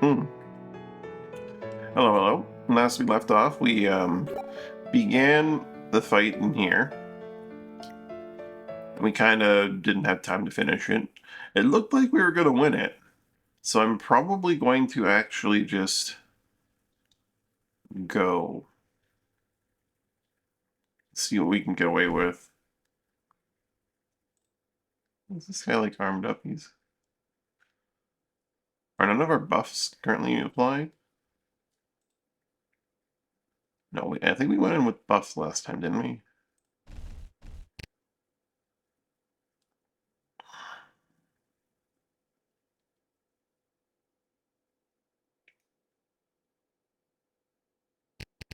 Mm. Hello, hello. Last we left off, we began the fight in here. We kind of didn't have time to finish it. It looked like we were going to win it. So I'm probably going to actually just go see what we can get away with. Is this guy like armed up? Are none of our buffs currently applied? No, I think we went in with buffs last time, didn't we?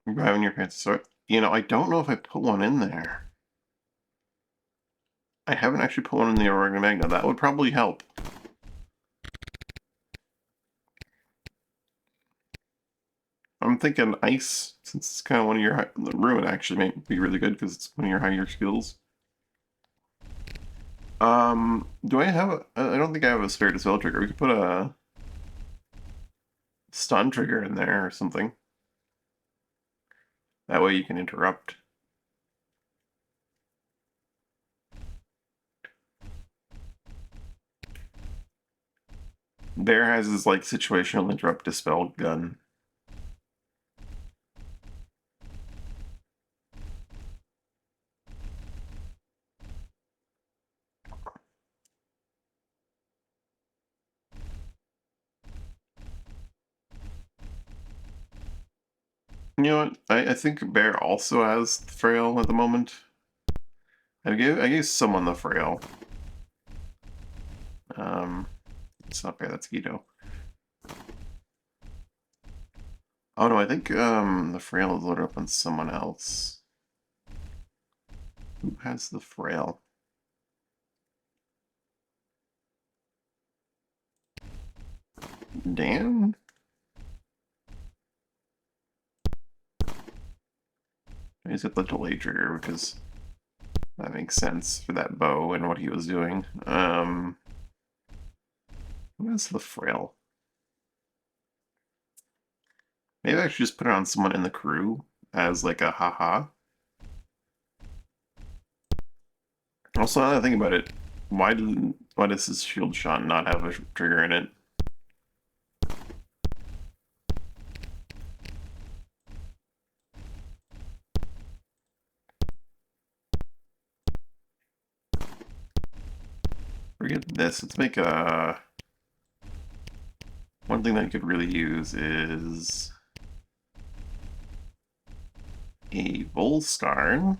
You're having your fancy sword. I don't know if I put one in there. I haven't actually put one in the Aurora Magna. That would probably help. I'm thinking ice, since it's kind of one of your the ruin actually may be really good because it's one of your higher skills. Do I have I don't think I have a spare dispel trigger. We could put a stun trigger in there or something. That way you can interrupt. Bear has his like situational interrupt dispel gun. You know what? I think Bear also has the frail at the moment. I gave someone the frail. It's not Bear, that's Guido. Oh no, I think the frail is loaded up on someone else. Who has the frail? Dan? He's got the delay trigger because that makes sense for that bow and what he was doing. Who has the frail? Maybe I should just put it on someone in the crew as like a haha. Also, now that I think about it, why does his shield shot not have a trigger in it? Forget this. Let's make a... One thing that I could really use is a Volscarn,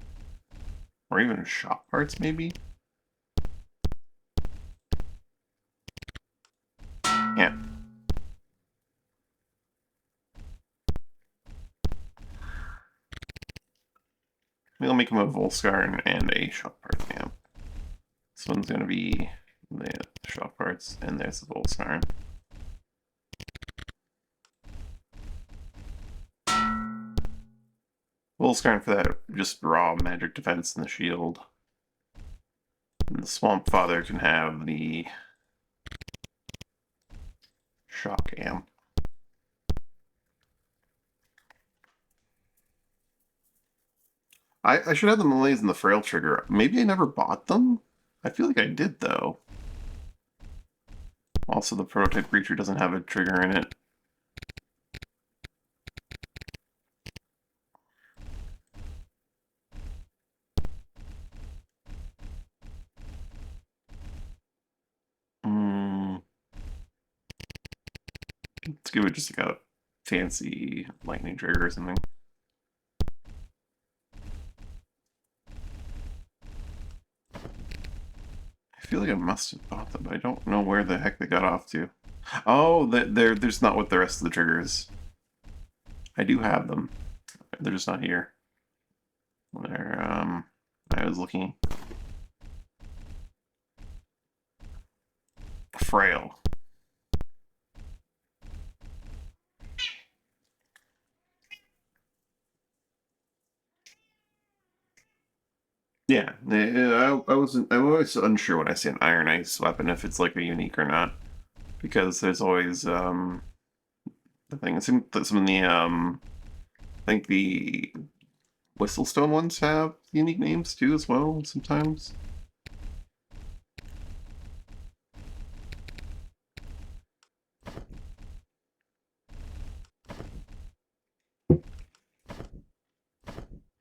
or even shop parts, maybe? Yeah. Maybe I'll make him a Volscarn and a shop part, yeah. This one's gonna be the shop parts, and there's the Volscarn. Volscarn for that just raw magic defense in the shield. And the Swamp Father can have the shock amp. I should have the melees and the frail trigger. Maybe I never bought them? I feel like I did, though. Also, the prototype creature doesn't have a trigger in it. Let's give it just like a fancy lightning trigger or something. I feel like I must have bought them, but I don't know where the heck they got off to. Oh, there's not with the rest of the triggers. I do have them. They're just not here. I was looking. Frail. Yeah, I'm always unsure when I see an Iron Ice weapon if it's like a unique or not, because there's always the thing. It seems that some of the I think the Whistlestone ones have unique names too, as well. Sometimes.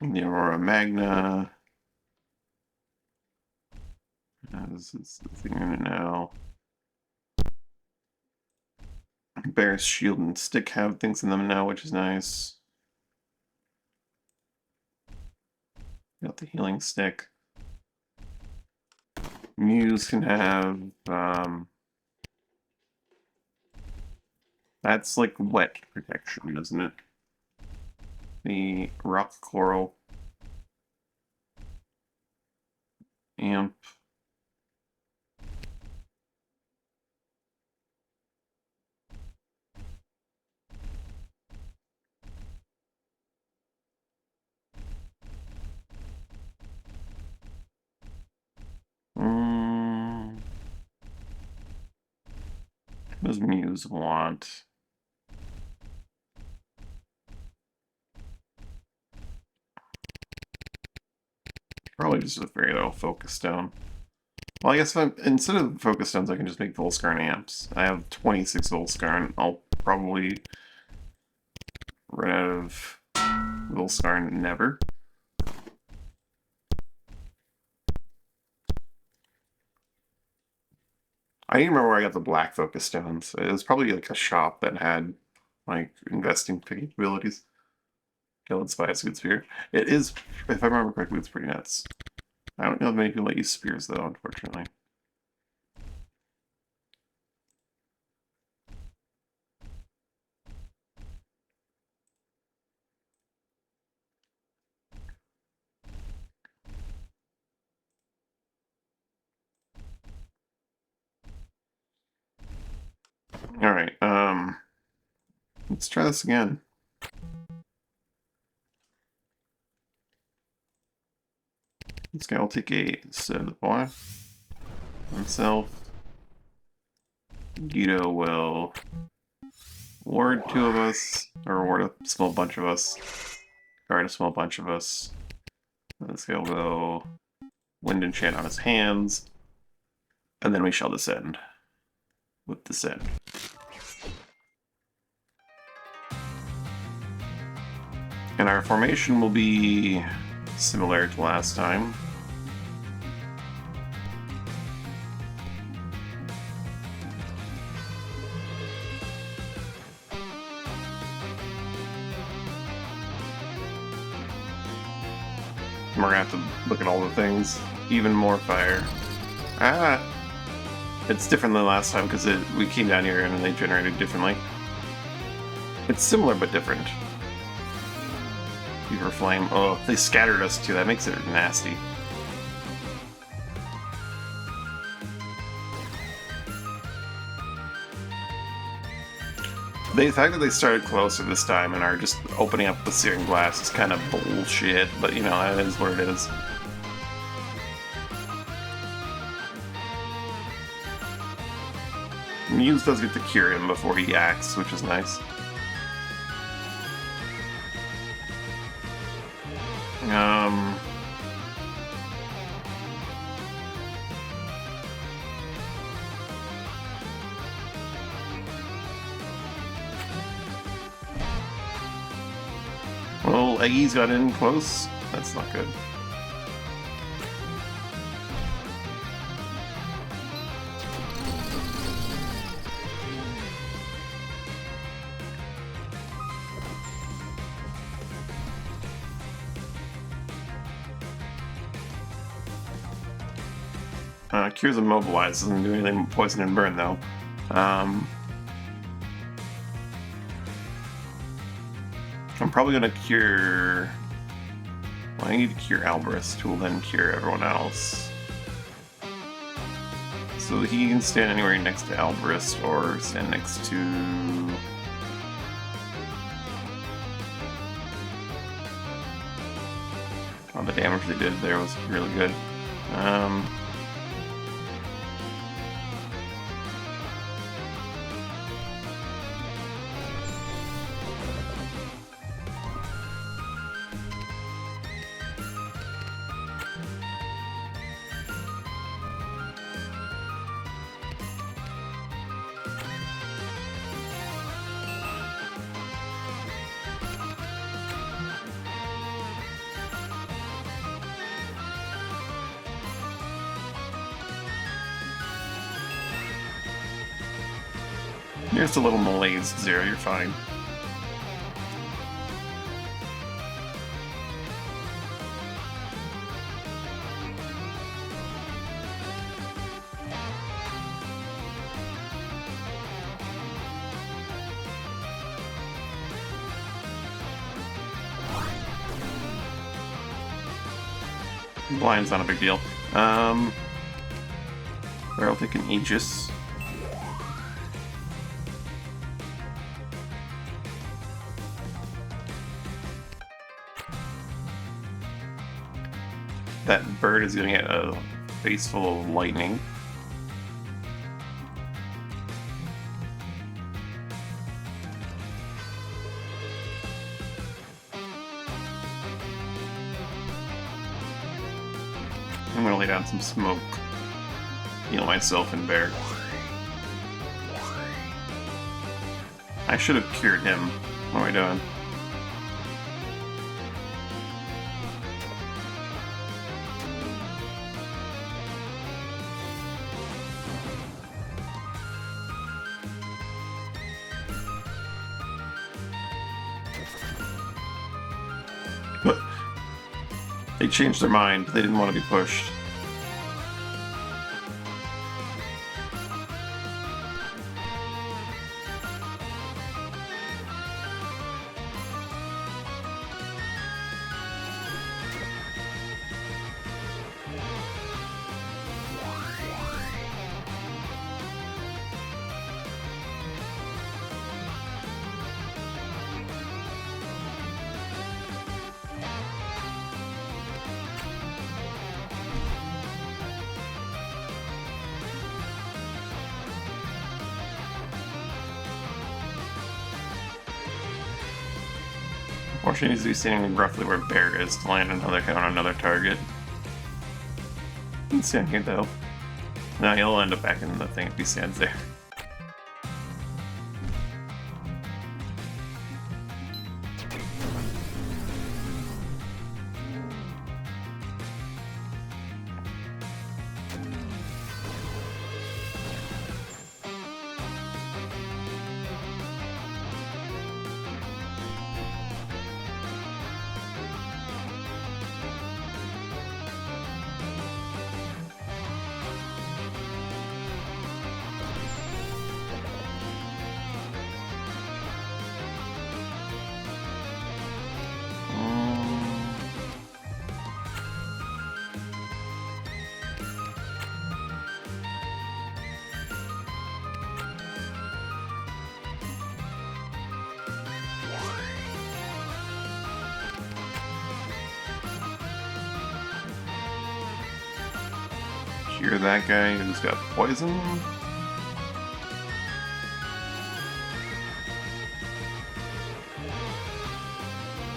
The Aurora Magna. This is the thing in it now. Bear's Shield and Stick have things in them now, which is nice. Got the Healing Stick. Muse can have, that's like wet protection, isn't it? The Rock Coral. Amp. What does Muse want? Probably just a very little Focus Stone. Well, I guess if I'm, instead of Focus Stones, I can just make Volscarn amps. I have 26 Volscarn. I'll probably run out of Volscarn never. I don't remember where I got the black Focus Stones. It was probably like a shop that had like investing capabilities. Kill its by Sweet Spear. It is, if I remember correctly, it's pretty nuts. I don't know if many people that use spears though, unfortunately. Alright, let's try this again. This guy will take a set of the boy himself. Guido will ward 2 of us, or ward a small bunch of us, guard a small bunch of us. This guy will go Wind Enchant on his hands, and then we shall descend with Descend. And our formation will be similar to last time. We're gonna have to look at all the things. Even more fire. Ah! It's different than last time because we came down here and they generated differently. It's similar but different. Fever Flame. Oh, they scattered us too. That makes it nasty. The fact that they started closer this time and are just opening up the Searing Blast is kind of bullshit, but you know, that is what it is. Muse does get to cure him before he acts, which is nice. Well, Eggy's got in close. That's not good. Cures Immobilize doesn't do anything with Poison and Burn, though. I'm probably going to cure... Well, I need to cure Alberist, who will then cure everyone else. So he can stand anywhere next to Alberist, or stand next to... Oh, the damage they did there was really good. You're just a little malaise, Zero. You're fine. Blind's not a big deal. I'll take an Aegis. That bird is gonna get a face full of lightning. I'm gonna lay down some smoke. Heal myself and Bear. I should have cured him. What am I doing? They changed their mind. They didn't want to be pushed. Unfortunately, needs to be standing roughly where Bear is to land another hit on another target. He's standing here though. No, he'll end up back in the thing if he stands there. Cure that guy who's got poison.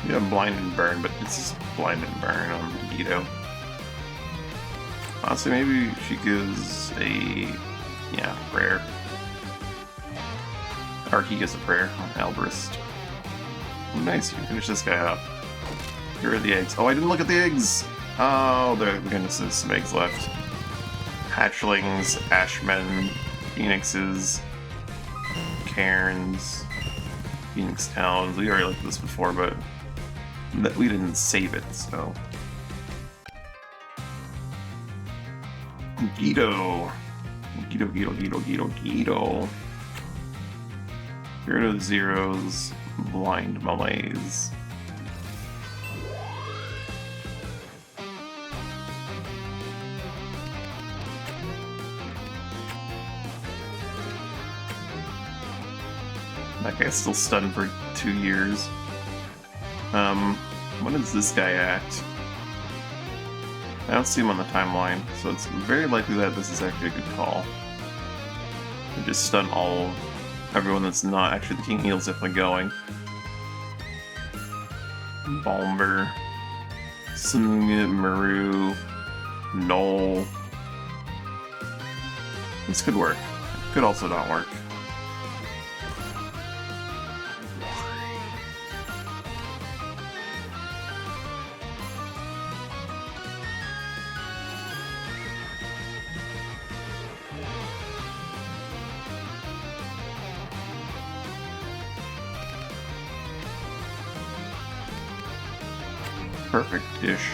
You have blind and burn, but this is blind and burn on Guido. Honestly, maybe she gives a prayer. Or he gives a prayer on Albrist. Nice, you can finish this guy up. Here are the eggs. Oh, I didn't look at the eggs! Oh, there, goodness, there's some eggs left. Hatchlings, Ashmen, Phoenixes, Cairns, Phoenix Towns. We already looked at this before, but we didn't save it, so. Guido. Guido. Here are the zeros. Blind malaise. That guy's still stunned for 2 years. When does this guy act? I don't see him on the timeline, so it's very likely that this is actually a good call. We just stun everyone that's not actually the King Heel's definitely going. Balmer, Sunga, Maru, Null. This could work. It could also not work. perfect-ish.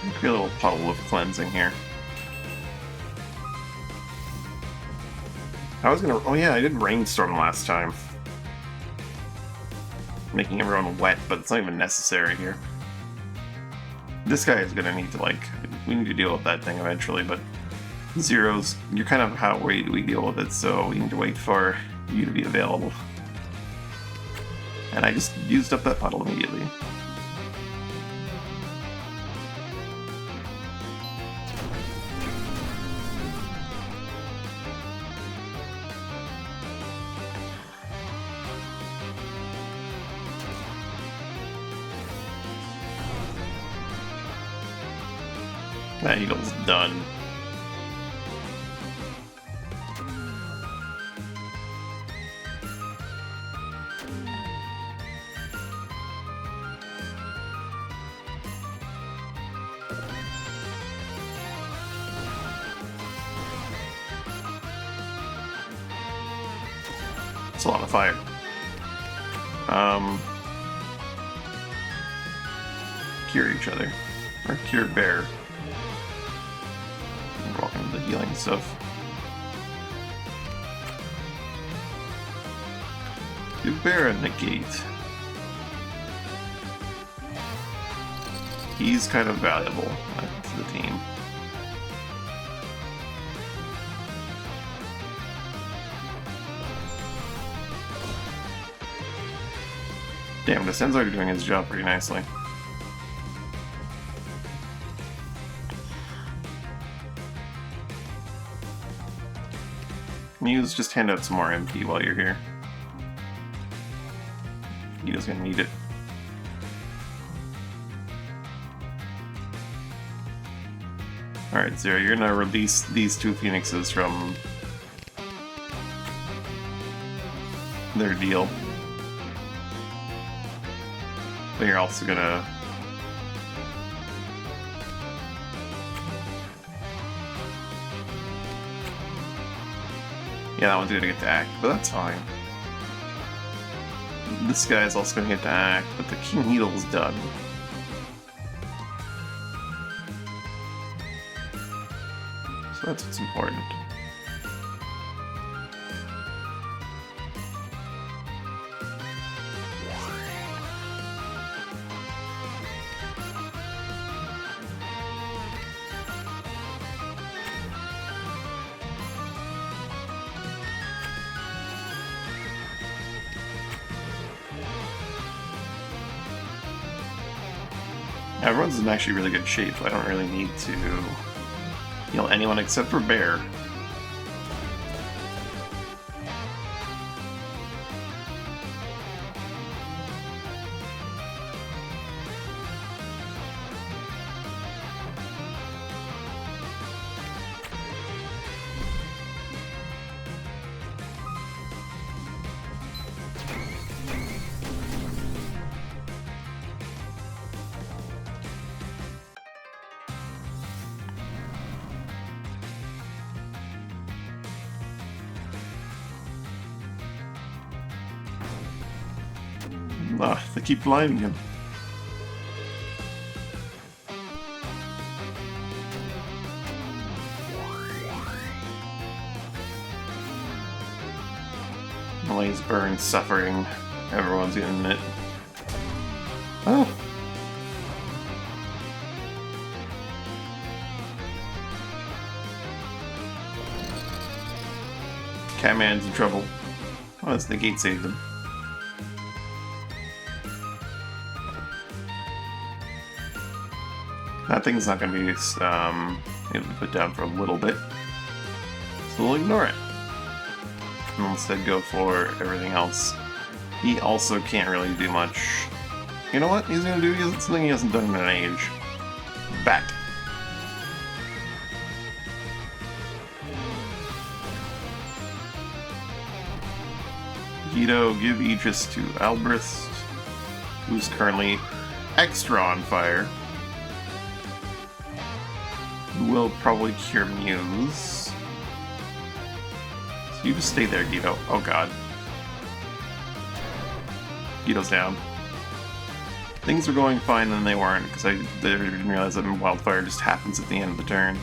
Maybe a little puddle of cleansing here. I was gonna... Oh yeah, I did Rainstorm last time. Making everyone wet, but it's not even necessary here. This guy is gonna need to, like... We need to deal with that thing eventually, but... Zeros, you're kind of how we deal with it, so we need to wait for you to be available. And I just used up that puddle immediately. That eagle's done. It's a lot of fire. Cure each other. Or cure bear. Welcome to the healing stuff. Give bear a negate. He's kind of valuable to the team. Damn, the Sen's already doing his job pretty nicely. Muse, just hand out some more MP while you're here. He's gonna need it. Alright, Zero, you're gonna release these two phoenixes from their deal. But you're also gonna... Yeah, that one's gonna get to act, but that's fine. This guy's also gonna get to act, but the King Needle's done. So that's what's important. Everyone's in actually really good shape, so I don't really need to heal anyone except for Bear. Ah, they keep blinding him. Malaise, burn, suffering. Everyone's getting it. Oh! Catman's in trouble. Oh, that's the gate saved him. That thing's not going to be able to put down for a little bit, so we'll ignore it. And instead go for everything else. He also can't really do much. You know what he's going to do? Something he hasn't done in an age. Bat. Guido, give Aegis to Albrith, who's currently extra on fire. will probably cure Muse. So you just stay there, Guido. Oh god. Guido's down. Things were going fine, and they weren't, because I didn't realize that Wildfire just happens at the end of the turn.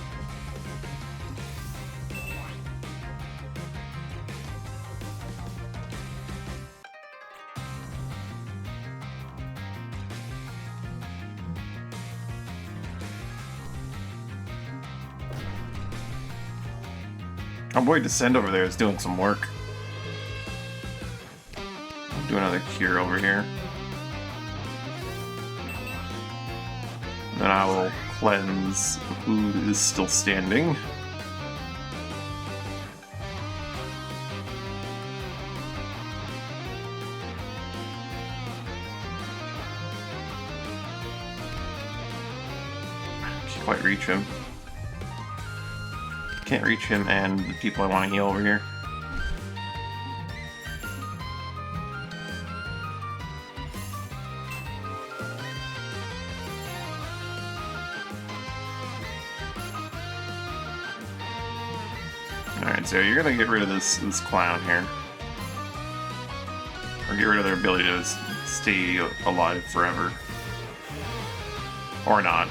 Our boy Descend over there is doing some work. Do another cure over here. Then I will cleanse who is still standing. Can't quite reach him. Can't reach him and the people I want to heal over here. Alright, so you're gonna get rid of this clown here. Or get rid of their ability to stay alive forever. Or not.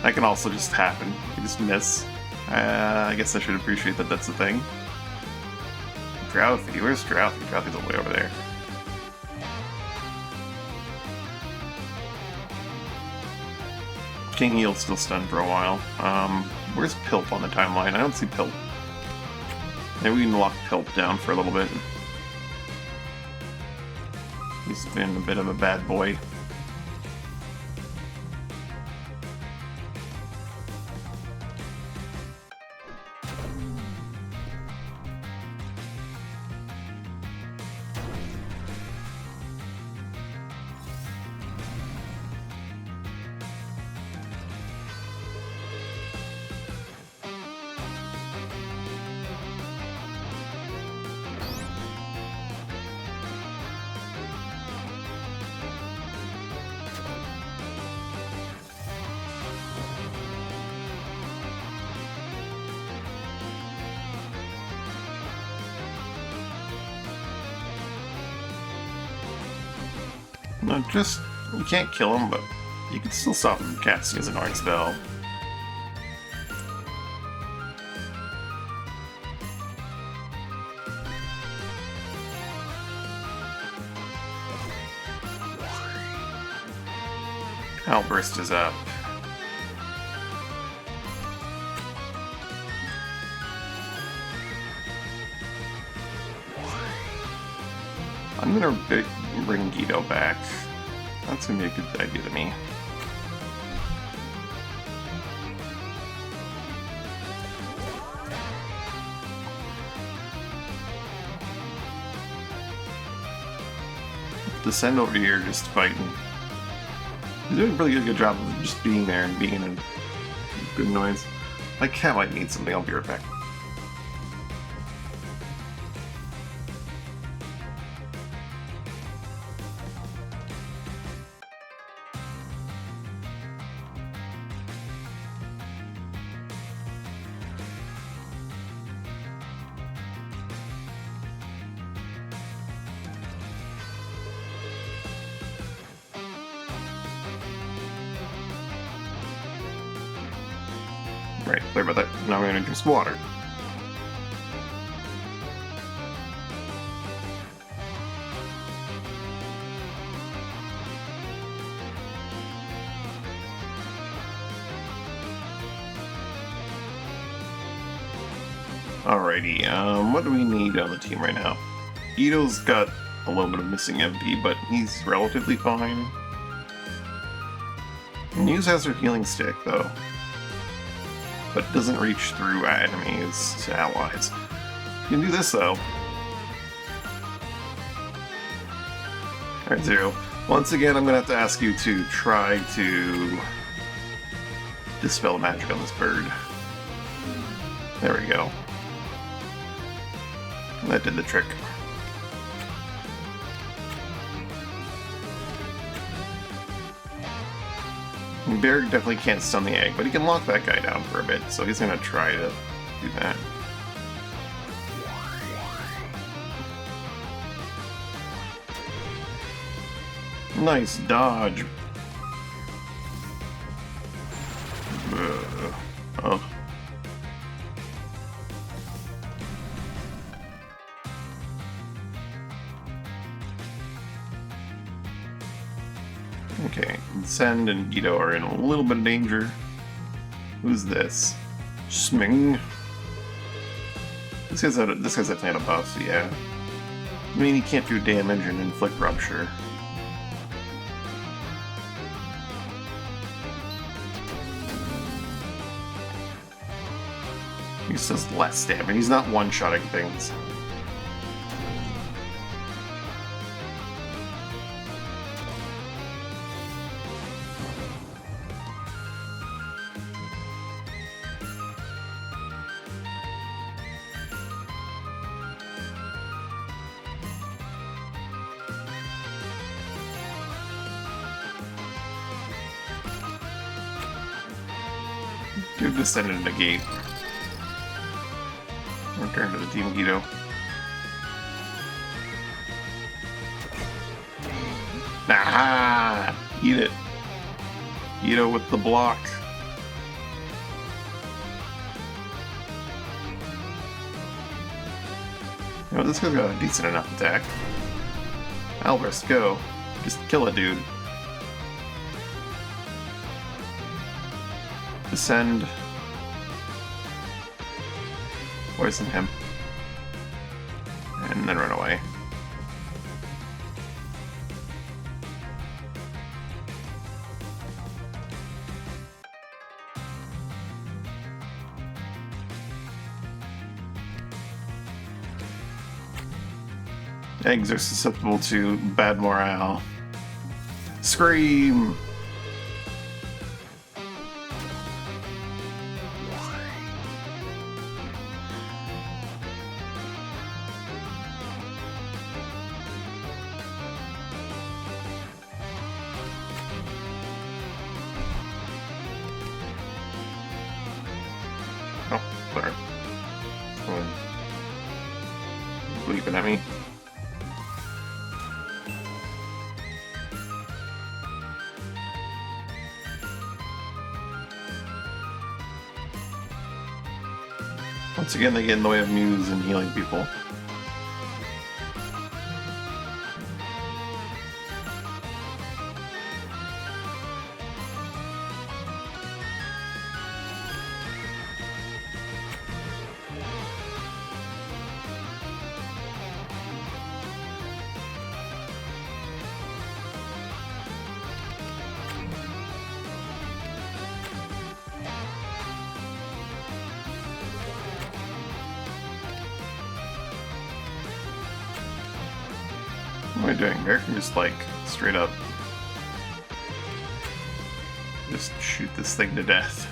That can also just happen. You just miss. I guess I should appreciate that that's a thing. Drouthy, where's Drouthy? Drouthy's all the way over there. King Eel's still stunned for a while. Where's Pilp on the timeline? I don't see Pilp. Maybe we can lock Pilp down for a little bit. He's been a bit of a bad boy. No, just, you can't kill him, but you can still stop him from casting his annoying spell. Outburst is up. I'm gonna bring Guido back. That's gonna be a good idea to me. Descend over here, just fighting. He's doing a really good job of just being there and being a good noise. My cat might need something, I'll be right back. Right, sorry about that. Now I'm gonna drink some water. Alrighty, what do we need on the team right now? Guido's got a little bit of missing MP, but he's relatively fine. Muse has her healing stick, though, but doesn't reach through enemies to allies. You can do this, though. Alright, Zero. Once again, I'm gonna have to ask you to try to dispel magic on this bird. There we go. That did the trick. Bear definitely can't stun the egg, but he can lock that guy down for a bit, so he's gonna try to do that. Nice dodge. Oh. Okay, Send and Guido are in a little bit of danger. Who's this? Sming. This guy's definitely had a buff, yeah. I mean, he can't do damage and inflict rupture. He does less damage. He's not one-shotting things. Dude descended in a gate. Return to the Team Guido. Ah! Eat it. Guido with the block. You know, this guy's got a decent enough attack. Albers, go. Just kill a dude. Descend. Poison him. And then run away. Eggs are susceptible to bad morale. Scream! Oh, sorry. Someone bleeping at me. Once again, they get in the way of Muse and healing people. What am I doing? Bear can just, like, straight up just shoot this thing to death.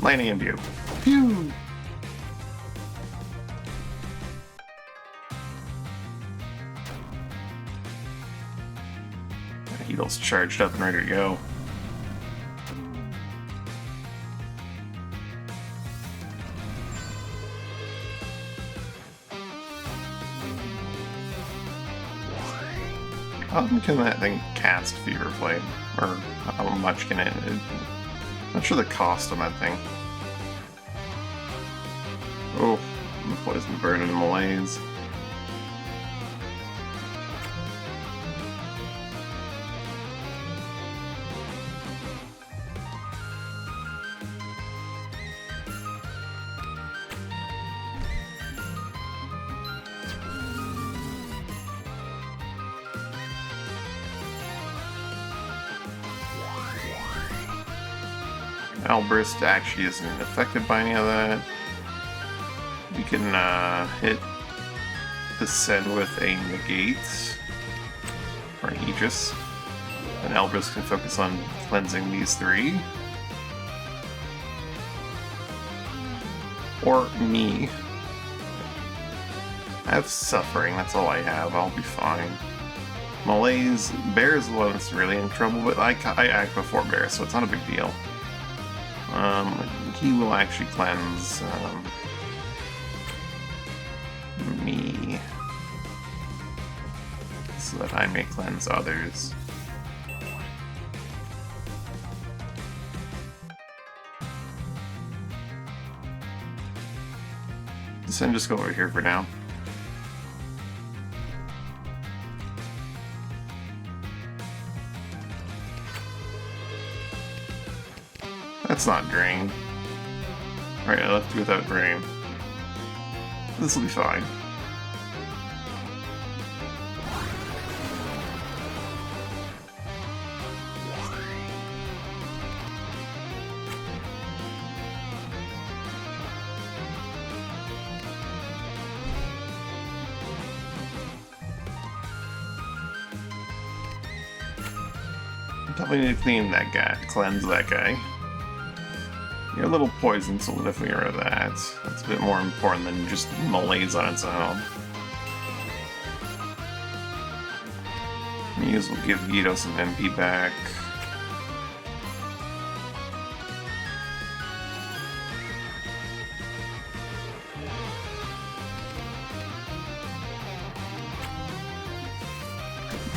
Lightning and view. Phew! Heal's charged up and ready to go. How often can that thing cast Fever Flame? Or how much can it? I'm not sure the cost on that thing. Oh, the poison burn and malaise. Outburst actually isn't affected by any of that. We can hit Descend with a Negate or an Aegis. And Outburst can focus on cleansing these three. Or me. I have Suffering, that's all I have. I'll be fine. Malaise, Bear is the one that's really in trouble, but I act before Bear, so it's not a big deal. He will actually cleanse me, so that I may cleanse others. So I'm just go over here for now. That's not drain. Alright, I left you without drain. This will be fine. Definitely need to clean that guy, cleanse that guy. Your little poison, so we'll definitely get rid of that. That's a bit more important than just malaise on its own. Muse will give Guido some MP back.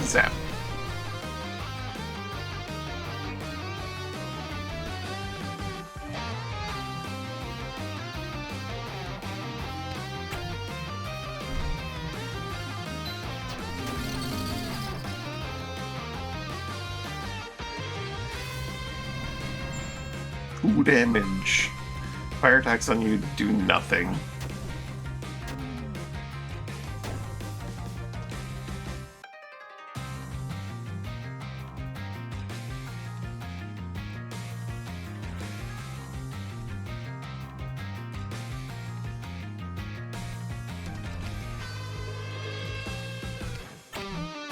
Zap. Ooh, damage. Fire attacks on you do nothing.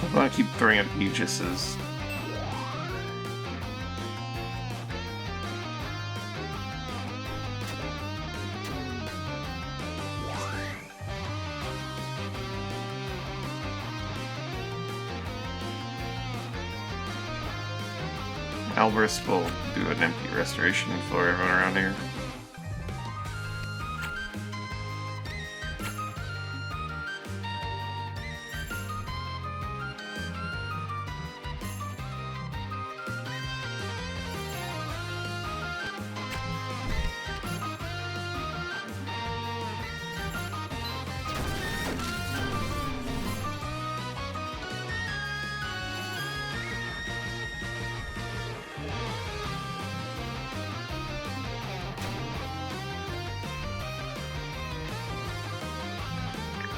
I'm gonna keep throwing up Aegis's. Alvarez will do an empty restoration for everyone around here.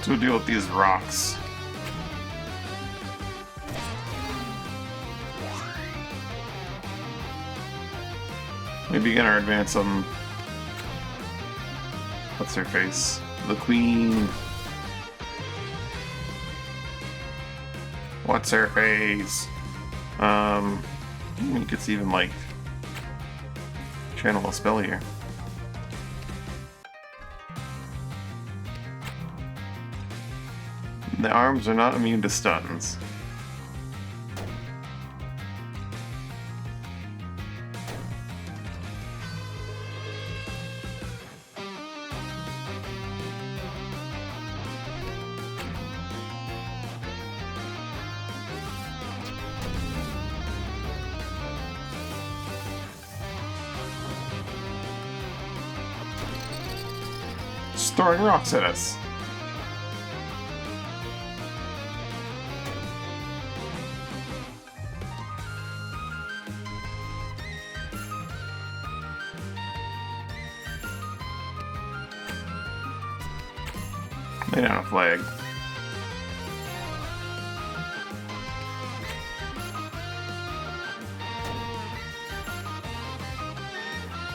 To deal with these rocks. Maybe gonna advance on what's her face? The Queen. What's her face? You could even like channel a spell here. The arms are not immune to stuns. Just throwing rocks at us. Lay down a flag.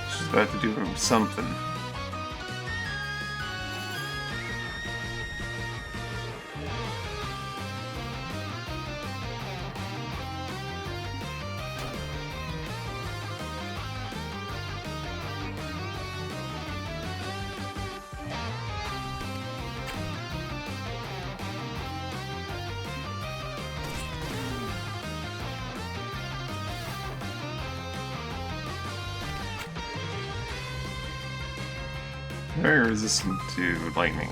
She's about to do something. Very resistant to lightning.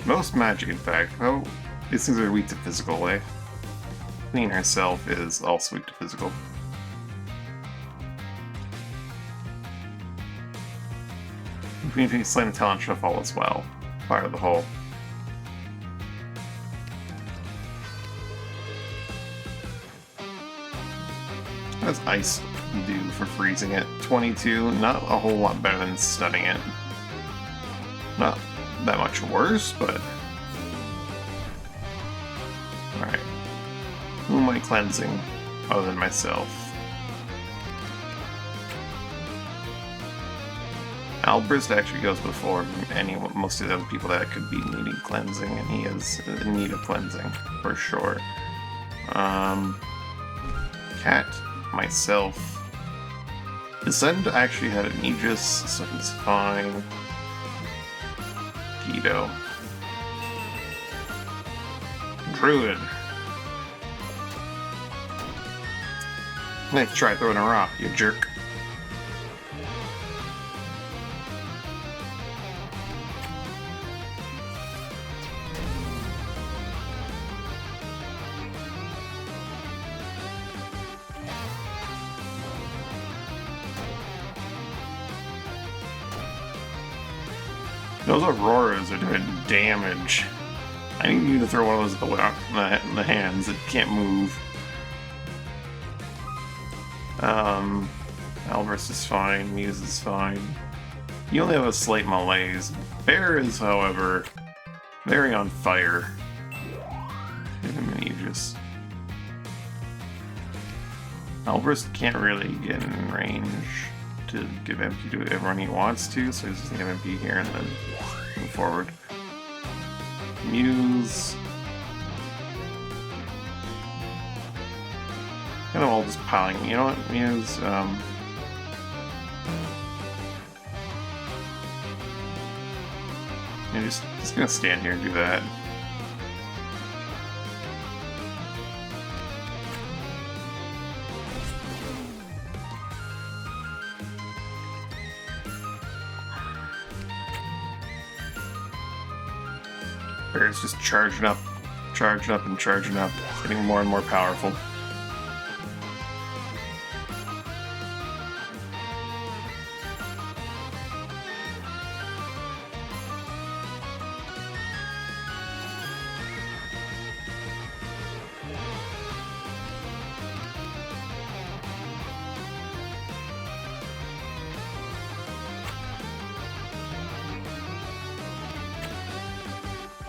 Most magic, in fact. Oh, these things are weak to physical, eh? Queen herself is also weak to physical. Queen takes sleight of talent shuffle as well. Part of the whole. What does ice do for freezing it? 22, not a whole lot better than stunning it. Not that much worse, but... Alright. Who am I cleansing other than myself? Albrist actually goes before most of the other people that could be needing cleansing, and he is in need of cleansing, for sure. Cat, myself. Descend actually had an Aegis, so he's fine. Guido. Druid. Nice try throwing a rock, you jerk. Those Auroras are doing damage. I need you to throw one of those at the hands that can't move. Albrist is fine, Muse is fine. You only have a slight malaise. Bear is, however, very on fire. Give him an Aegis. Albrist can't really get in range to give MP to everyone he wants to, so he's just gonna have MP here and then move forward. Muse. Kind of all just piling. You know what, Muse? You're just gonna stand here and do that. Bear's just charging up and charging up, getting more and more powerful.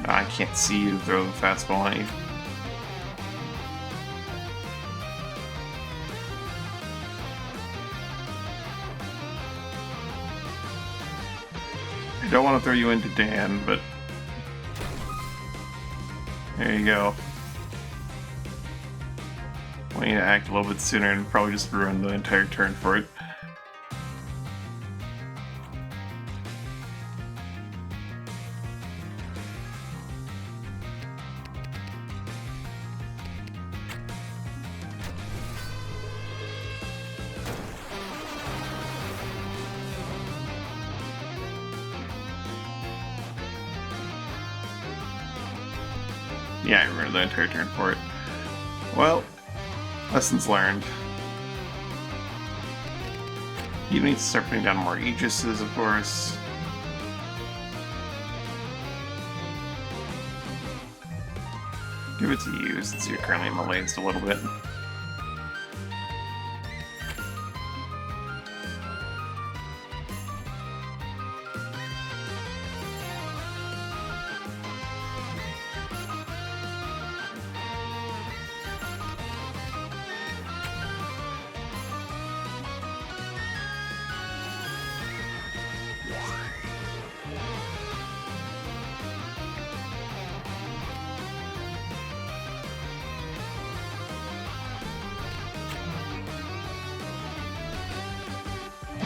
I can't see you throw the fastball at you. I don't want to throw you into Dan, but there you go. I want you to act a little bit sooner and probably just ruin the entire turn for it. Yeah, I ruined the entire turn for it. Well, lessons learned. You need to start putting down more Aegises, of course. Give it to you, since you're currently malaised a little bit.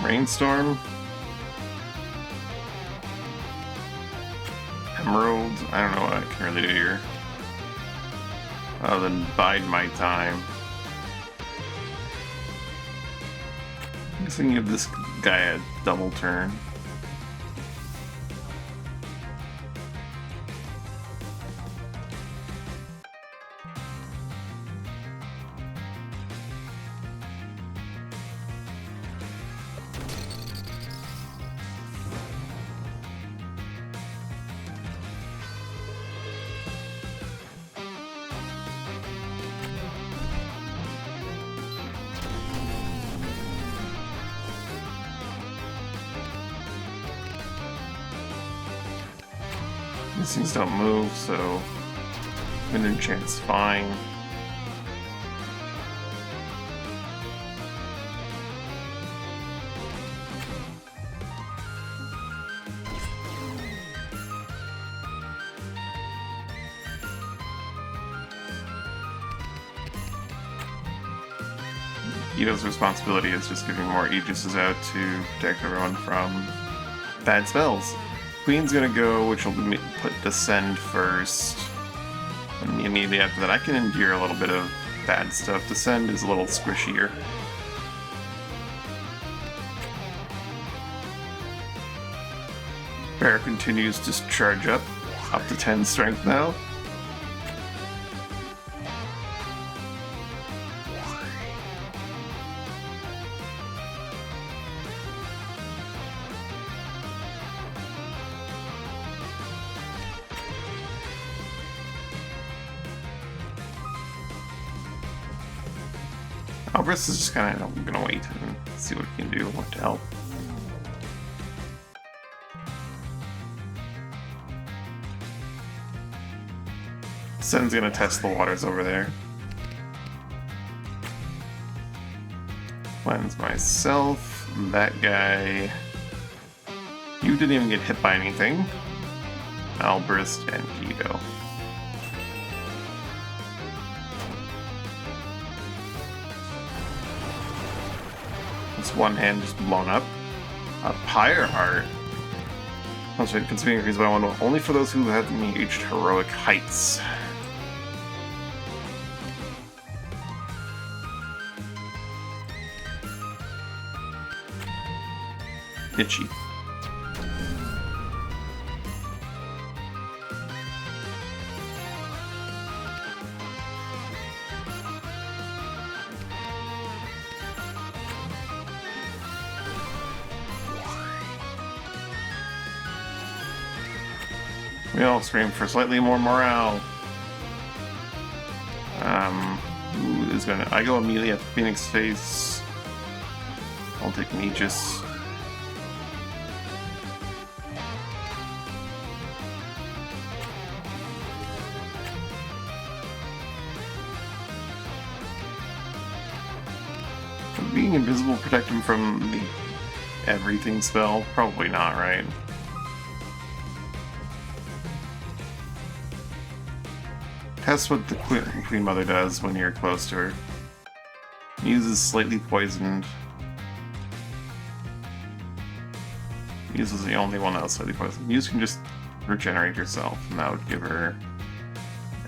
Rainstorm. Emerald. I don't know what I can really do here. Other than bide my time. I guess I can give this guy a double turn. These things don't move, so wind enchant's fine. Ito's responsibility is just giving more Aegises out to protect everyone from bad spells. Queen's gonna go, which will put Descend first. And immediately after that, I can endure a little bit of bad stuff. Descend is a little squishier. Bear continues to charge up to 10 strength now. Albrus is just kind of gonna wait and see what he can do, what to help. Sen's gonna test the waters over there. Cleanse myself. That guy. You didn't even get hit by anything. Albrus and Ito. One hand just blown up. A Pyre Heart. Consuming increase by 1 only for those who have reached heroic heights. Itchy. We all scream for slightly more morale. Who is gonna... I go immediately at Phoenix face. I'll take an Aegis. Would being invisible protect him from the everything spell? Probably not, right? Test what the Queen Mother does when you're close to her. Muse is slightly poisoned. Muse is the only one that was slightly poisoned. Muse can just regenerate herself, and that would give her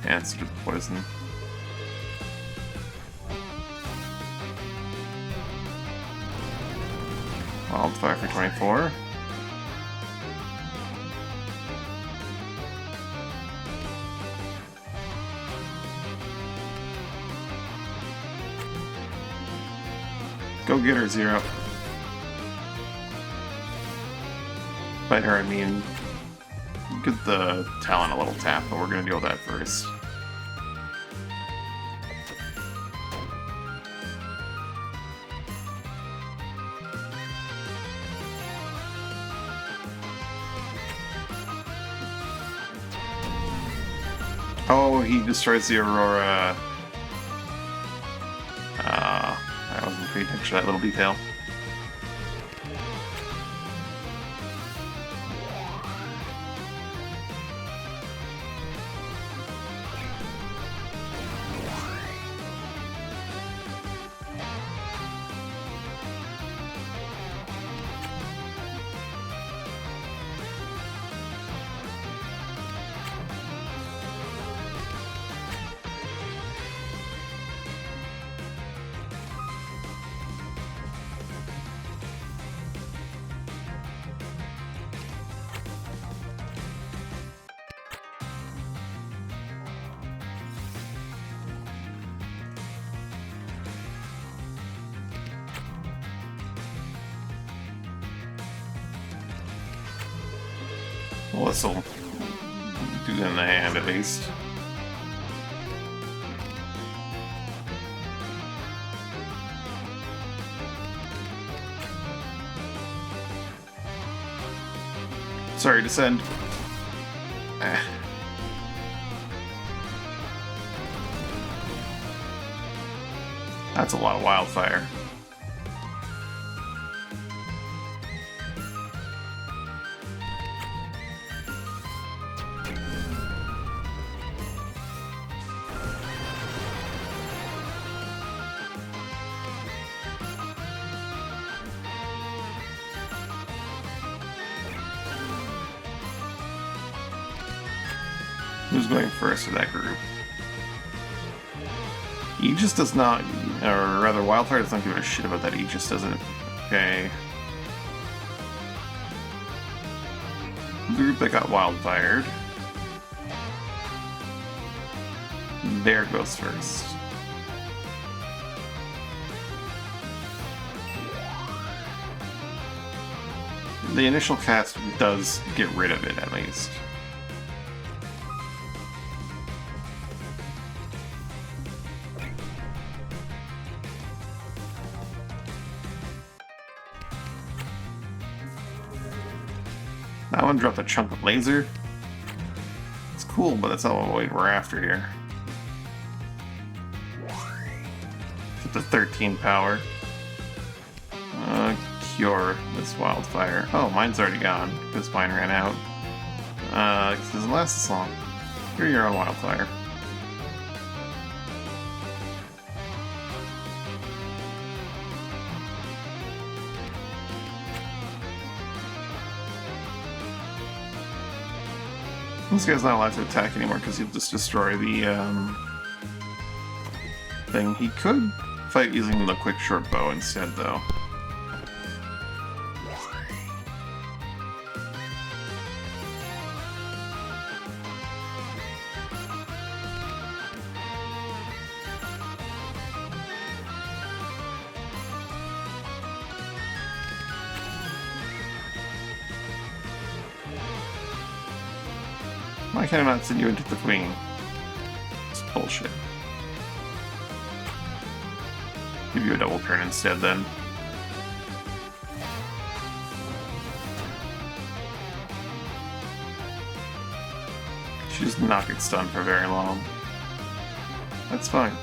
answer to the poison. Wildfire for 24. Go get her, Zero. By her, I mean, get the Talon a little tap, but we're gonna deal with that first. Oh, he destroys the Aurora. I wasn't paying attention to that little detail. Well, this'll do it in the hand at least. Sorry, Descend. Eh. That's a lot of wildfire. Who's going first for that group? Aegis does not, or rather Wildfire does not give a shit about that. Aegis doesn't. Okay. The group that got wildfired. There goes first. The initial cast does get rid of it, at least. That one dropped a chunk of laser. It's cool, but that's not what we're after here. Get the 13 power. Cure this wildfire. Oh, mine's already gone, because mine ran out. It doesn't last this long. You're your own wildfire. This guy's not allowed to attack anymore because he'll just destroy the thing. He could fight using the quick short bow instead, though. Why can't I not send you into the queen? It's bullshit. Give you a double turn instead, then. She does not get stunned for very long. That's fine.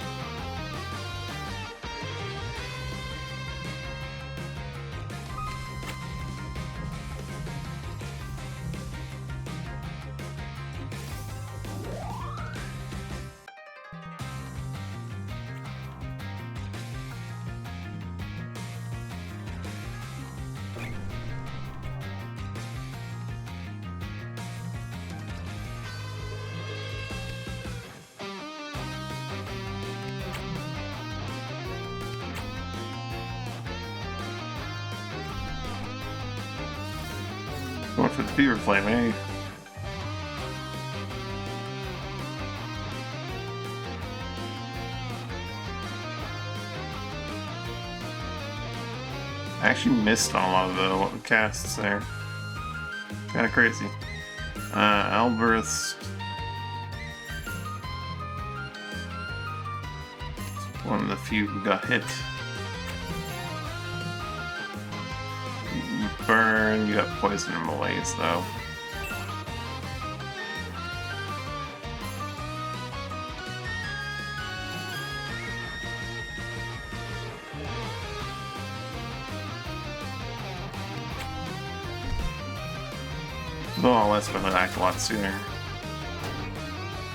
Going for the Fever Flame, eh? I actually missed on a lot of the casts there. Kinda crazy. Alberth. One of the few who got hit. Burn, you got poison and malaise though. Oh, that's been act a lot sooner.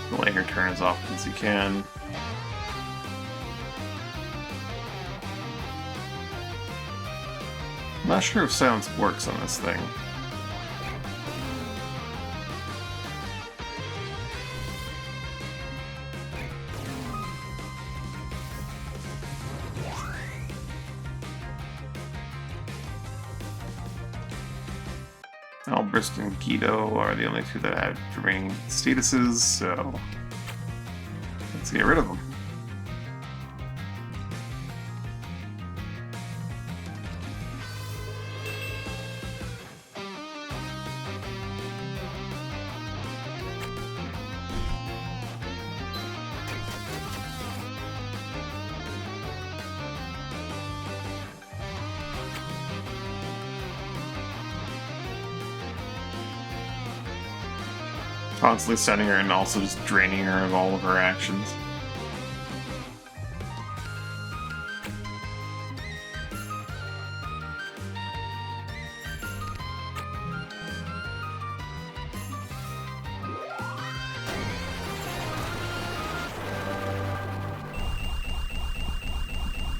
Delay your turn as often as you can. I'm not sure if silence works on this thing. Albrist and Guido are the only two that have remaining statuses, so let's get rid of them. Constantly stunning her and also just draining her of all of her actions.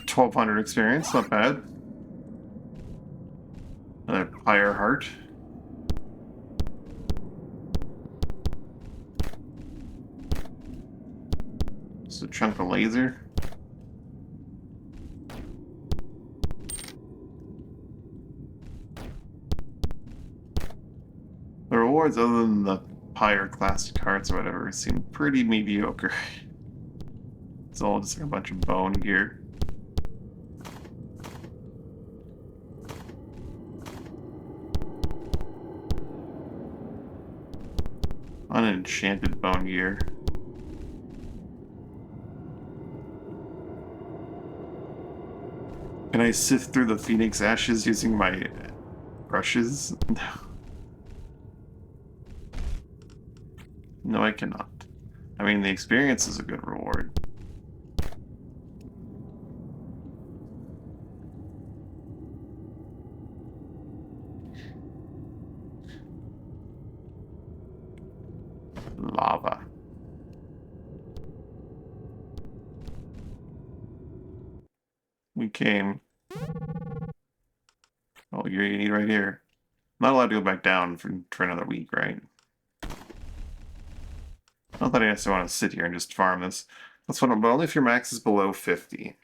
$1,200 experience, not bad. Another Pyre Heart. Just a chunk of laser. The rewards, other than the Pyre classic cards or whatever, seem pretty mediocre. It's all just like a bunch of bone gear. Unenchanted bone gear. Can I sift through the Phoenix Ashes using my brushes? No, I cannot. I mean, the experience is a good reward. Lava. We came. Oh, you need right here. Not allowed to go back down for another week, right? Not that I necessarily want to sit here and just farm this. That's what, but only if your max is below 50.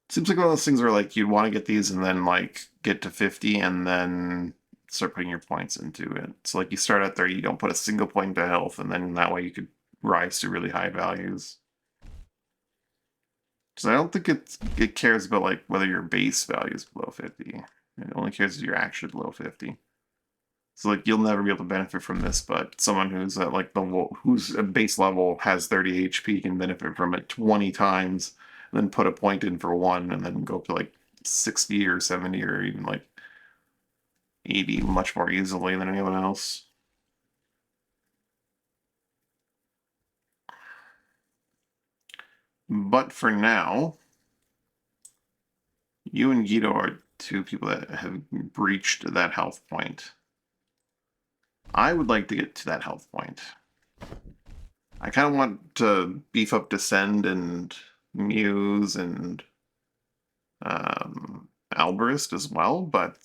Seems like one of those things where like you'd want to get these and then like get to 50 and then start putting your points into it. So like you start at 30, you don't put a single point into health, and then that way you could rise to really high values. So I don't think it cares about like whether your base value is below 50. It only cares if you're actually below 50. So like you'll never be able to benefit from this, but someone who's at like whose base level has 30 HP can benefit from it 20 times, and then put a point in for one, and then go up to like 60 or 70 or even like 80 much more easily than anyone else. But for now, you and Guido are two people that have breached that health point. I would like to get to that health point. I kind of want to beef up Descend and Muse and Alberist as well, but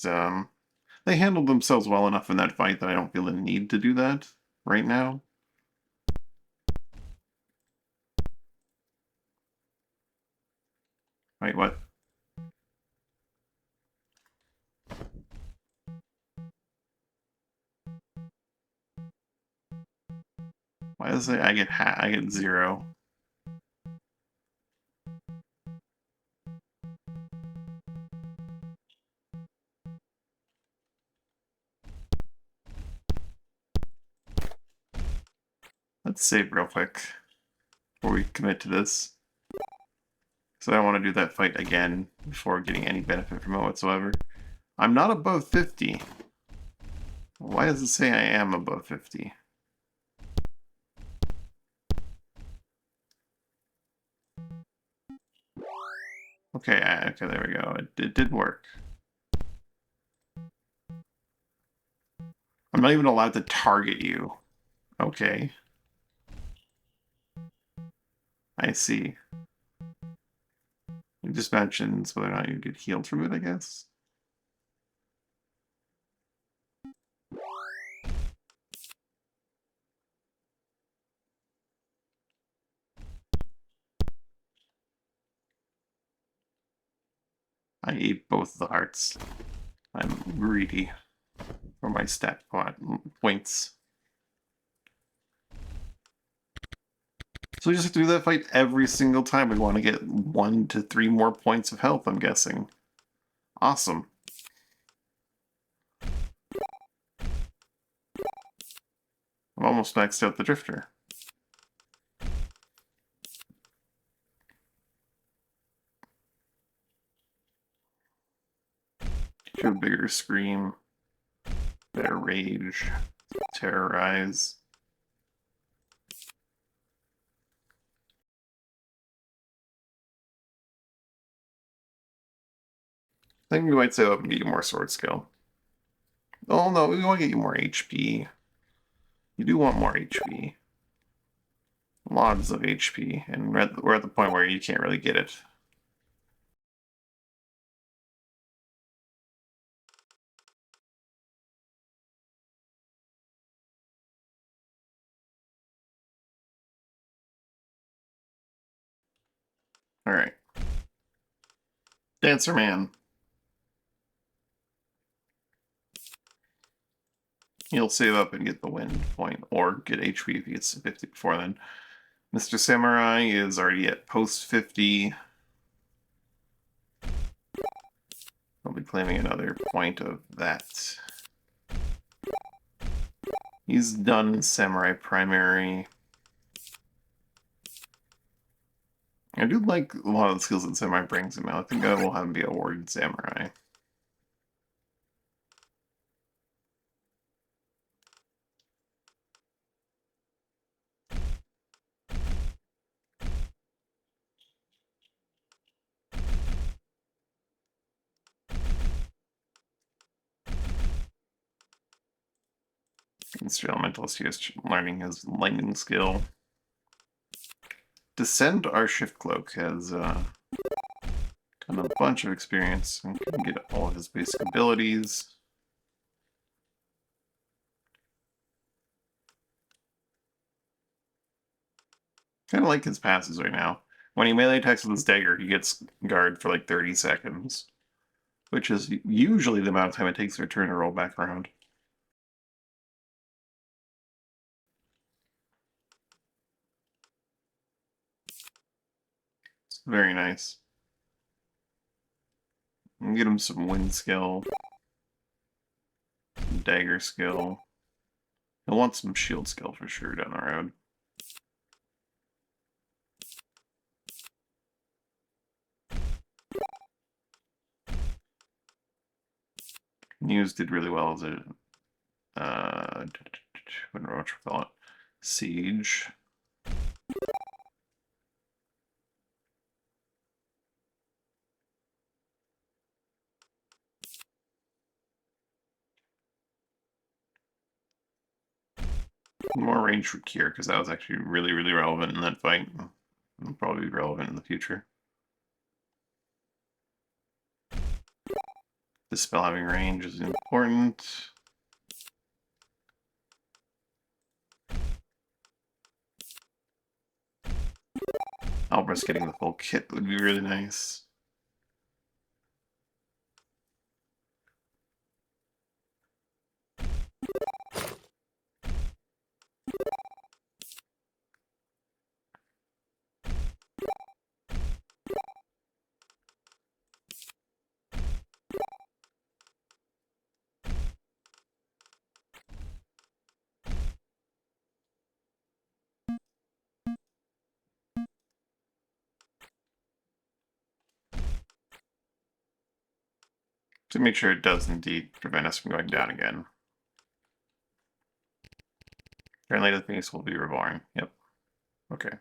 they handled themselves well enough in that fight that I don't feel the need to do that right now. Wait, what? Why does it I get 0? Let's save real quick before we commit to this. So I don't want to do that fight again before getting any benefit from it whatsoever. I'm not above 50. Why does it say I am above 50? Okay, okay, there we go. It did work. I'm not even allowed to target you. Okay. I see. It just mentions whether or not you get healed from it, I guess. I ate both the hearts. I'm greedy for my stat points. So we just have to do that fight every single time we want to get 1 to 3 more points of health, I'm guessing. Awesome. I'm almost maxed out the Drifter. Do a bigger scream. Better rage. Terrorize. I think we might save up and get you more sword skill. Oh no, we want to get you more HP. You do want more HP. Lots of HP, and we're at the point where you can't really get it. Alright. Dancer Man. He'll save up and get the win point, or get HP if he gets to 50 before then. Mr. Samurai is already at post 50. I'll be claiming another point of that. He's done Samurai Primary. I do like a lot of the skills that Samurai brings him out. I think I will have him be awarded Samurai. Instrumentalist, he is learning his lightning skill. Descend our Shift Cloak has done a bunch of experience and can get all of his basic abilities. Kind of like his passes right now. When he melee attacks with his dagger, he gets guard for like 30 seconds, which is usually the amount of time it takes for a turn to roll back around. It's very nice. And get him some wind skill, some dagger skill. He'll want some shield skill for sure down the road. Muse did really well as a what do you call it? Siege. More range for Kier, because that was actually really, really relevant in that fight. It'll probably be relevant in the future. This spell having range is important. Albrecht getting the full kit would be really nice. To make sure it does indeed prevent us from going down again. Apparently the Phoenix will be reborn. Yep. Okay.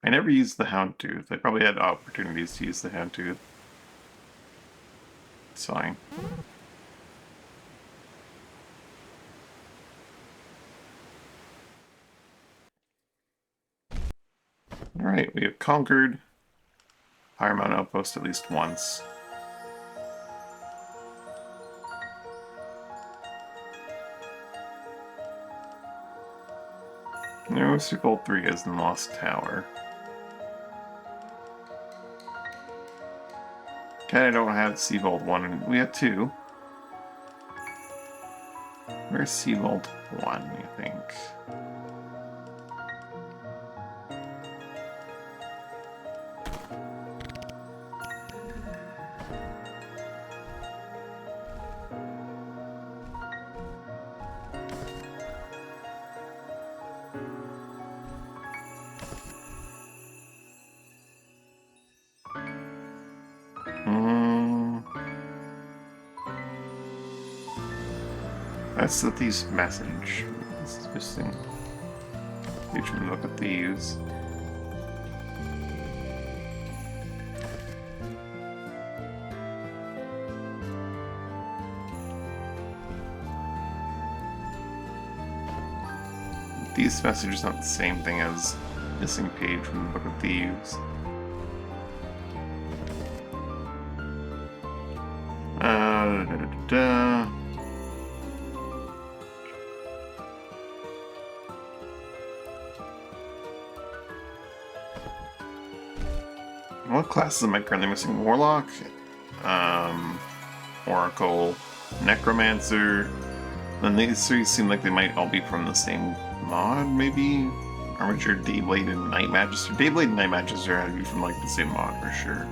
I never used the Houndtooth. I probably had opportunities to use the Houndtooth. It's fine. Alright, we have conquered Paramount Outpost at least once. No, Seafold 3 has the Lost Tower. Okay, I don't have Seafold 1, and we have 2. Where's Seafold 1, you think? That's the thief's message. This is interesting. You should look at thieves. Thieves' message is not the same thing as missing page from the Book of Thieves. What classes am I currently missing? Warlock, Oracle, Necromancer. Then these three seem like they might all be from the same mod, maybe? Armature, Dayblade, and Night Magister. Dayblade and Night Magister had to be from like the same mod for sure.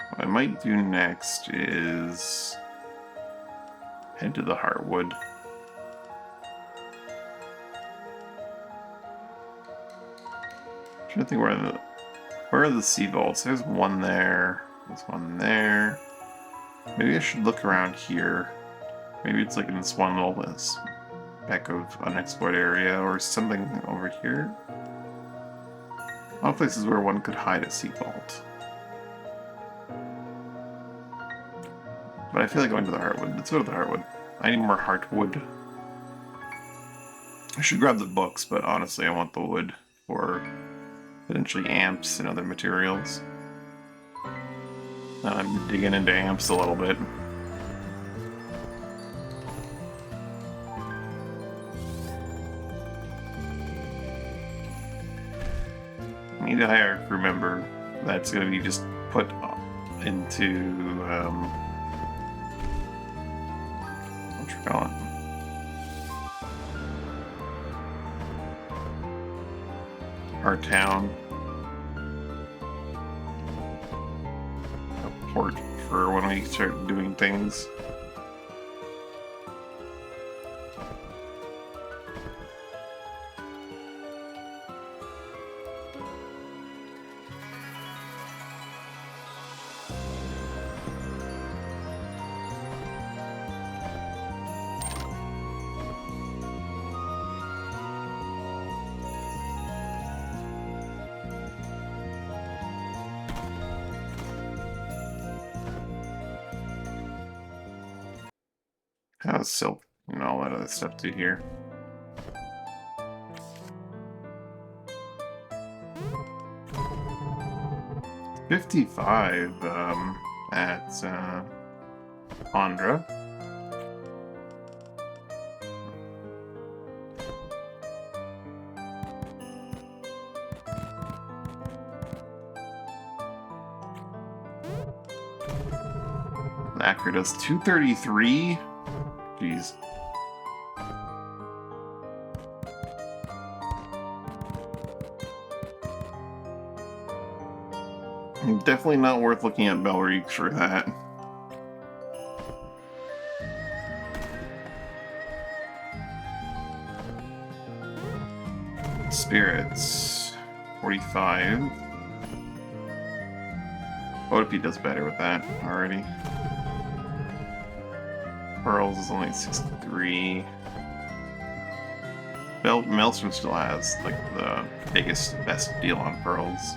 What I might do next is head to the Heartwood. I'm trying to think where are the sea vaults? There's one there. There's one there. Maybe I should look around here. Maybe it's like in this one little speck of unexplored area or something over here. A lot of places where one could hide a sea vault. But I feel like going to the Heartwood. Let's go to the Heartwood. I need more Heartwood. I should grab the books, but honestly I want the wood for potentially amps and other materials. I'm digging into amps a little bit. I need to hire a crew member that's going to be just put into Gone. Our town. A port for when we start doing things. How's silk and all that other stuff do here? $55 at Andra. Acre does 233. Jeez. Definitely not worth looking at Belrique for that. Spirits, 45. What if he does better with that already? Pearls is only 63. Maelstrom still has like the best deal on pearls.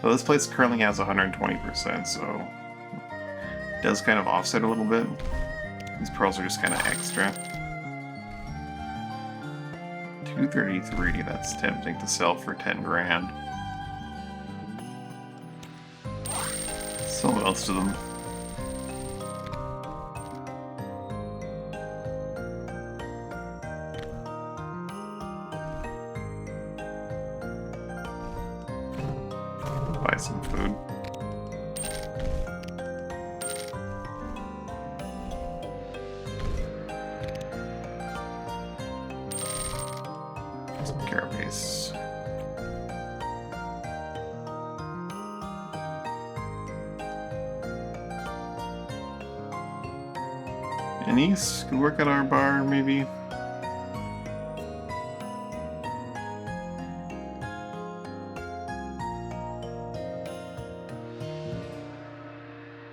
So this place currently has 120%, so it does kind of offset a little bit. These pearls are just kind of extra. 233, that's tempting to sell for 10 grand. Sell most of them. Buy some food. Some carapace. Anise could work at our bar, maybe.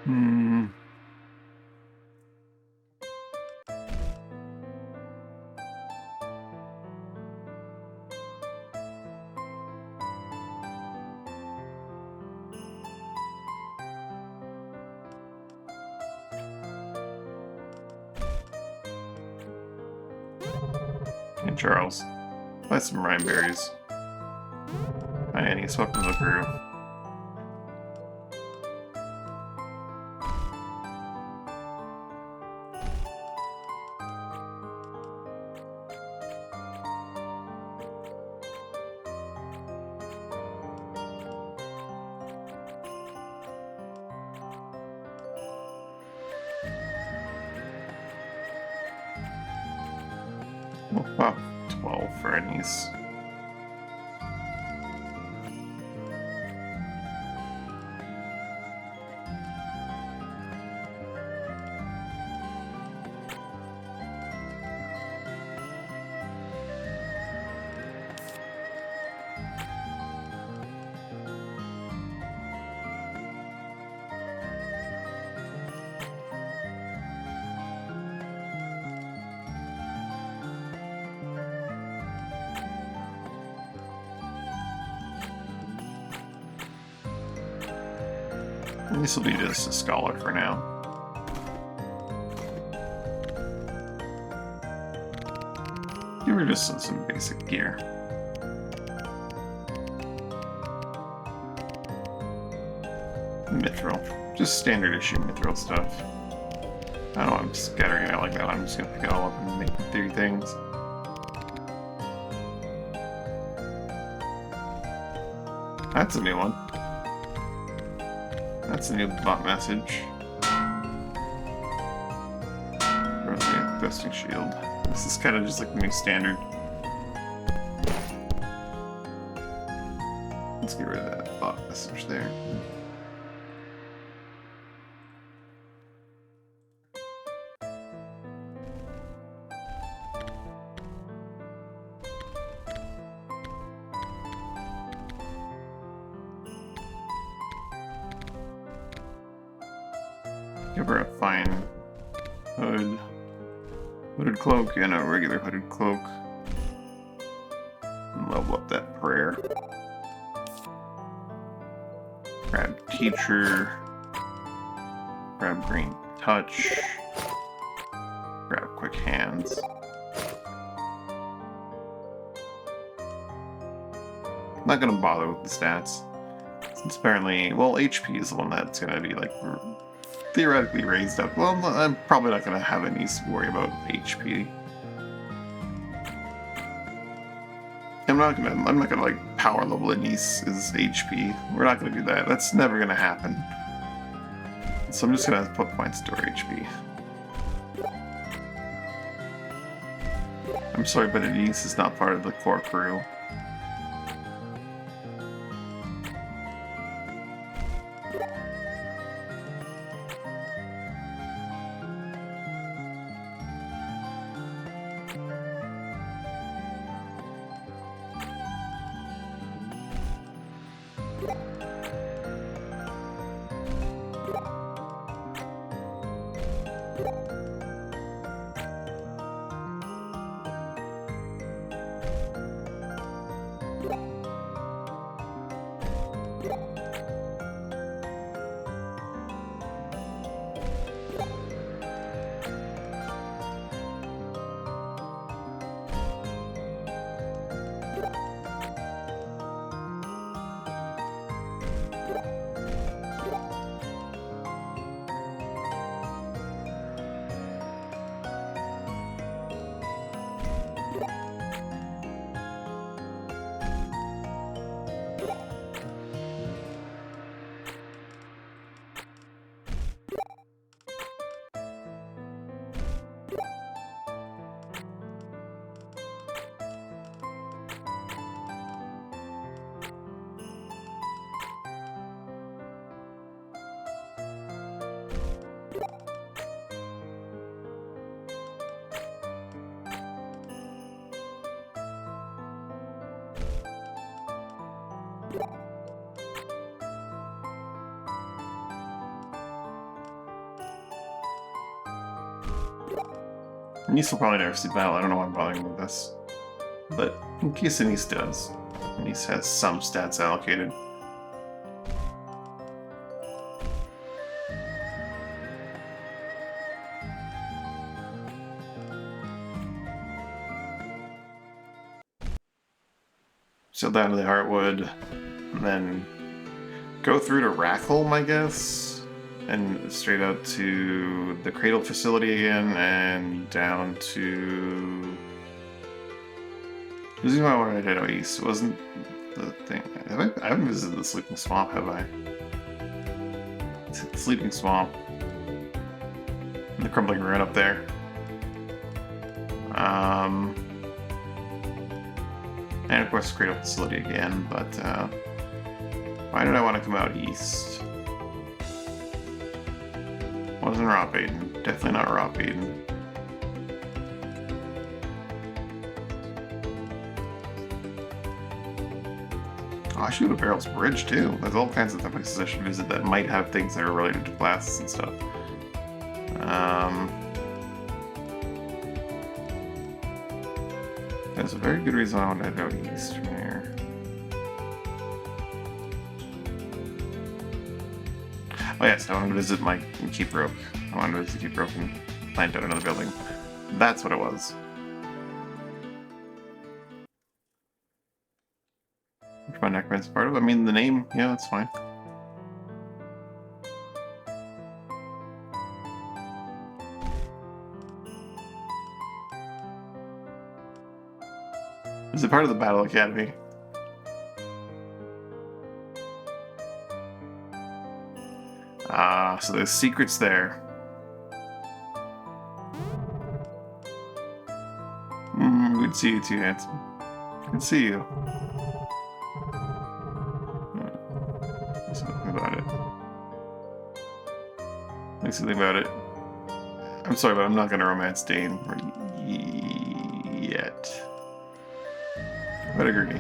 Hmm. And Charles. Buy some rhyme berries. Hi, Anise. Welcome to the crew. Oh, wow. 12 for Anise. This will be just a scholar for now. Give her just some basic gear. Mithril. Just standard issue mithril stuff. I don't know, I'm scattering it out like that. I'm just gonna pick it all up and make 3 things. That's a new one. That's a new bot message. Vesting shield. This is kind of just like the new standard. Let's get rid of that bot message there. Give her a fine hooded cloak and a regular hooded cloak. And level up that prayer. Grab teacher. Grab green touch. Grab quick hands. I'm not gonna bother with the stats. Since apparently, well, HP is the one that's gonna be like theoretically raised up. Well, I'm probably not going to have any to worry about HP. I'm not gonna like power level Anise's HP. We're not gonna do that. That's never gonna happen. So I'm just gonna put points to her HP. I'm sorry, but Anise is not part of the core crew. Anise will probably never see battle. I don't know why I'm bothering with this. But in case Anise does, Anise has some stats allocated. So down to the Heartwood, and then go through to Rackholm, I guess, and straight out to the Cradle facility again, and down to... This is why I wanted to head out east. It wasn't the thing. I haven't visited the Sleeping Swamp, have I? Sleeping Swamp. And the Crumbling Ruin up there. And of course, Cradle Facility again, but why did I want to come out east? Wasn't Rock Baden. Definitely not Rock Baden. Oh, I should go to Barrel's Bridge too. There's all kinds of places I should visit that might have things that are related to classes and stuff. There's a very good reason I want to go east from here. Oh yes, I wanted to visit my Keep Rope. I wanted to visit Keep Rope and plant out another building. That's what it was. Which my Necromant's part of? I mean, the name, yeah, that's fine. Is it part of the Battle Academy? Ah, so there's secrets there. Good to see you too, handsome. Good to see you. There's something about it. There's something about it. I'm sorry, but I'm not gonna romance Dane yet. I would agree.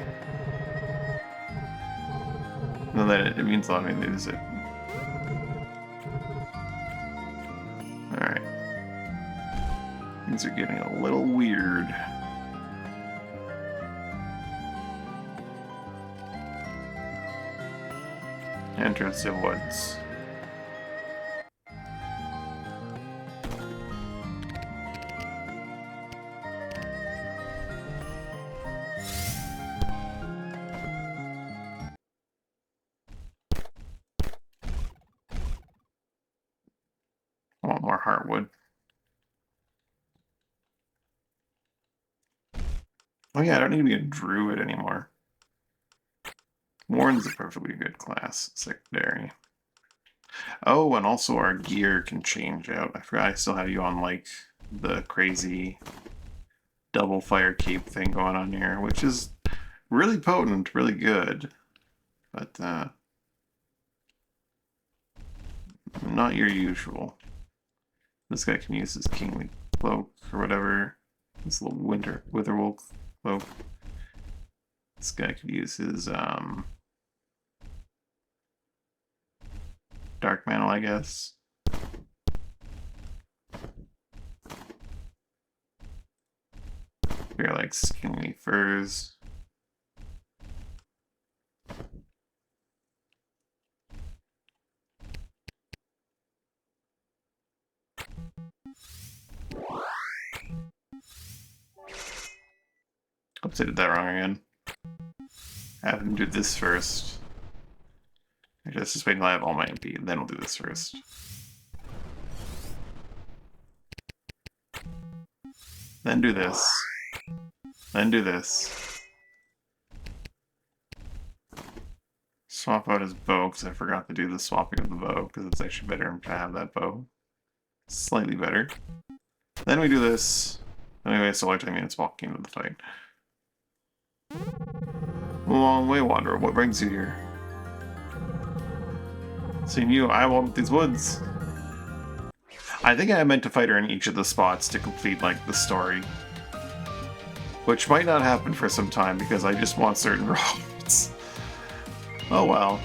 No, that it means a lot to me, is it? Alright. Things are getting a little weird. Entrance to woods. I want more heartwood. Oh yeah, I don't need to be a druid anymore. Warren's a perfectly good class, secondary. Oh, and also our gear can change out. I forgot I still have you on, like, the crazy double fire cape thing going on here, which is really potent, really good. But, not your usual. This guy can use his kingly cloak or whatever. This little witherwolf cloak. This guy could use his, dark mantle, I guess. Here, like skinny furs. Oops, I did that wrong again. Have him do this first. Just wait until I have all my MP, and then we'll do this first. Then do this. Then do this. Swap out his bow, because I forgot to do the swapping of the bow, because it's actually better to have that bow. Slightly better. Then we do this. Anyway, so like 10 minutes walking into the fight. Long way, Wanderer. What brings you here? Seeing you, I walked these woods. I think I meant to fight her in each of the spots to complete, like, the story. Which might not happen for some time, because I just want certain roads. Oh well.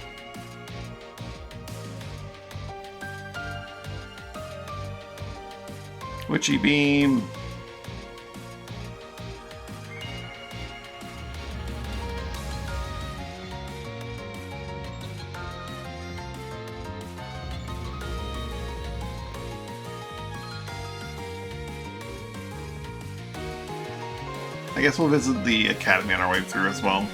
Witchy Beam! I guess we'll visit the academy on our way through as well.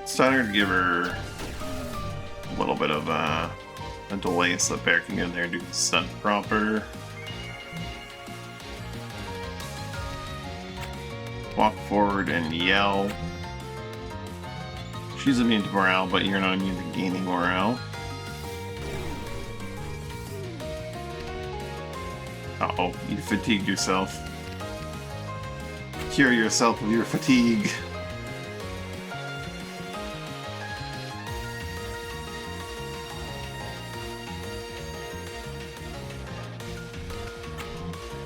It's time to give her a little bit of a delay so that Bear can get in there and do the stunt proper. Walk forward and yell. She's immune to morale, but you're not immune to gaining morale. Uh-oh, you fatigued yourself. Cure yourself of your fatigue.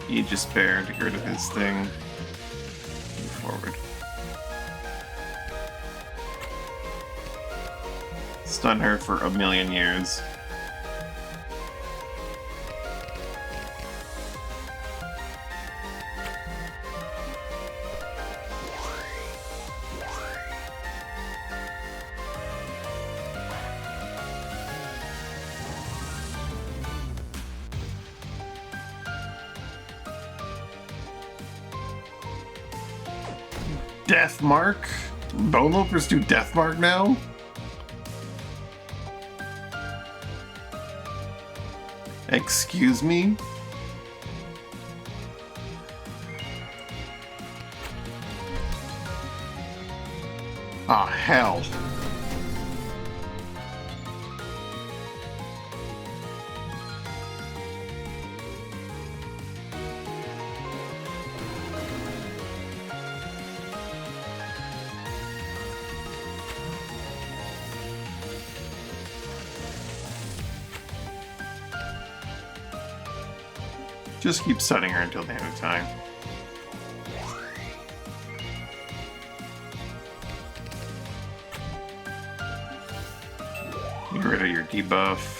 Aegis Bear to get rid of his thing. Move forward. Stun her for 1,000,000 years. Death Mark? Bone Lopers do Death Mark now? Excuse me? Ah, hell. Just keep stunning her until the end of time. Get rid of your debuff.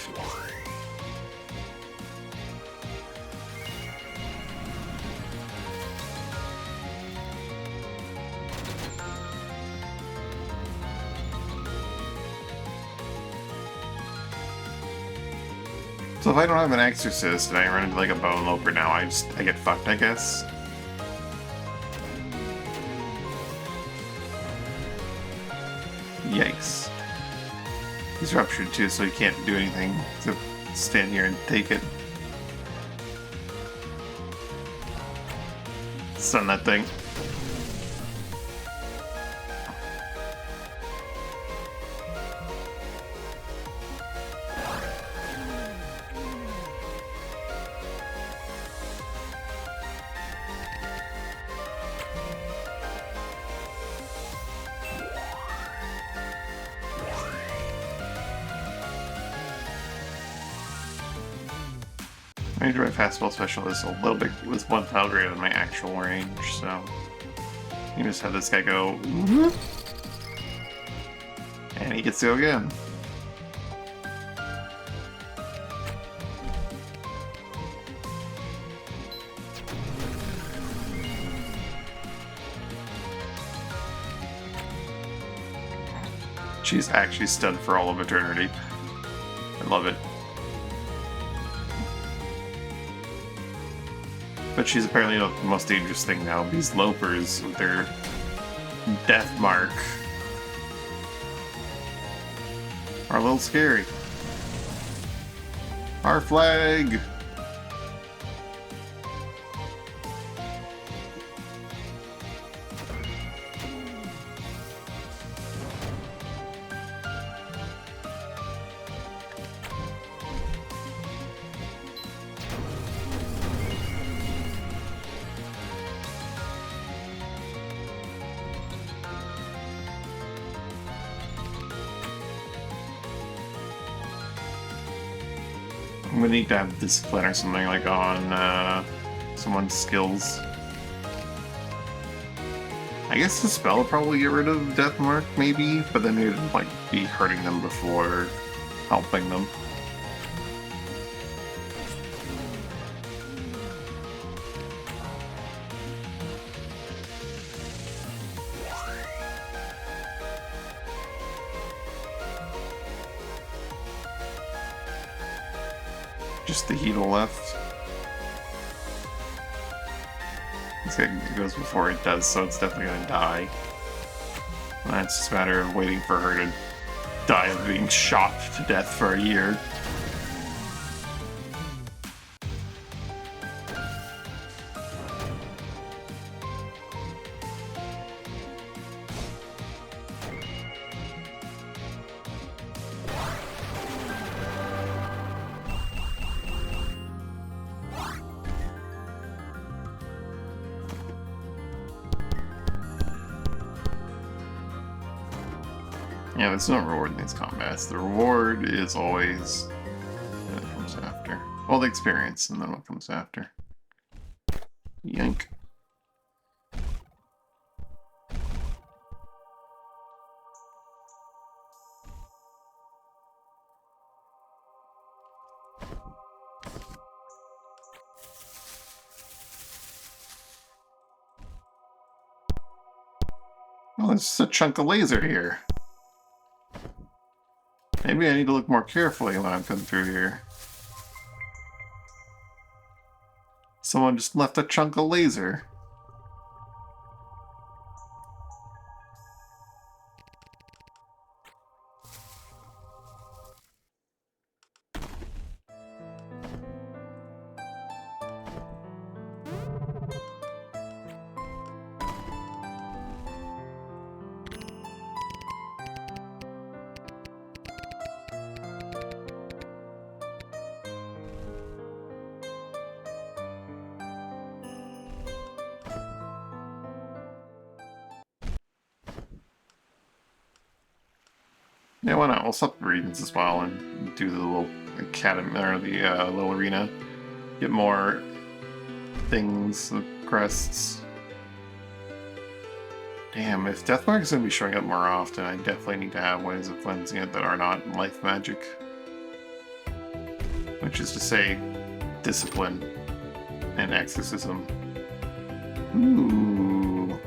So if I don't have an exorcist and I run into like a bone loper now, I get fucked, I guess. Yikes. He's ruptured too, so he can't do anything except stand here and take it. Stun that thing. Range of my fastball special is a little bit with 1 tile greater than my actual range, so you just have this guy go, and he gets to go again. She's actually stunned for all of eternity. I love it. But she's apparently the most dangerous thing now. These lopers with their death mark are a little scary. Our flag! I'm gonna need to have discipline or something like on someone's skills. I guess the spell would probably get rid of Death Mark, maybe, but then it would like be hurting them before helping them. Just the Heedle left. This guy goes before it does, so it's definitely gonna die. It's just a matter of waiting for her to die of being shot to death for a year. Yeah, there's no reward in these combats. The reward is always what comes after. Well, the experience, and then what comes after. Yank. Oh, there's a chunk of laser here. Maybe I need to look more carefully when I'm coming through here. Someone just left a chunk of laser. Yeah, why not? We'll swap the regions as well and do the little academy or the little arena. Get more things, crests. Damn, if Deathmark is going to be showing up more often, I definitely need to have ways of cleansing it that are not life magic. Which is to say, discipline and exorcism. Ooh.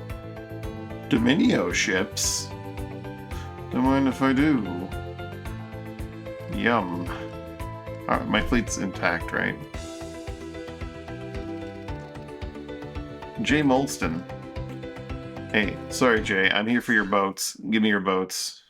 Dominio ships. Don't mind if I do. Yum. Alright, my fleet's intact, right? Jay Molston. Hey, sorry Jay, I'm here for your boats. Give me your boats.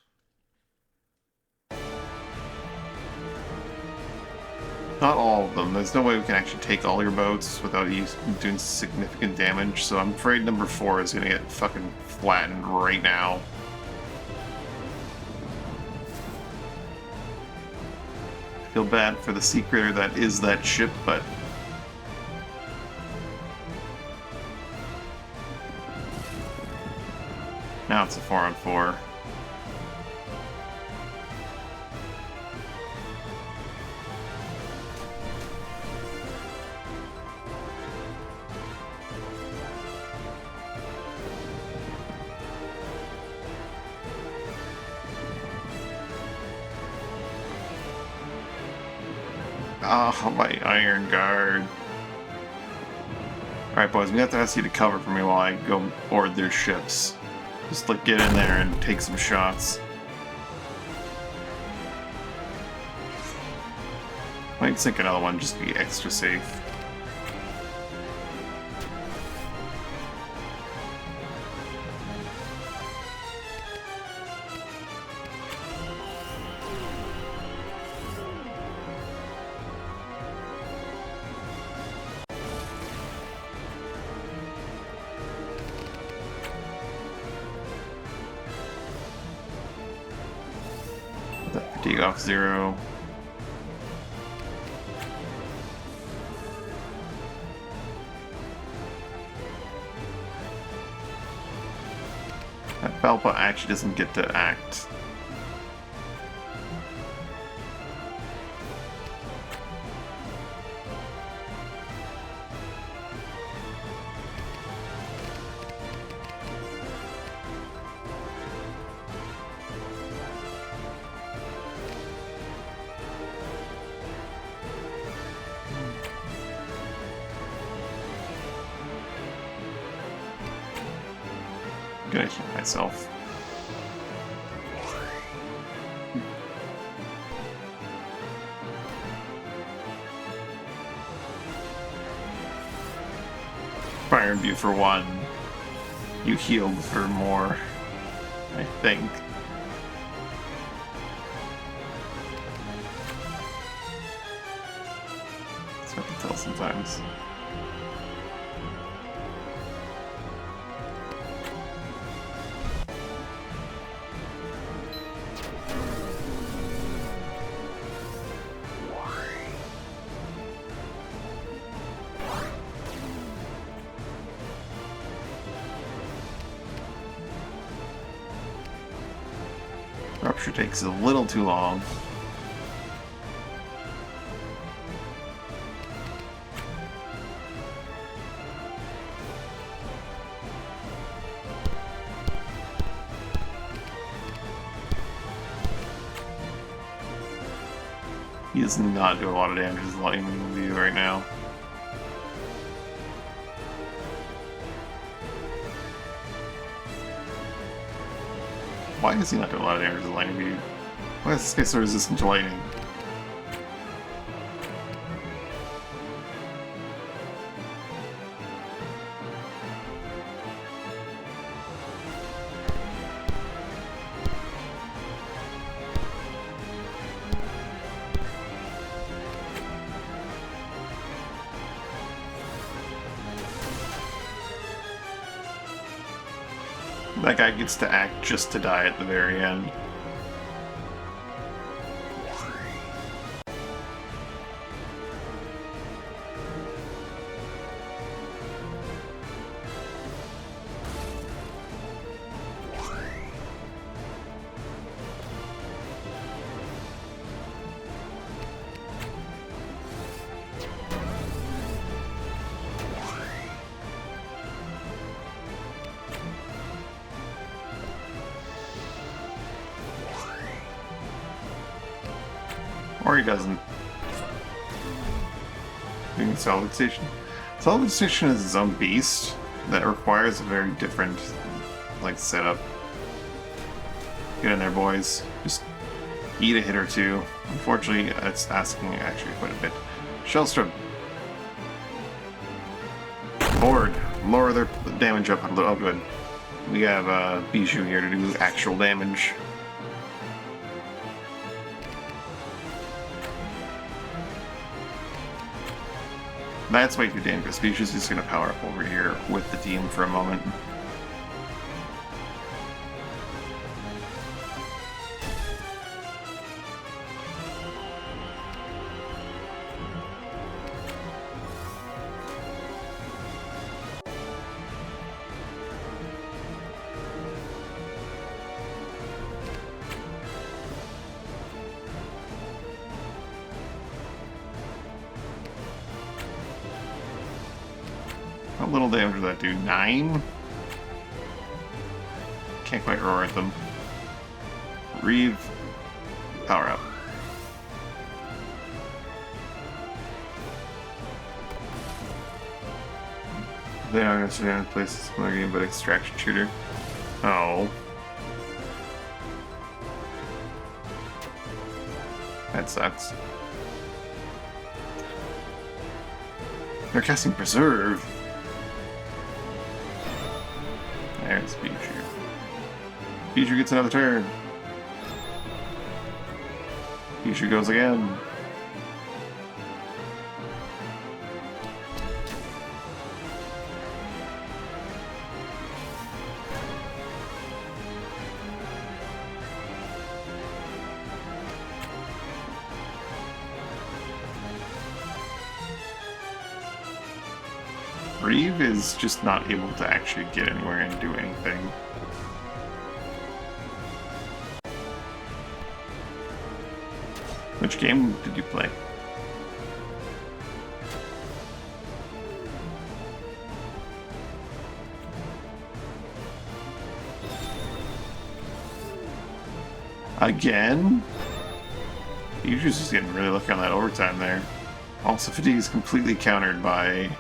Not all of them. There's no way we can actually take all your boats without you doing significant damage, so I'm afraid number 4 is gonna get fucking flattened right now. Feel bad for the secreter that is that ship, but now it's a 4-on-4. Oh, my Iron Guard. Alright, boys, we have to ask you to cover for me while I go board their ships. Just, like, get in there and take some shots. Might sink another one just to be extra safe. Fatigue off 0. That Balpa actually doesn't get to act. I'm gonna heal myself. for 1. You healed for more, I think. It's hard to tell sometimes. Rupture takes a little too long. He does not do a lot of damage as lightning view right now. Why does he not do a lot of damage to lightning view? Why is this guy so resistant to lightning? That guy gets to act just to die at the very end. Or he doesn't. Doing Salvage Station. Salvage Station is its own beast that requires a very different, like, setup. Get in there, boys. Just eat a hit or two. Unfortunately, it's asking actually quite a bit. Shellstrip. Board. Lower their damage up a little. Oh, good. We have Bijou here to do actual damage. That's way too dangerous. Bijou's just going to power up over here with the team for a moment. How little damage does that do? 9? Can't quite roar at them. Reeve, power up. They are going to stay in place a similar game, but extraction shooter. Oh. That sucks. They're casting Preserve. There's Bijou. Bijou gets another turn. Bijou goes again. Reeve is just not able to actually get anywhere and do anything. Which game did you play? Again? Biju's just getting really lucky on that overtime there. Also, fatigue is completely countered by...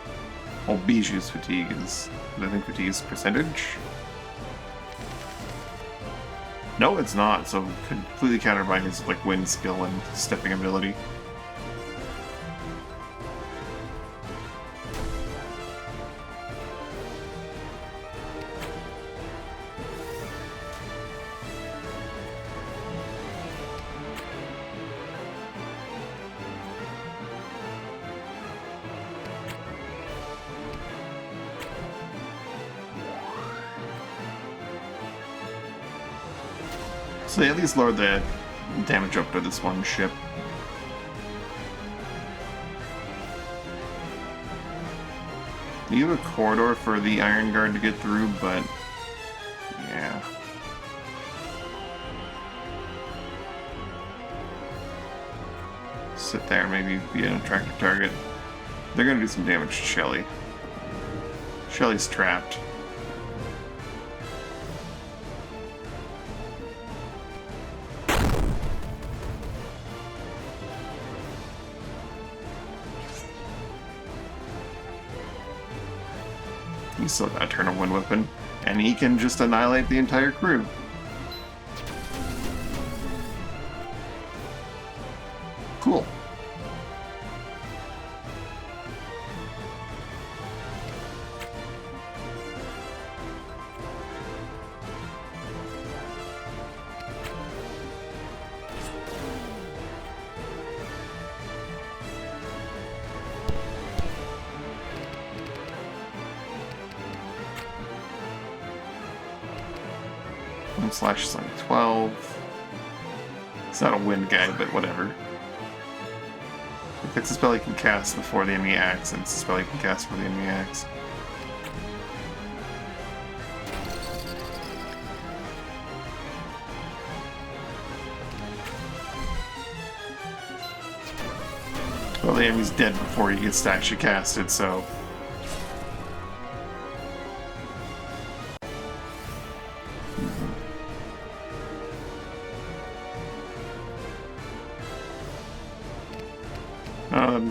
Well, Biju's fatigue is... I think fatigue is percentage? No, it's not. So completely countered by his like wind skill and stepping ability. So they at least lowered the damage up to this one ship. You have a corridor for the Iron Guard to get through, but yeah. Sit there, maybe be an attractive target. They're gonna do some damage to Shelly. Shelly's trapped. He's still got a turn of wind weapon, and he can just annihilate the entire crew. Cool. Slash is like 12. It's not a wind guy, but whatever. If it's a spell he can cast before the enemy acts, and it's a spell he can cast before the enemy acts. Well, the enemy's dead before he gets to actually cast it, so...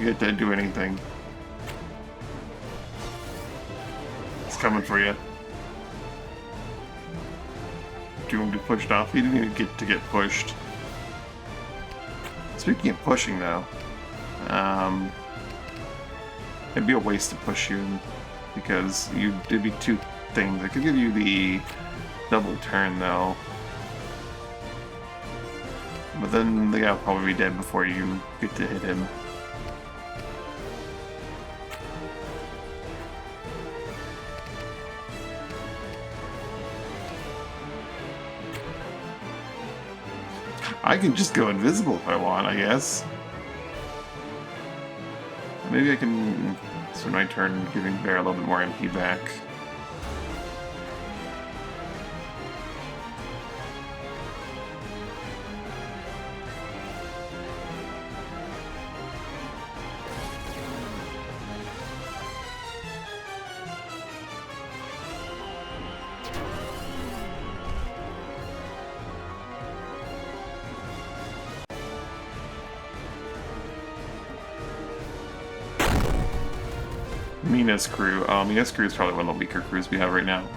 Get to do anything. It's coming for you. Do you want to be pushed off? He didn't even get to get pushed. Speaking of pushing, though, it'd be a waste to push you because it'd be two things. It could give you the double turn, though, but then the guy will probably be dead before you get to hit him. I can just go invisible if I want, I guess. Maybe I can spend my turn giving Bear a little bit more MP back. Mina's crew. Mina's crew is probably one of the weaker crews we have right now.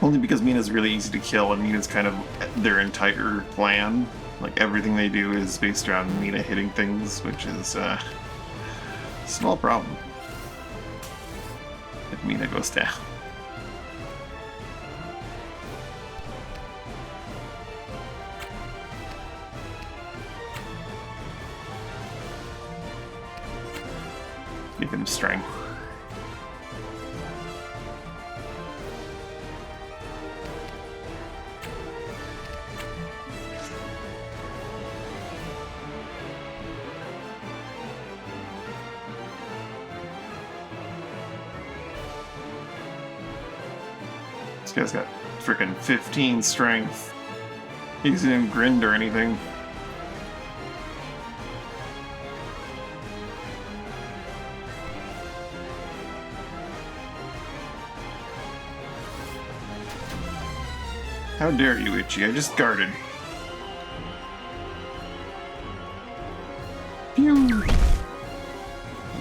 Only because Mina's really easy to kill, and Mina's kind of their entire plan. Like, everything they do is based around Mina hitting things, which is a small problem if Mina goes down. Give him strength. This guy's got freaking 15 strength. He isn't even grinned or anything. How dare you, Itchy? I just guarded. Pew!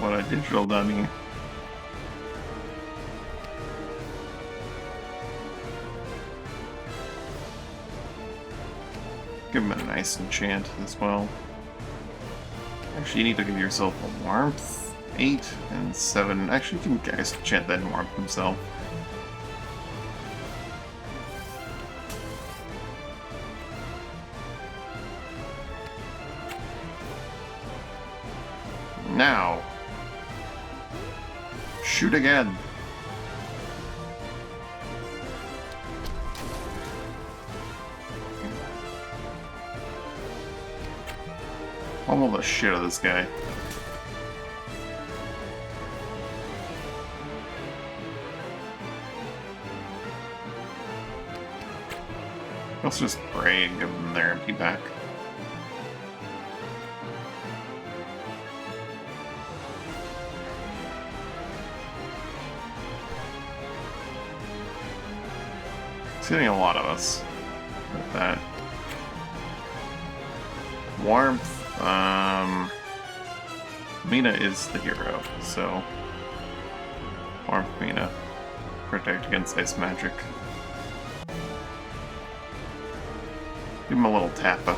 What a digital dummy. Give him a nice enchant as well. Actually, you need to give yourself a warmth. 8 and 7. Actually, you can guys enchant that and warmth himself. Now, shoot again. Pummel the shit out of this guy. Let's just pray and give them their empty back. He's hitting a lot of us with that. Warmth. Mina is the hero, so Warmth Mina. Protect against ice magic. Give him a little tappa.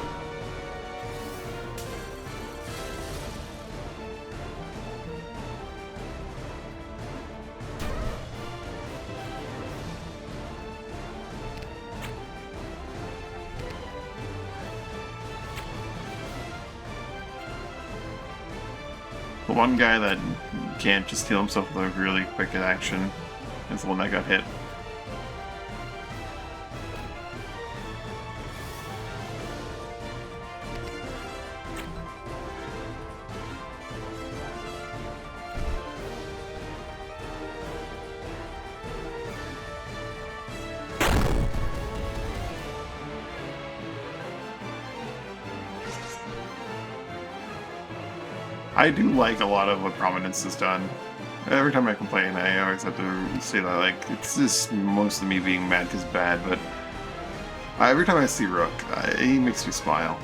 The one guy that can't just heal himself with a really quick action is the one that got hit. I do like a lot of what Prominence has done. Every time I complain, I always have to say that, like, it's just mostly me being mad because bad, but every time I see Rook, he makes me smile.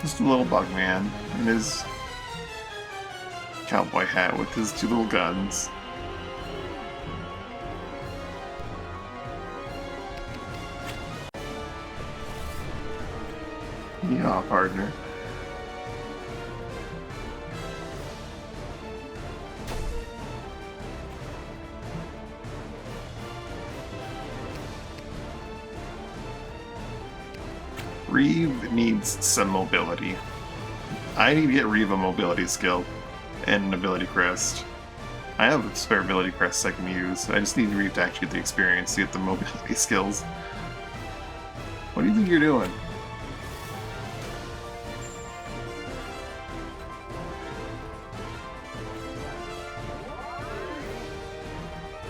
Just a little bug man in his cowboy hat with his two little guns. Yeah, partner. Reeve needs some mobility. I need to get Reeve a mobility skill and an ability crest. I have a spare ability crest I can use. I just need Reeve to actually get the experience to get the mobility skills. What do you think you're doing?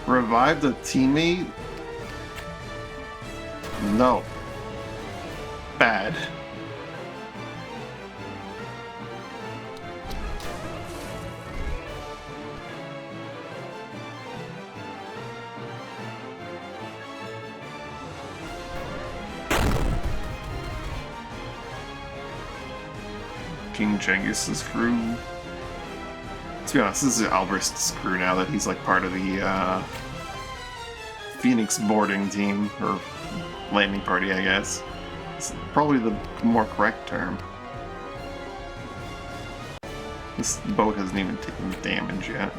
Revive the teammate? No. Bad. King Jengis' crew. To be honest, this is Albert's crew now that he's like part of the Phoenix boarding team, or landing party, I guess. It's probably the more correct term. This boat hasn't even taken damage yet.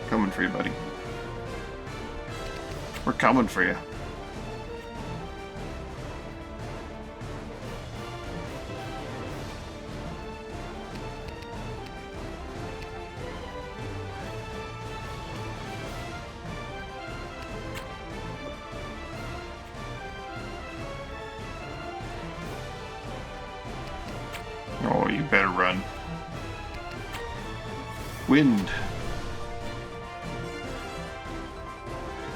Coming for you, buddy. We're coming for you. Oh, you better run. Wind.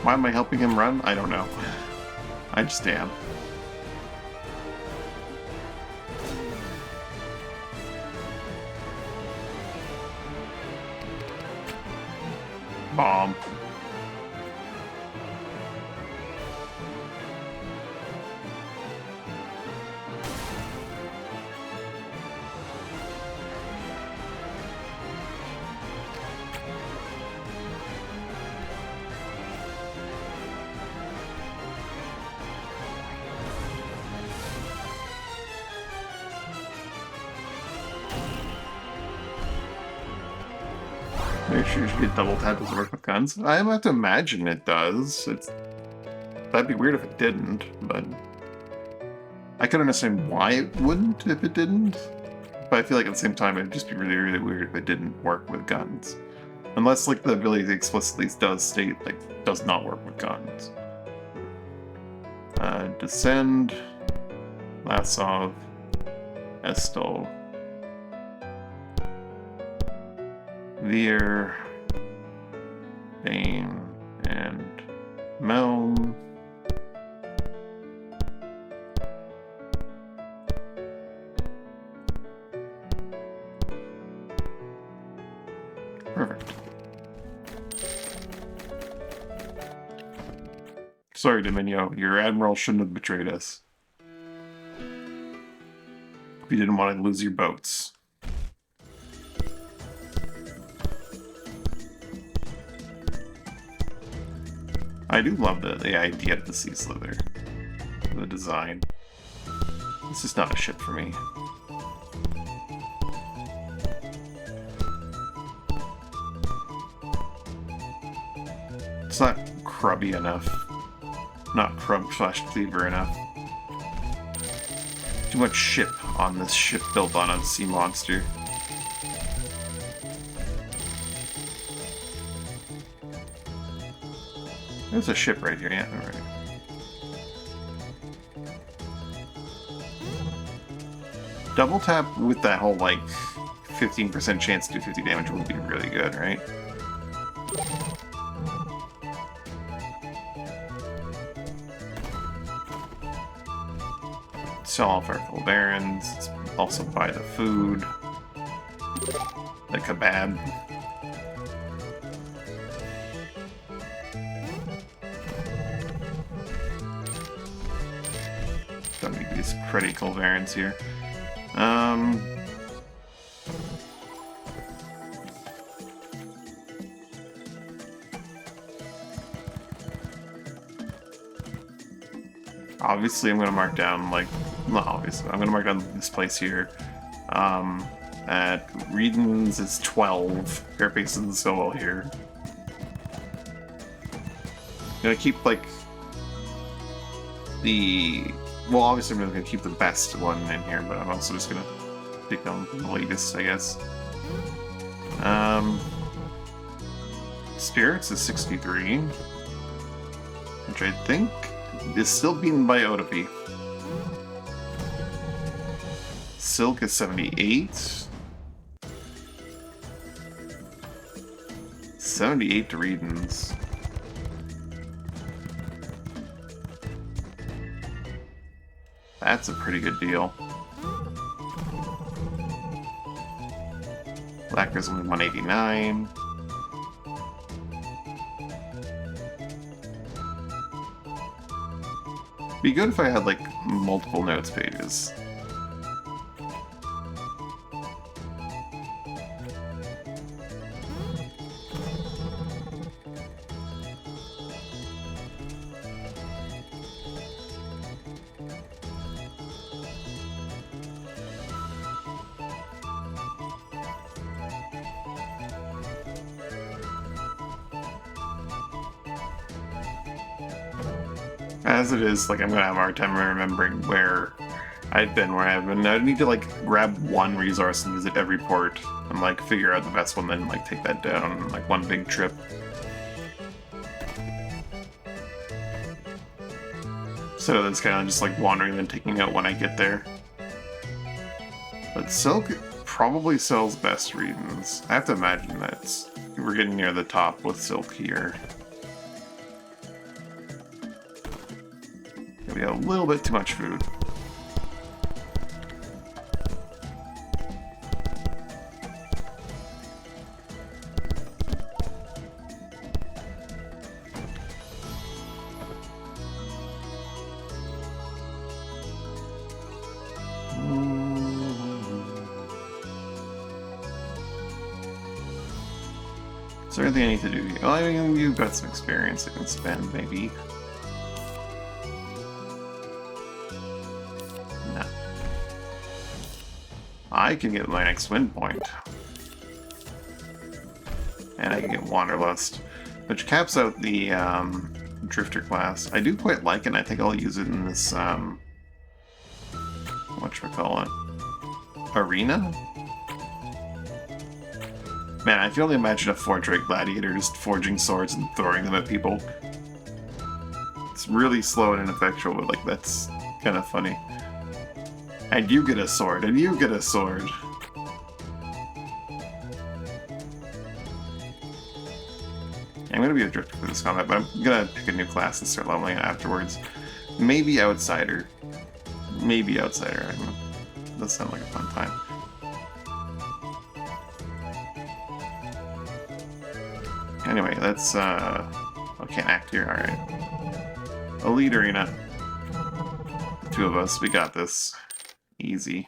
Why am I helping him run? I don't know. I just am. Bomb. Make sure you get double tap. Does it work with guns? I have to imagine it does. That'd be weird if it didn't, but I could understand why it wouldn't if it didn't. But I feel like at the same time it'd just be really, really weird if it didn't work with guns. Unless like the ability explicitly does state like does not work with guns. Descend, Lasov, Estel, Veer, Bane, and Meln. Perfect. Sorry, Dominio, your admiral shouldn't have betrayed us. You didn't want to lose your boats. I do love the idea of the sea slither. The design. This is not a ship for me. It's not crubby enough. Not crub/cleaver enough. Too much ship on this ship built on a sea monster. There's a ship right here, yeah, alright. Double tap with that whole, like, 15% chance to do 50 damage would be really good, right? Sell off our full barons, also buy the food, the kebab. Don't need these critical barons here. Obviously, I'm going to mark down, like, not obviously, I'm going to mark down this place here. At Reedens is 12. Carapace doesn't so well here. I'm going to keep, like, well, obviously I'm going to keep the best one in here, but I'm also just going to pick on the latest, I guess. Spirits is 63, which I think is still beaten by Otopi. Silk is 78. 78 to Reedens. That's a pretty good deal. Black is only 189. Be good if I had, like, multiple notes pages. As it is, like, I'm gonna have a hard time remembering where I've been, where I haven't been. I'd need to, like, grab one resource and visit every port and, like, figure out the best one, then, like, take that down in, like, one big trip. So that's kind of just, like, wandering and taking out when I get there. But Silk probably sells best Reedens. I have to imagine that we're getting near the top with Silk here. We have a little bit too much food. Is there anything I need to do here? Well, I mean, you've got some experience I can spend, maybe. No. I can get my next win point. And I can get Wanderlust, which caps out the Drifter class. I do quite like it, and I think I'll use it in this, whatchamacallit, arena? Man, I can only imagine a 4-Drake gladiator just forging swords and throwing them at people. It's really slow and ineffectual, but like that's kind of funny. And you get a sword, and you get a sword. I'm gonna be a drifter for this combat, but I'm gonna pick a new class and start leveling it afterwards. Maybe Outsider. Maybe Outsider. I don't know. That sounds like a fun time. Anyway, let's oh, can't act here. Alright. Elite Arena. The two of us, we got this. Easy.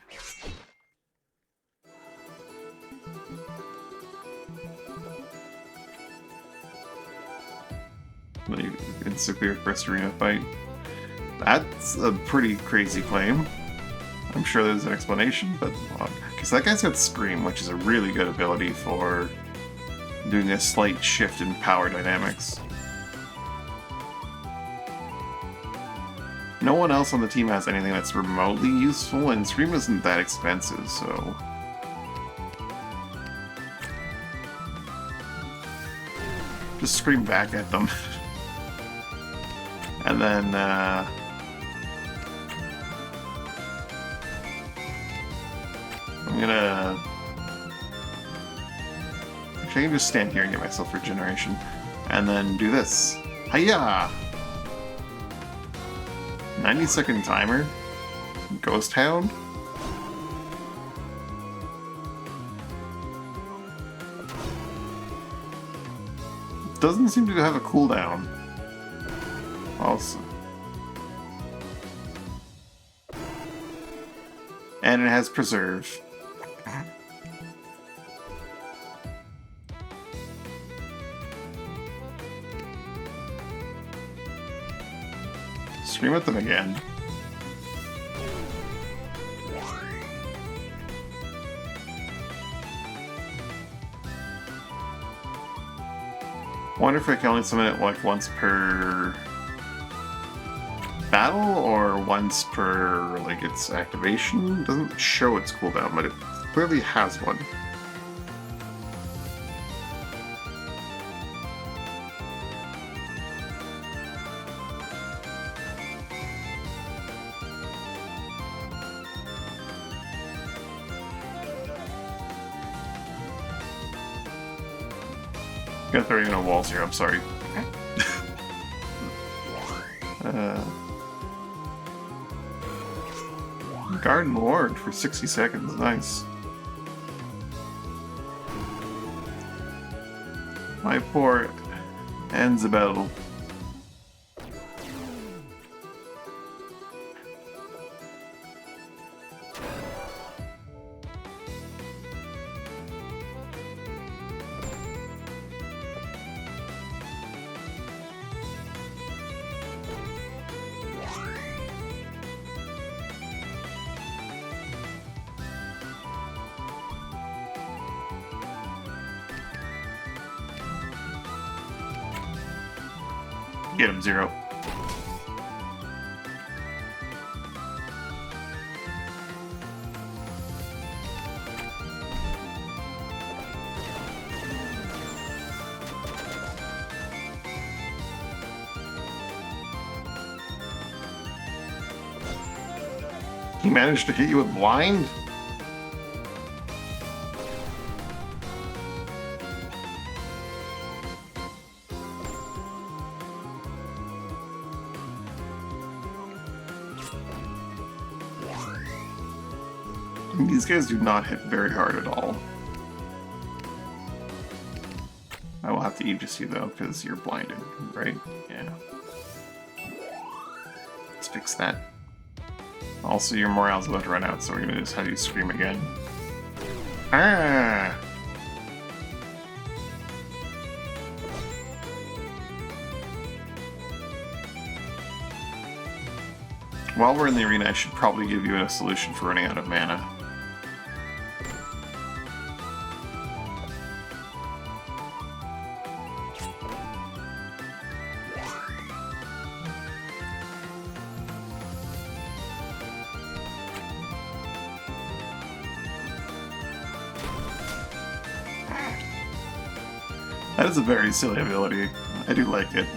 Instantly your first arena fight. That's a pretty crazy claim. I'm sure there's an explanation, but because that guy's got Scream, which is a really good ability for doing a slight shift in power dynamics. No one else on the team has anything that's remotely useful, and Scream isn't that expensive, so... just scream back at them. And then, I'm gonna... actually, I can just stand here and get myself regeneration. And then do this. Hiya! 90-second timer? Ghost Hound? Doesn't seem to have a cooldown. Also. And it has Preserve. Scream at them again. Wonder if I can only summon it like once per battle or once per like its activation. It doesn't show its cooldown, but it clearly has one. I'm gonna throw you in a walls here, I'm sorry. Garden Lord for 60 seconds, nice. My poor Anzabel. Get him, Zero. He managed to hit you with blind? These guys do not hit very hard at all. I will have to Aegis you though, because you're blinded, right? Yeah. Let's fix that. Also, your morale's about to run out, so we're gonna just have you scream again. Ah! While we're in the arena, I should probably give you a solution for running out of mana. That is a very silly ability. I do like it.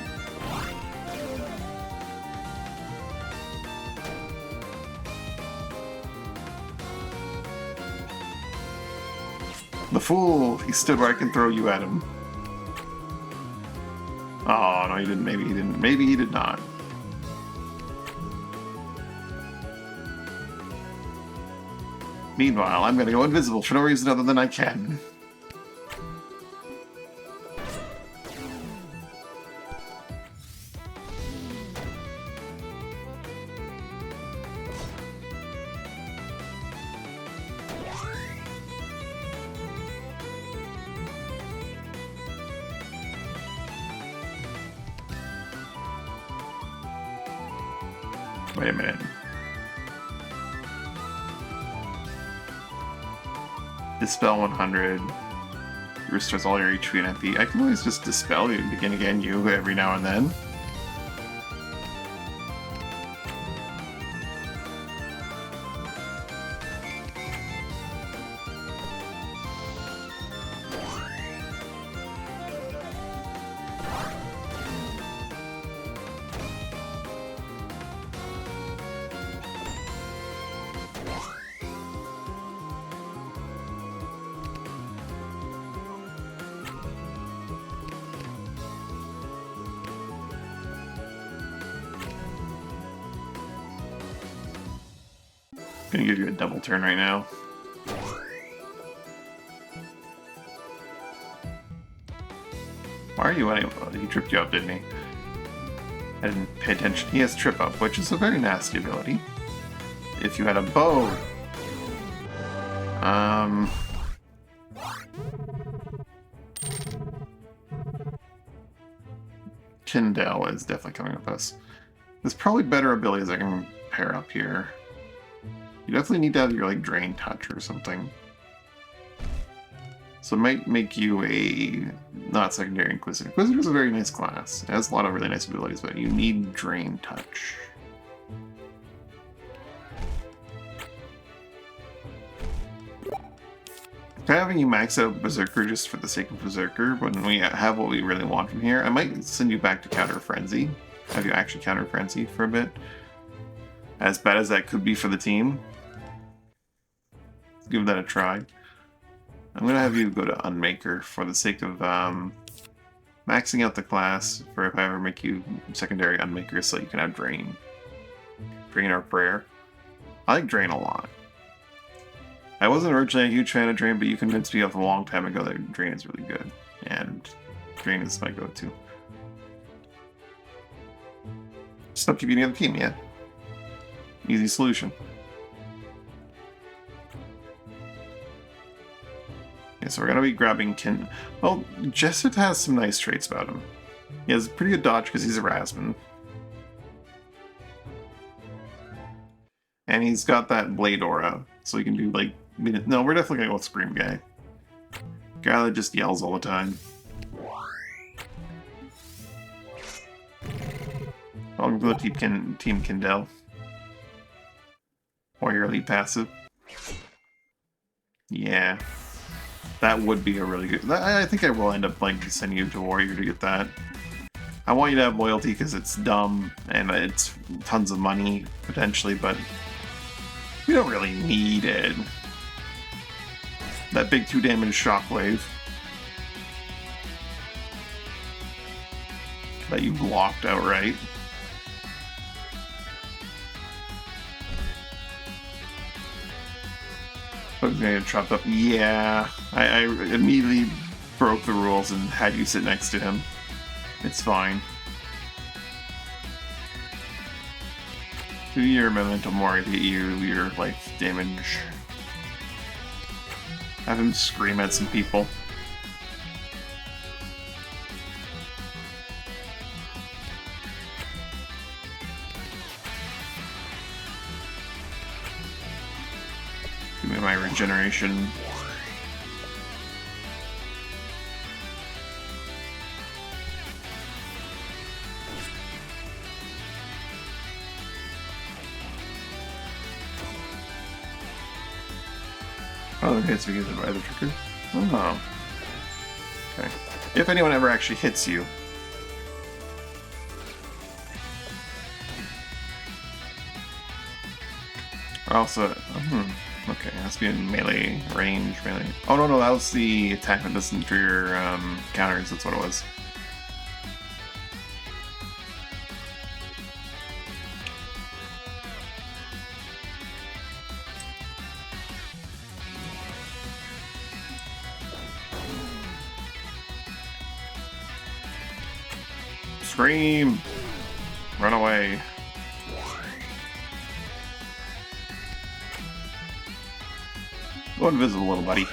The fool! He stood where I can throw you at him. Oh, no, he didn't. Maybe he didn't. Maybe he did not. Meanwhile, I'm gonna go invisible for no reason other than I can. Wait a minute. Dispel 100. Restores all your HP and FP. I can always just dispel you and begin again you every now and then. Gonna give you a double turn right now. Why are you unable? He tripped you up, didn't he? I didn't pay attention. He has trip up, which is a very nasty ability. If you had a bow. Kindle is definitely coming with us. There's probably better abilities I can pair up here. You definitely need to have your, like, Drain Touch or something. So it might make you a not secondary Inquisitor. Inquisitor is a very nice class. It has a lot of really nice abilities, but you need Drain Touch. Having you max out Berserker just for the sake of Berserker, when we have what we really want from here, I might send you back to Counter Frenzy. Have you actually Counter Frenzy for a bit. As bad as that could be for the team. Let's give that a try. I'm going to have you go to Unmaker for the sake of maxing out the class for if I ever make you secondary Unmaker so you can have Drain. Drain or Prayer. I like Drain a lot. I wasn't originally a huge fan of Drain, but you convinced me of a long time ago that Drain is really good. And Drain is my go-to. Just don't keep eating the team, yeah. Easy solution. Okay, so we're gonna be grabbing Well, Jessup has some nice traits about him. He has a pretty good dodge because he's a Rasman. And he's got that Blade Aura, so he can do, like... No, we're definitely gonna go with Scream Guy. Guy that just yells all the time. Welcome to the Team Kindle. Or your elite passive. Yeah. That would be a really good... I think I will end up like sending you to Warrior to get that. I want you to have loyalty because it's dumb and it's tons of money, potentially, but you don't really need it. That big 2 damage shockwave that you blocked outright. But I'm gonna get chopped up. Yeah, I immediately broke the rules and had you sit next to him. It's fine. Do your Memento Mori to get you your life damage. Have him scream at some people. Give me my regeneration. Oh, okay, so we get the other trigger. Oh. Okay. If anyone ever actually hits you. Also, Okay, it has to be in melee range, melee. Oh no, that was the attack that doesn't trigger counters, that's what it was. Scream! Run away. Go invisible, little buddy.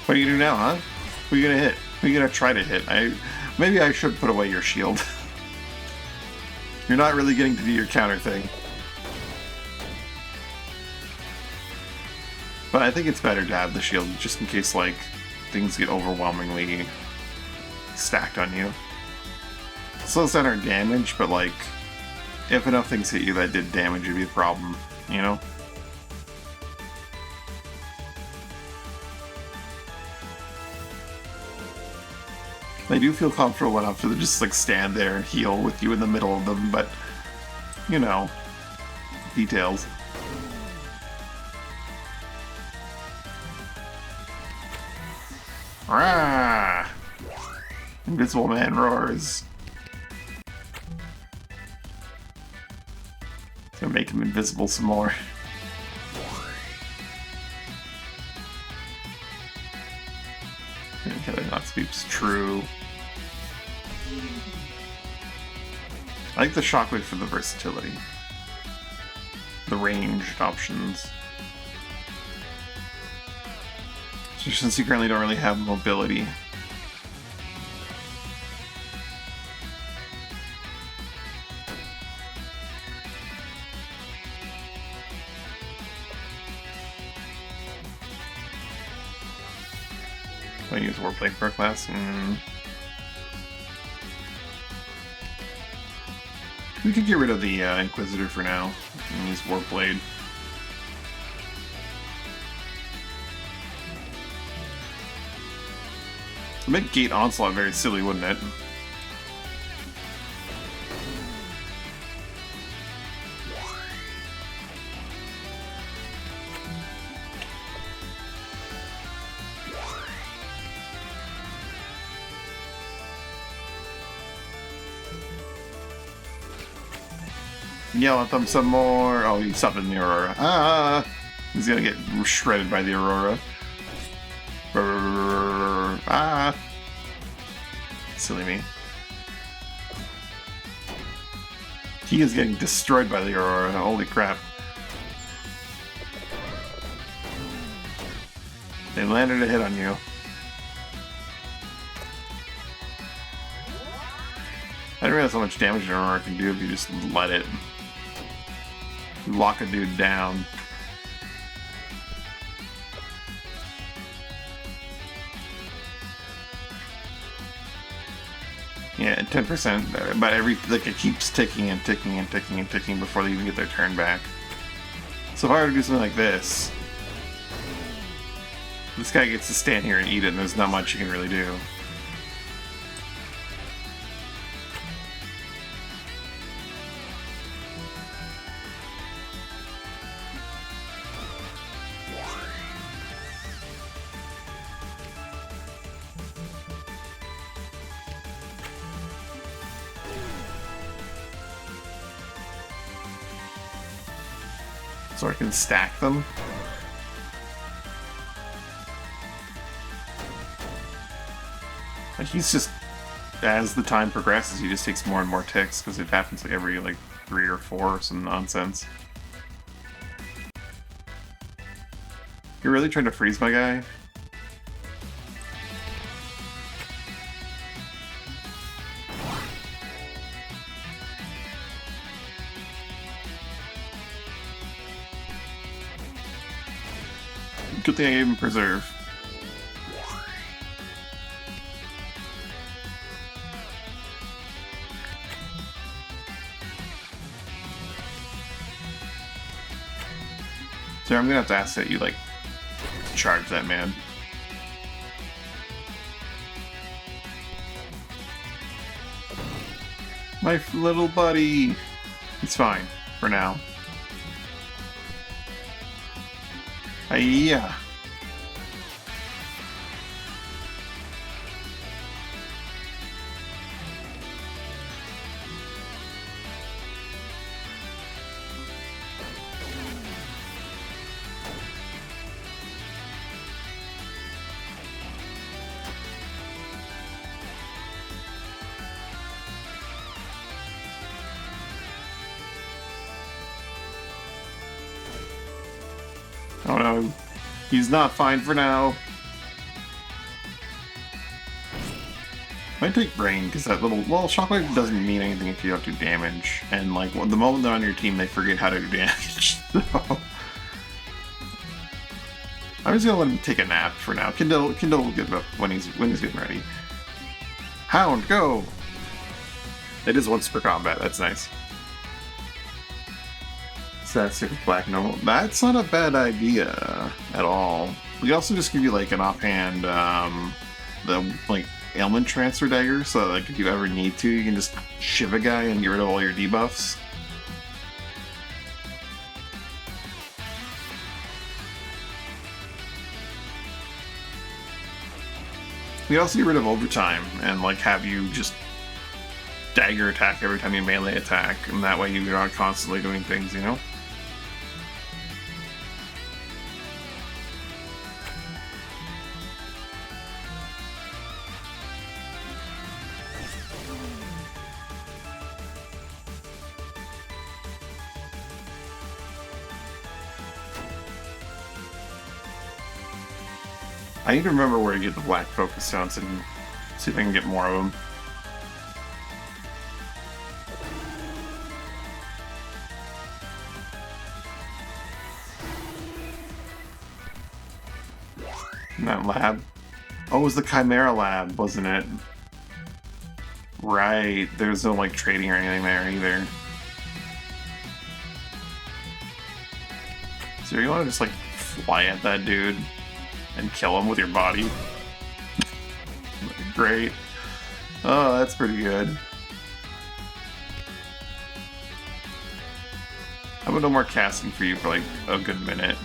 What are you gonna do now, huh? Who are you gonna hit? Who are you gonna try to hit? Maybe I should put away your shield. You're not really getting to do your counter thing. But I think it's better to have the shield, just in case, like, things get overwhelmingly stacked on you. Slows down our damage, but, like, if enough things hit you that did damage, it'd be a problem, you know? They do feel comfortable enough to just, like, stand there and heal with you in the middle of them, but, you know, details. Rah! Invisible Man roars. It's gonna make him invisible some more. Okay, that sweep's true. I like the shockwave for the versatility. The ranged options. Since you currently don't really have mobility. I use Warplay for a class. We could get rid of the Inquisitor for now and use Warblade. It'd make Gate Onslaught very silly, wouldn't it? Yell at them some more. Oh, he's up in the Aurora. Ah! He's gonna get shredded by the Aurora. Ah! Silly me. He is getting destroyed by the Aurora. Holy crap. They landed a hit on you. I didn't realize how much damage an Aurora can do if you just let it. Lock a dude down. Yeah, 10%, but like it keeps ticking and ticking and ticking and ticking before they even get their turn back. So if I were to do something like this guy gets to stand here and eat it, and there's not much you can really do. So I can stack them. Like he's just, as the time progresses, he just takes more and more ticks because it happens like every like 3 or 4 or some nonsense. You're really trying to freeze my guy? Good thing I gave him Preserve. So I'm gonna have to ask that you, like, charge that man. My little buddy! It's fine for now. Yeah. Oh no, he's not fine for now. Might take brain, because that little... Well, shockwave doesn't mean anything if you don't do damage. And, like, the moment they're on your team, they forget how to do damage. So... I'm just gonna let him take a nap for now. Kindle will get up when he's getting ready. Hound, go! It is once per combat, that's nice. That's black no. That's not a bad idea at all. We could also just give you like an offhand the like ailment transfer dagger, so that, like if you ever need to, you can just shiv a guy and get rid of all your debuffs. We also get rid of overtime and like have you just dagger attack every time you melee attack, and that way you're not constantly doing things, you know? I need to remember where to get the black focus stones and see if I can get more of them. In that lab. Oh, it was the Chimera lab, wasn't it? Right, there's no like trading or anything there either. So you want to just like fly at that dude and kill him with your body? Great. Oh, that's pretty good. How about no more casting for you for like a good minute?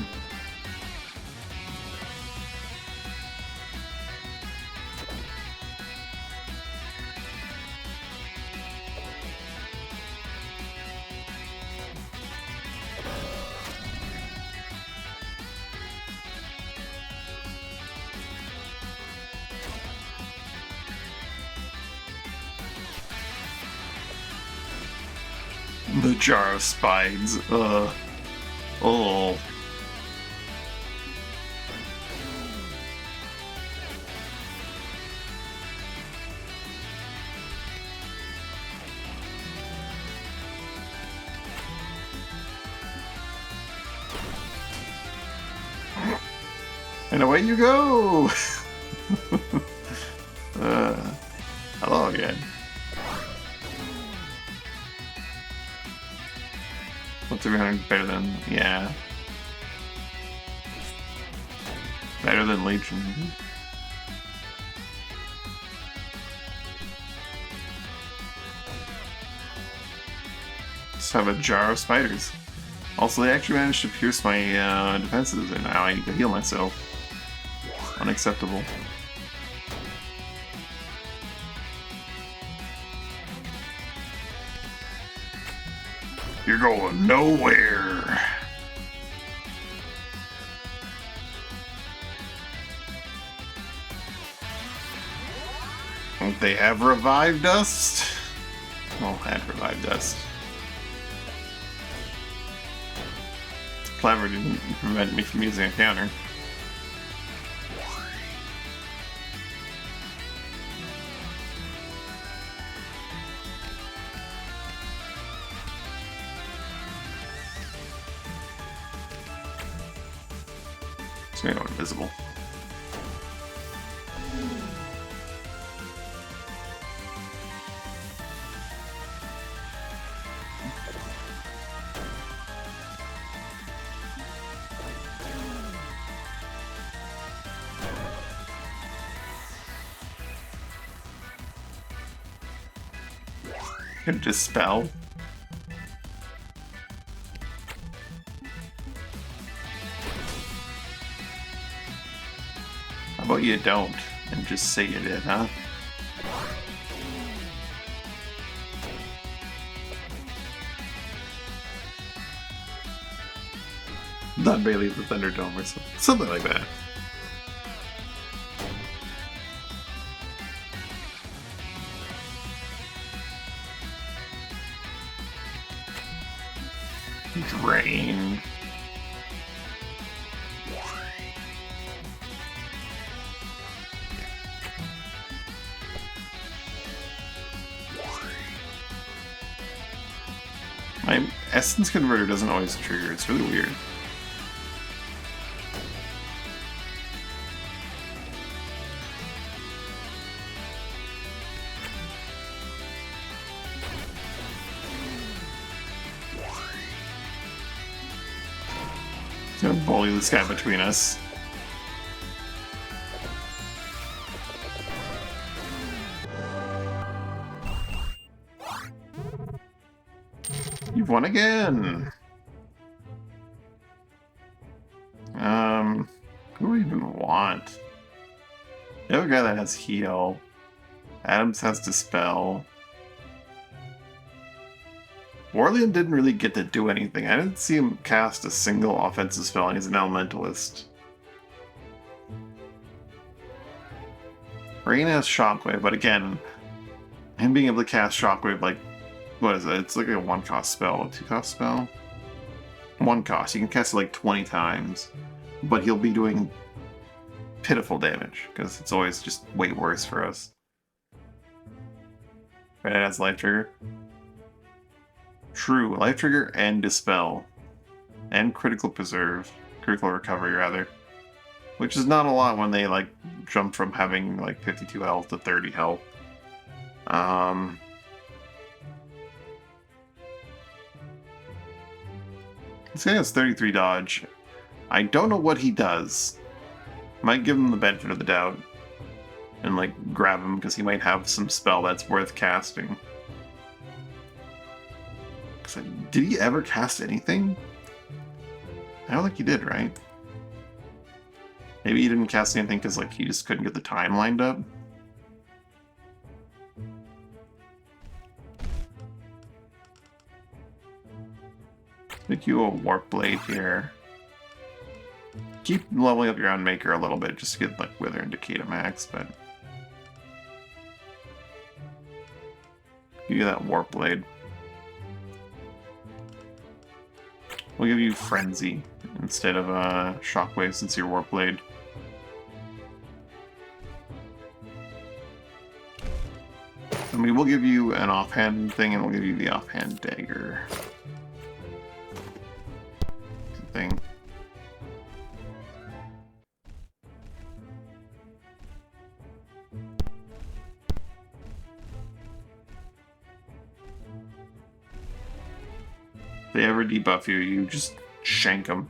The jar of spines. Oh. And away you go! Hello again. What's 300 better than... yeah. Better than Legion. Just have a jar of spiders. Also, they actually managed to pierce my defenses, and now I need to heal myself. Unacceptable. You're going nowhere. Don't they have revived dust? Well, had revived dust. It's clever, didn't prevent me from using a counter. It's gonna go invisible. Could dispel. How about you don't, and just say you did, huh? Not Bailey the Thunderdome or something like that. Drain. My Essence Converter doesn't always trigger, it's really weird. It's gonna bully this guy between us. You've won again! Who do we even want? The other guy that has heal. Adams has Dispel. Warlian didn't really get to do anything. I didn't see him cast a single offensive spell, and he's an Elementalist. Rain has Shockwave, but again, him being able to cast Shockwave, like, what is it? It's like a 1-cost spell, a 2-cost spell? 1 cost. You can cast it like 20 times, but he'll be doing pitiful damage, because it's always just way worse for us. But it has Life Trigger. True, Life Trigger and Dispel. And Critical Preserve. Critical Recovery, rather. Which is not a lot when they, like, jump from having, like, 52 health to 30 health. This guy has 33 dodge. I don't know what he does. Might give him the benefit of the doubt. And, like, grab him, because he might have some spell that's worth casting. Did he ever cast anything? I don't think he did, right? Maybe he didn't cast anything because, like, he just couldn't get the time lined up. Make you a Warp Blade here. Keep leveling up your Unmaker a little bit just to get, like, Wither and Decay to max, but... give you that Warp Blade. We'll give you Frenzy instead of Shockwave since you're Warp Blade. I mean, we'll give you an offhand thing and we'll give you the offhand dagger thing. If they ever debuff you, you just shank them.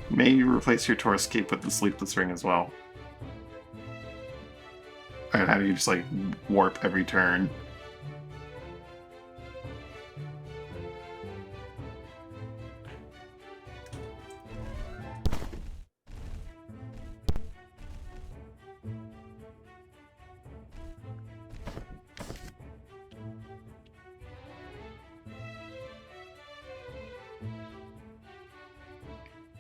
Maybe replace your Taurus Cape with the Sleepless Ring as well. And have you just, like, warp every turn.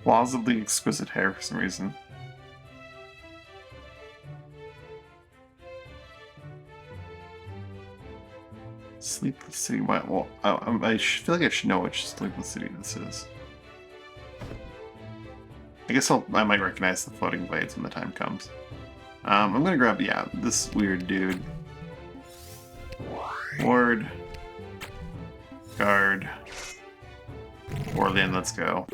Plausibly exquisite hair for some reason. Sleepless City. Well, I feel like I should know which Sleepless City this is. I guess I might recognize the floating blades when the time comes. I'm gonna grab, yeah, this weird dude. Ward. Guard. Warlian, let's go.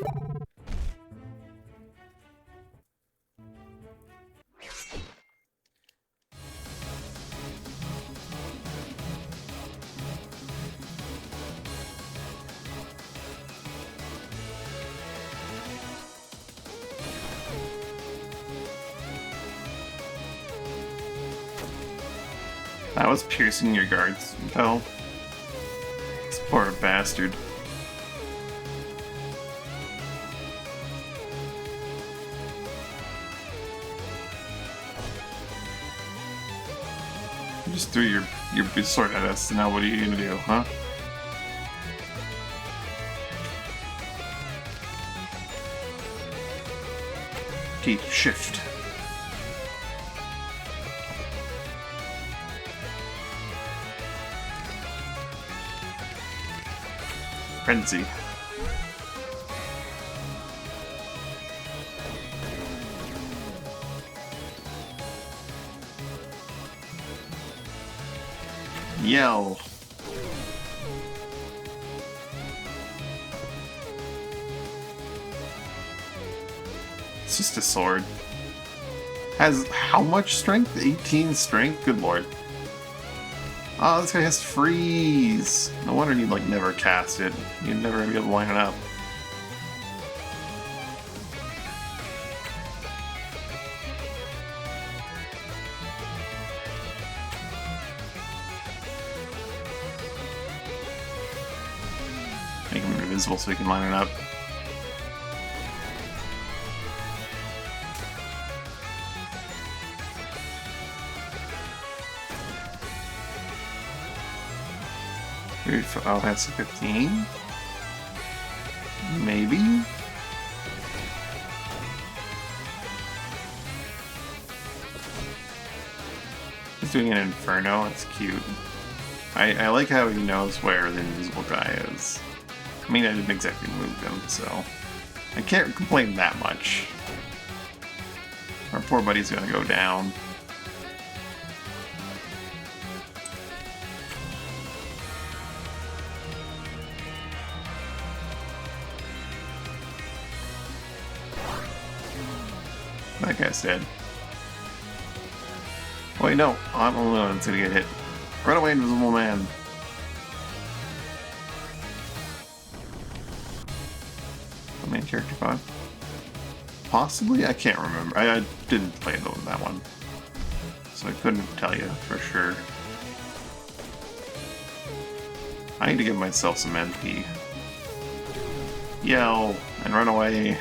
That was piercing your guards. Oh. This poor bastard. You just threw your sword at us, now what are you gonna do, huh? Key shift. Frenzy. Yell. It's just a sword. Has how much strength? 18 strength? Good lord. Oh, this guy has freeze. No wonder you'd like never cast it. You'd never be able to line it up. Make him invisible so we can line it up. Oh, that's a 15? Maybe? He's doing an inferno, it's cute. I like how he knows where the invisible guy is. I mean, I didn't exactly move him, so I can't complain that much. Our poor buddy's gonna go down. That guy's dead. Wait, no. I'm the only one that's gonna get hit. Run away, invisible man. The main character pod? Possibly? I can't remember. I didn't play that one. So I couldn't tell you for sure. I need to give myself some MP. Yell and run away.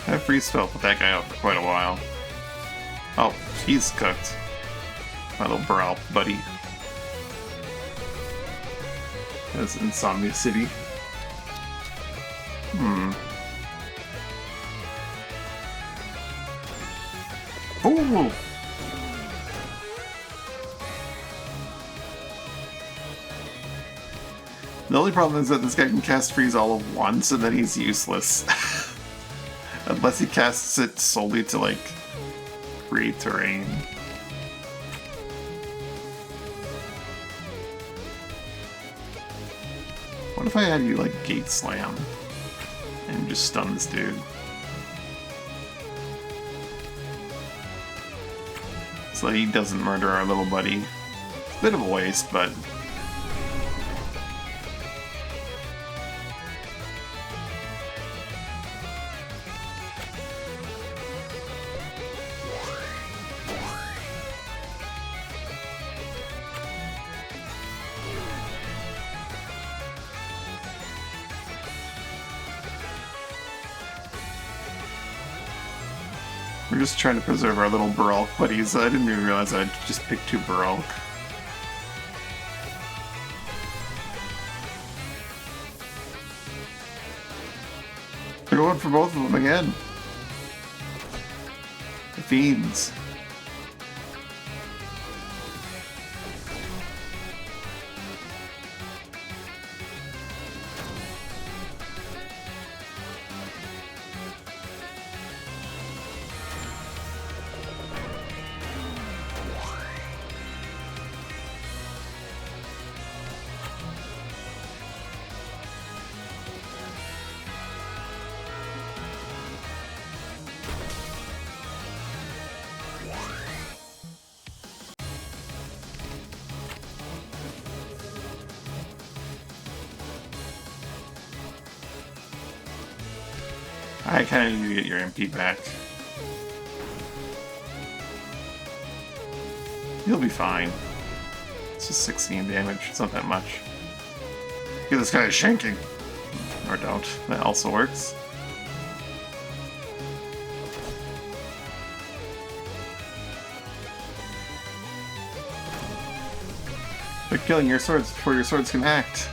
I freeze spell put that guy out for quite a while. Oh, he's cooked. My little Brawl buddy. That's Insomnia City. Ooh! The only problem is that this guy can cast freeze all at once and then he's useless. Unless he casts it solely to, like, create terrain. What if I had you, like, gate slam and just stun this dude? So that he doesn't murder our little buddy. It's a bit of a waste, but... we're just trying to preserve our little Baroque buddies. I didn't even realize I'd just picked 2 Baroque. They're going for both of them again. The fiends. I kind of need to get your MP back. You'll be fine. It's just 16 damage. It's not that much. Get this guy shanking. Or don't. That also works. They're killing your swords before your swords can act.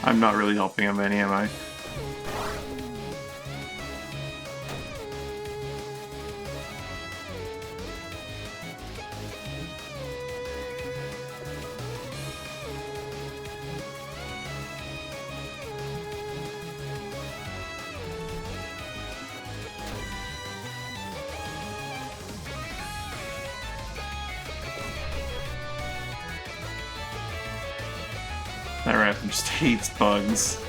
I'm not really helping him any, am I? That rat just hates bugs.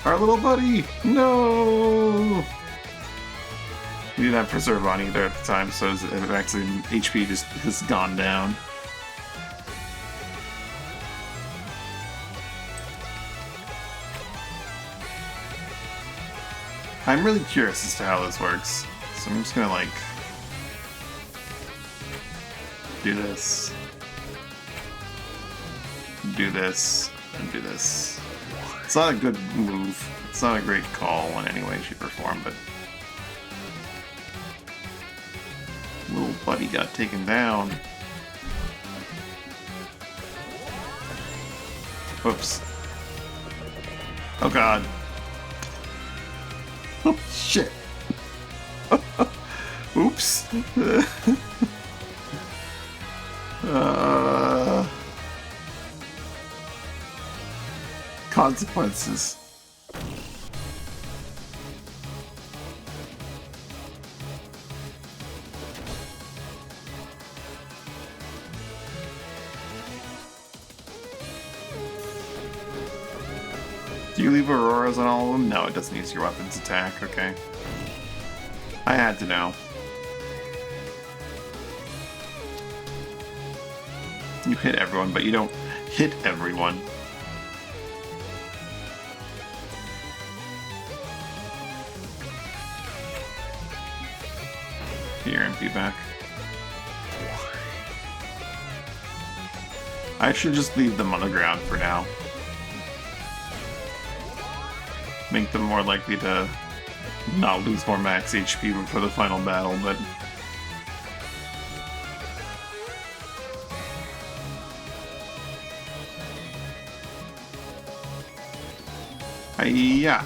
Our little buddy! No! We didn't have Preserve on either at the time, so actually HP just has gone down. I'm really curious as to how this works, so I'm just gonna, like, do this. Do this, and do this. It's not a good move. It's not a great call in any way, shape, or form, but... Little buddy got taken down. Whoops. Oh god. Oh shit. Oops. Consequences. Do you leave Auroras on all of them? No, it doesn't use your weapons attack, okay. I had to know. You hit everyone, but you don't hit everyone. Get your MP back. I should just leave them on the ground for now. Make them more likely to not lose more max HP before the final battle, but... yeah.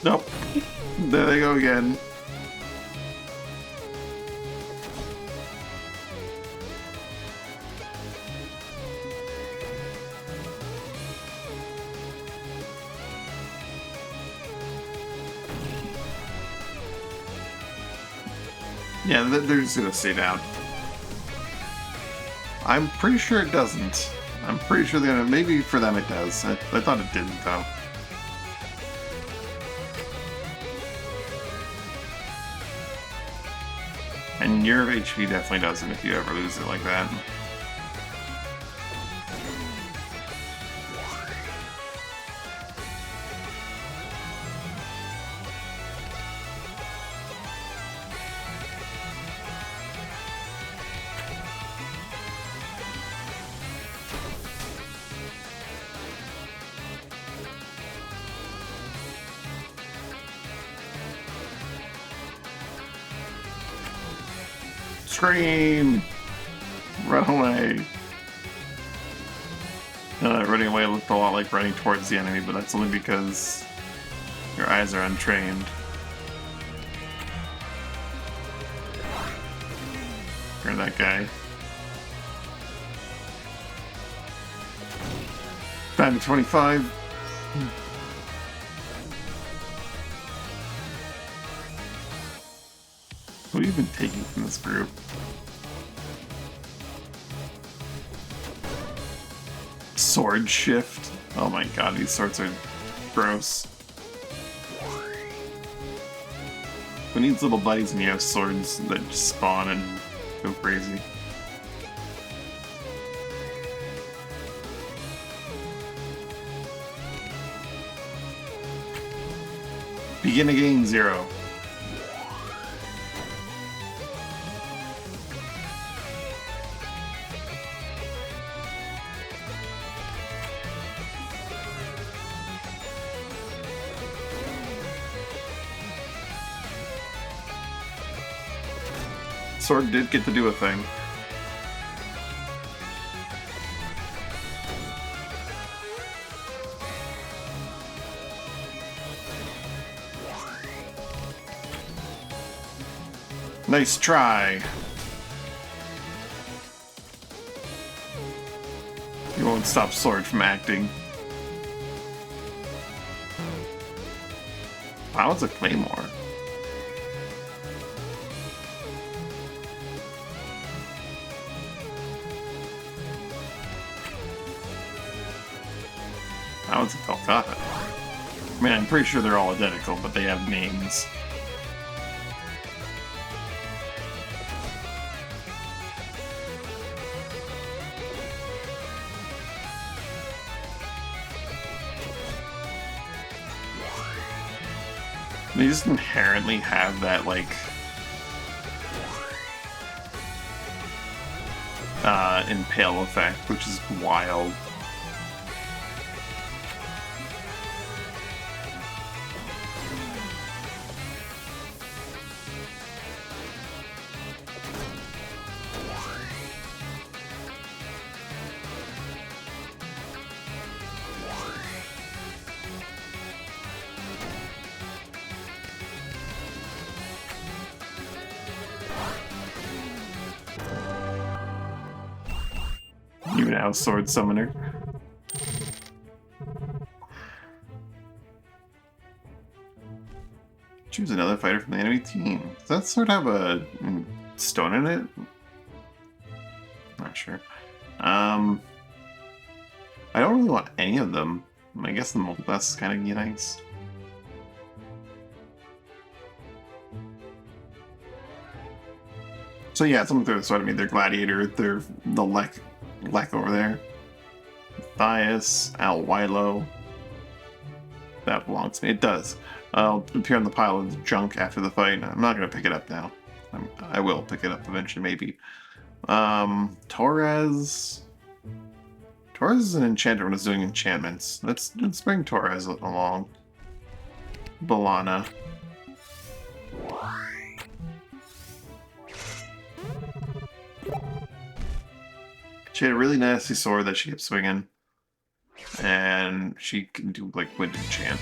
Nope. There they go again. Yeah, they're just gonna stay down. I'm pretty sure it doesn't. I'm pretty sure they're gonna... Maybe for them it does. I thought it didn't, though. And your HP definitely doesn't if you ever lose it like that. Scream! Run away! Running away looked a lot like running towards the enemy, but that's only because your eyes are untrained. You're that guy. Time 25. What have you been taking from this group? Sword shift. Oh my god, these swords are gross. Who needs little buddies when you have swords that just spawn and go crazy? Begin again, 0. Sword did get to do a thing. Nice try. You won't stop Sword from acting. Wow, it's a claymore. That was a Kolkata. I mean, I'm pretty sure they're all identical, but they have names. They just inherently have that, like, impale effect, which is wild. You now Sword Summoner. Choose another fighter from the enemy team. Does that sword have a stone in it? Not sure. I don't really want any of them. I guess the multi-class is kind of nice. So yeah, someone threw the sword at me. They're Gladiator. They're the Lek over there. Matthias, Alwilo. That belongs to me. It does. I'll appear on the pile of junk after the fight. I'm not going to pick it up now. I will pick it up eventually, maybe. Torres. Torres is an enchanter when it's doing enchantments. Let's bring Torres along. Balana. She had a really nasty sword that she kept swinging. And she can do, like, wind enchant.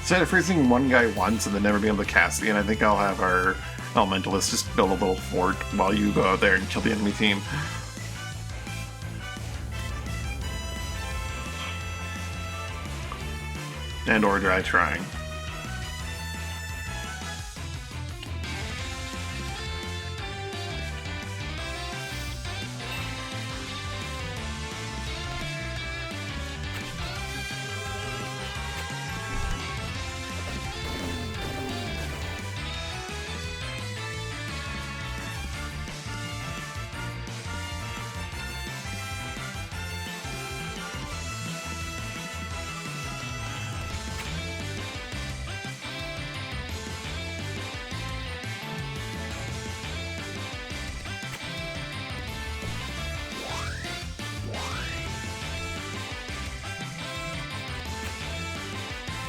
Instead of freezing one guy once and then never being able to cast again, I think I'll have our Elementalist just build a little fort while you go out there and kill the enemy team. And or dry trying.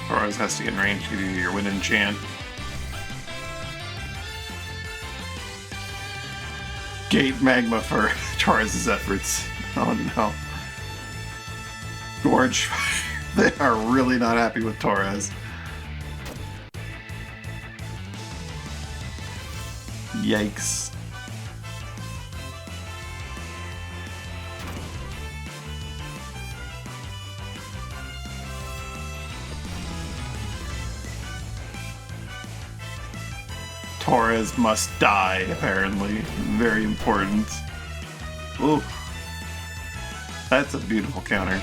Torres has to get in range to do your wind enchant. Gate magma for Torres' efforts. Oh no. Gorge. They are really not happy with Torres. Yikes. Torres must die, apparently. Very important. Ooh. That's a beautiful counter.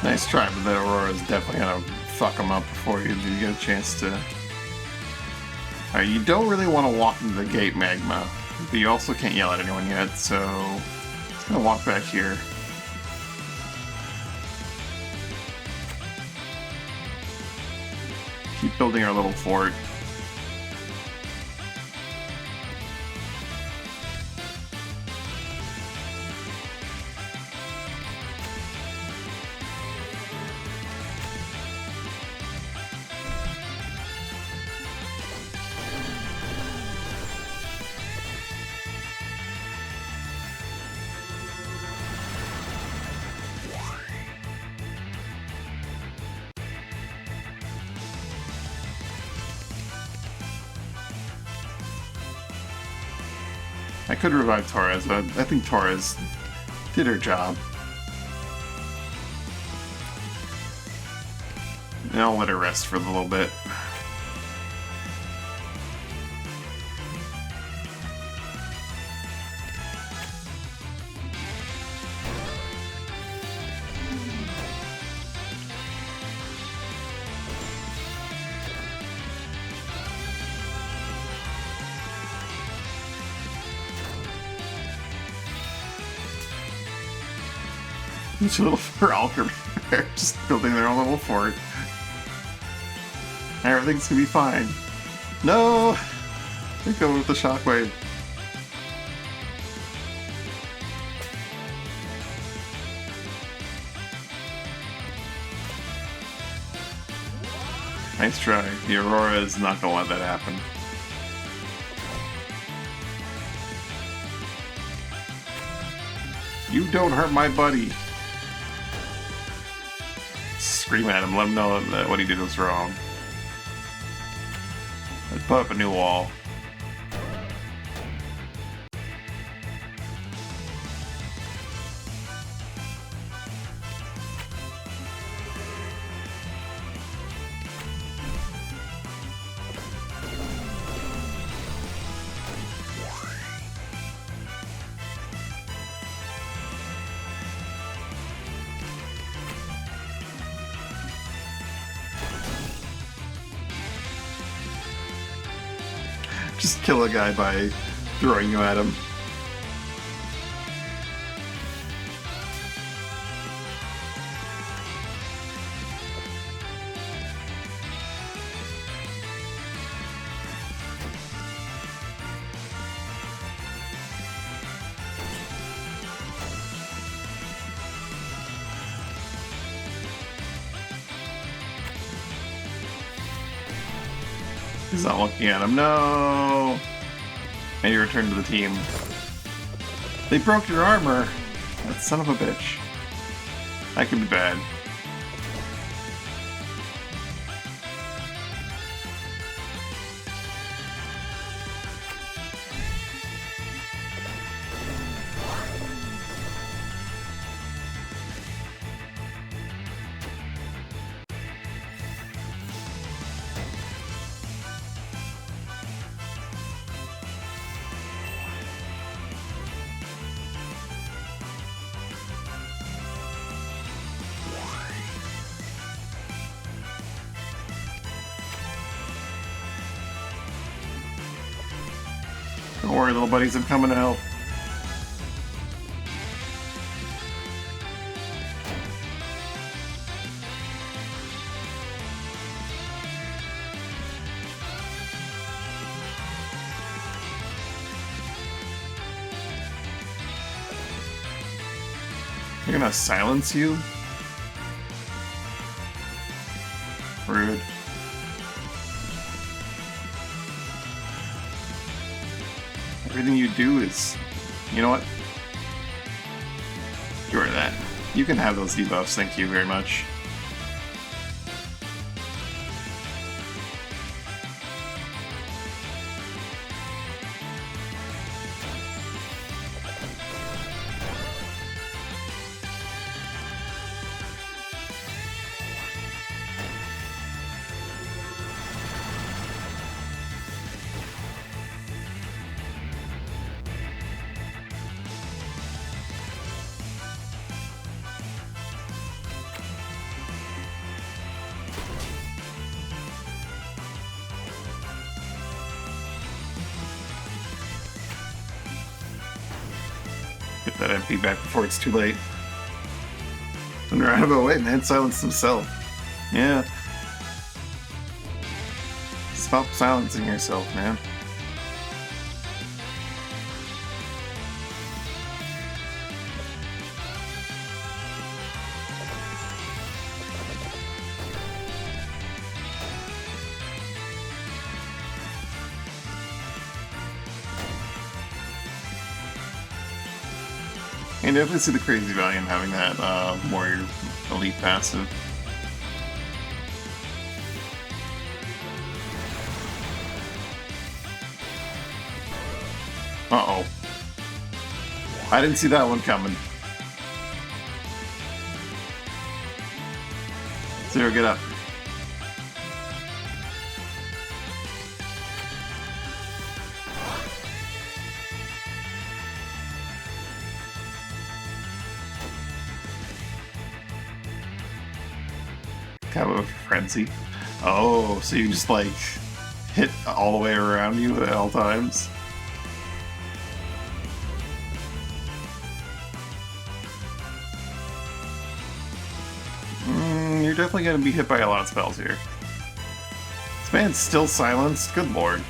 Nice try, but the Aurora is definitely gonna fuck him up before you get a chance to... Alright, you don't really want to walk into the gate, Magma. But you also can't yell at anyone yet, so... Just gonna walk back here. Keep building our little fort. I could revive Torres, but I think Torres did her job. And I'll let her rest for a little bit. Each little Alchemy there, just building their own little fort. Everything's gonna be fine. No! They go with the shockwave. Nice try. The Aurora is not gonna let that happen. You don't hurt my buddy. Scream at him, let him know that what he did was wrong. Let's put up a new wall. Just kill a guy by throwing you at him. He's not looking at him. No! And you return to the team. They broke your armor! That son of a bitch. That could be bad. Don't worry, little buddies, I'm coming to help. They're gonna silence you? Rude. Everything you do is... You know what? Get rid of that. You can have those debuffs, thank you very much. Get that MP back before it's too late. In a roundabout way, man silenced himself. Yeah. Stop silencing yourself, man. I definitely see the crazy value in having that warrior elite passive. Uh-oh. I didn't see that one coming. Zero, get up. Kind of a frenzy. Oh, so you just like hit all the way around you at all times? You're definitely going to be hit by a lot of spells here. This man's still silenced? Good lord.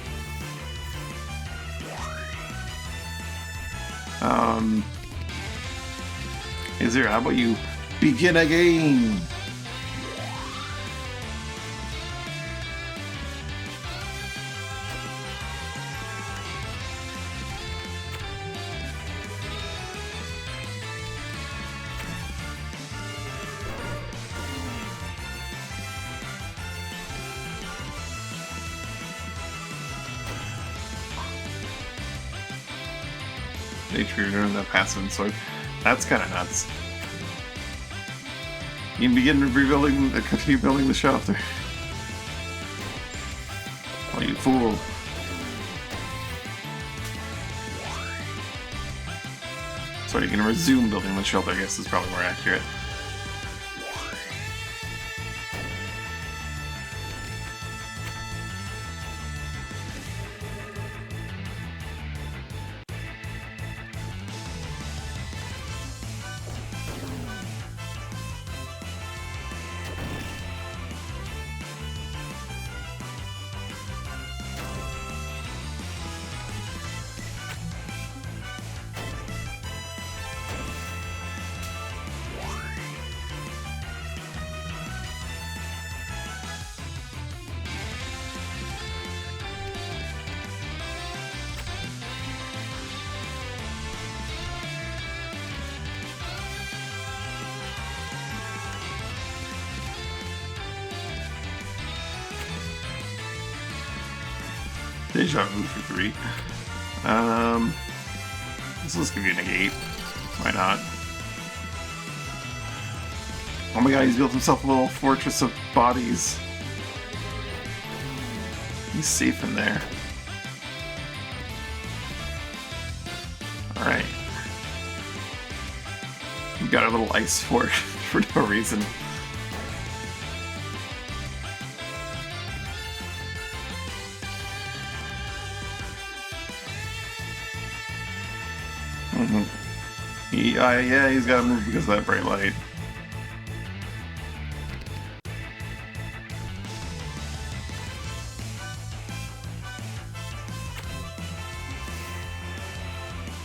Azir, how about you begin again? Nature and the passive sword. That's kind of nuts. You can begin rebuilding, continue building the shelter. Oh, you fool. Sorry, you can resume building the shelter, I guess is probably more accurate. Deja vu for 3. Let's give you a negate. Why not? Oh my god, he's built himself a little fortress of bodies. He's safe in there. Alright. We got a little ice fort for no reason. Yeah, he's got to move because of that bright light.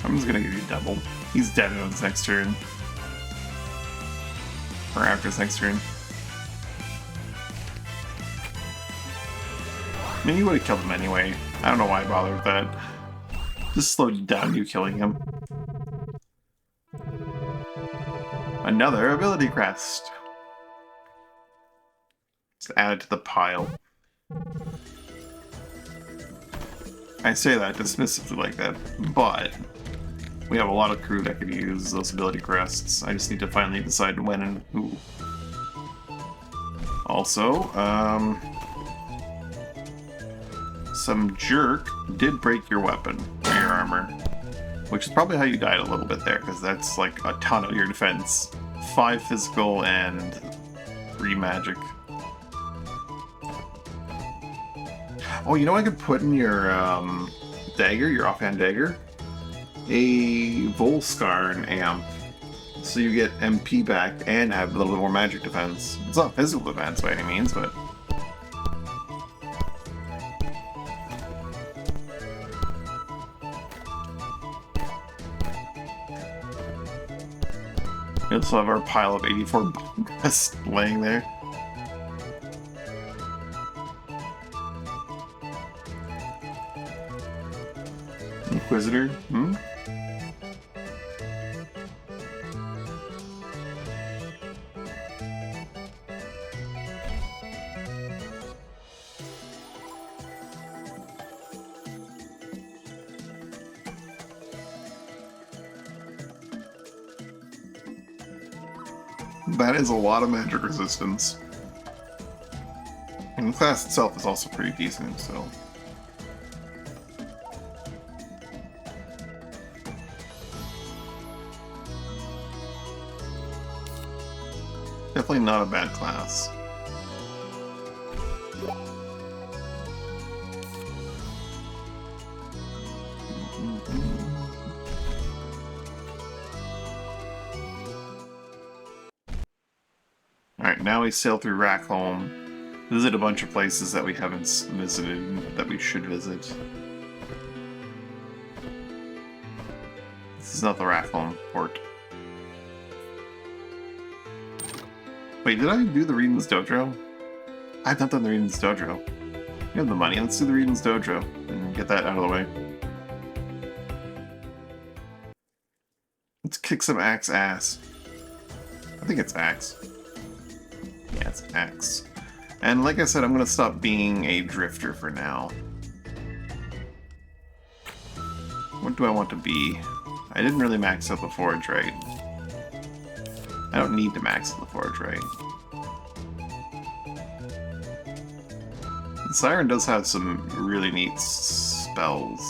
I'm just gonna give you double. He's dead in his next turn. Or after his next turn. I mean, you would have killed him anyway. I don't know why I bothered with that. Just slowed down you killing him. Another ability crest. Let's add it to the pile. I say that dismissively like that, but we have a lot of crew that could use those ability crests. I just need to finally decide when and who. Also, some jerk did break your weapon, or your armor. Which is probably how you died a little bit there, because that's like a ton of your defense. 5 physical and 3 magic. Oh, you know what I could put in your dagger, your offhand dagger? a Volskarn amp. So you get MP back and have a little bit more magic defense. It's not physical defense by any means, but... We also have our pile of 84 just laying there. Inquisitor? Hmm? That is a lot of magic resistance. And the class itself is also pretty decent, so... Definitely not a bad class. Alright, now we sail through Rackholm, visit a bunch of places that we haven't visited, that we should visit. This is not the Rackholm port. Wait, did I do the Reden's Dojo? I've not done the Reden's Dojo. You have the money, let's do the Reden's Dojo and get that out of the way. Let's kick some Axe ass. I think it's Axe. Yeah, it's Axe. And like I said, I'm gonna stop being a drifter for now. What do I want to be? I didn't really max out the forge right. I don't need to max out the forge right. The Siren does have some really neat spells.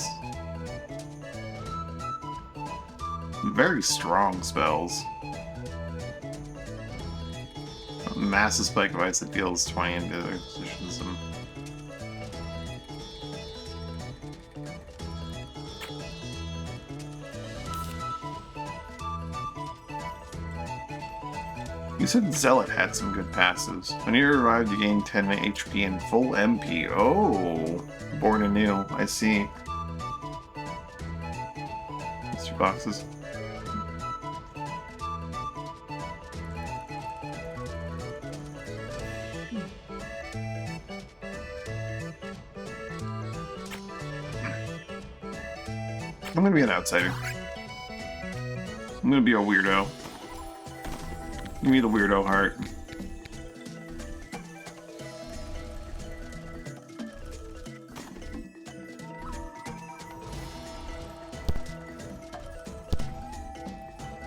Very strong spells. A massive spike of ice that deals 20 into their positions. You said Zealot had some good passives. When you arrived, you gained 10 HP and full MP. Oh, born anew. I see. These 2 boxes. I'm gonna be an outsider. I'm gonna be a weirdo. Give me the weirdo heart. I'm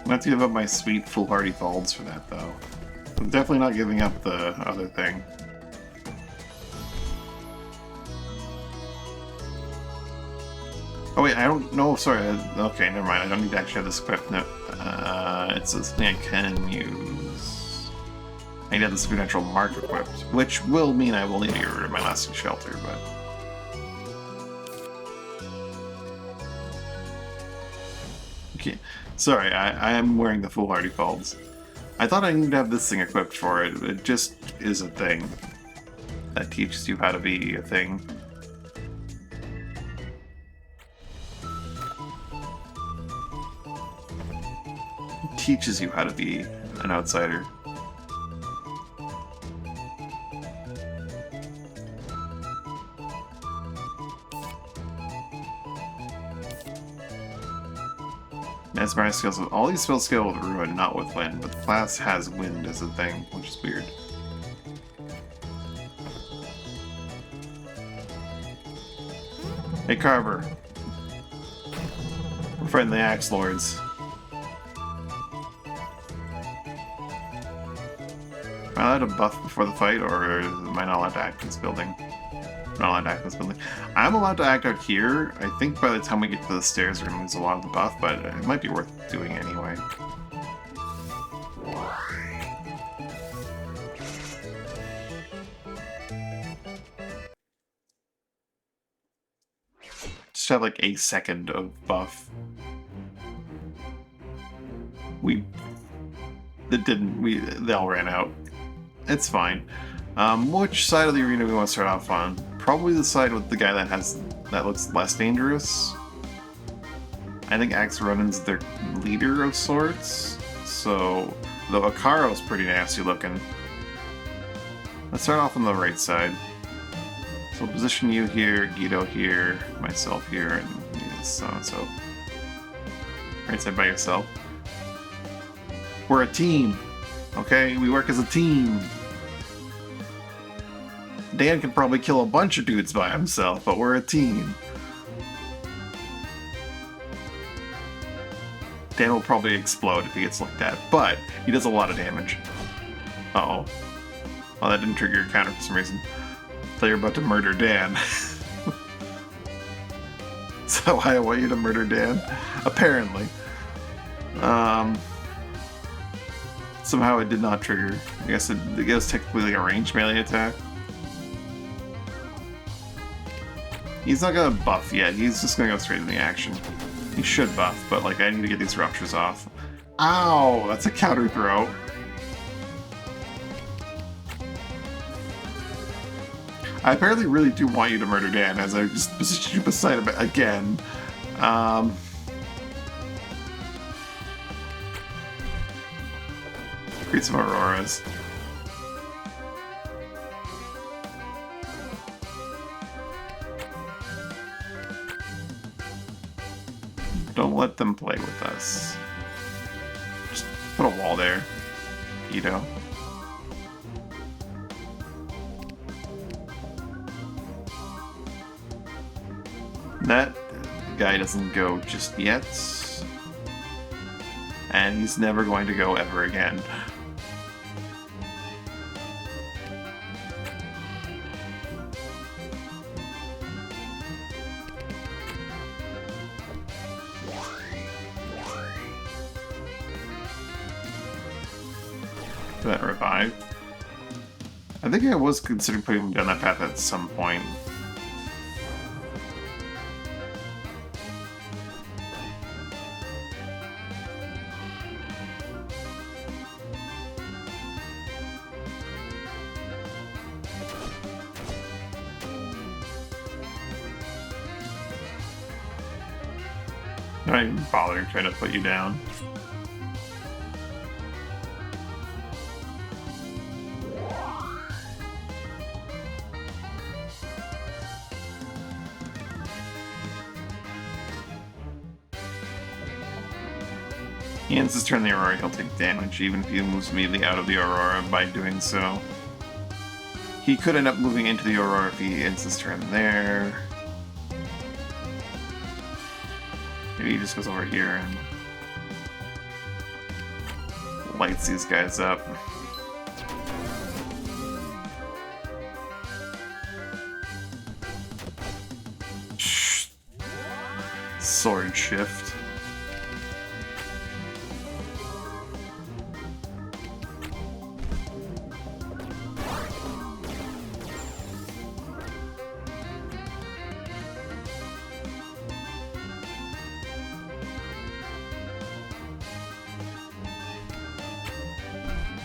gonna have to give up my sweet foolhardy folds for that, though. I'm definitely not giving up the other thing. Oh wait, I don't know, sorry, okay, never mind, I don't need to actually have this equipped, no. It's something I can use. I need to have the supernatural mark equipped, which will mean I will need to get rid of my lasting shelter, but... Okay, sorry, I am wearing the foolhardy folds. I thought I needed to have this thing equipped for it, it just is a thing. That teaches you how to be a thing. Teaches you how to be an outsider. Mesmerize skills with all these spells scale with Ruin, not with Wind, but the class has Wind as a thing, which is weird. Hey Carver. We're fighting the Axe Lords. Am I allowed to buff before the fight, or am I not allowed to act in this building? I'm not allowed to act in this building. I'm allowed to act out here. I think by the time we get to the stairs, we're going to lose a lot of the buff, but it might be worth doing anyway. Just have like a second of buff. it didn't. They all ran out. It's fine. Which side of the arena we want to start off on? Probably the side with the guy that looks less dangerous. I think Axe Ronin's their leader of sorts. So, though Akaro's pretty nasty looking. Let's start off on the right side. So we'll position you here, Guido here, myself here, and so and so. Right side by yourself. We're a team, okay? We work as a team. Dan can probably kill a bunch of dudes by himself, but we're a team. Dan will probably explode if he gets looked at, but he does a lot of damage. Uh-oh. Oh, that didn't trigger your counter for some reason. I thought you were about to murder Dan. So I want you to murder Dan? Apparently. Somehow it did not trigger. I guess it was technically like a ranged melee attack. He's not gonna buff yet, he's just gonna go straight into the action. He should buff, but like I need to get these ruptures off. Ow! That's a counter throw. I apparently really do want you to murder Dan, as I just positioned you beside him again. Create some auroras. Don't let them play with us. Just put a wall there, Guido. That guy doesn't go just yet. And he's never going to go ever again. That revive. I think I was considering putting him down that path at some point. I'm not even bothering trying to put you down. He ends his turn the Aurora, he'll take damage, even if he moves immediately out of the Aurora by doing so. He could end up moving into the Aurora if he ends his turn there. Maybe he just goes over here and lights these guys up. Shh. Sword shift.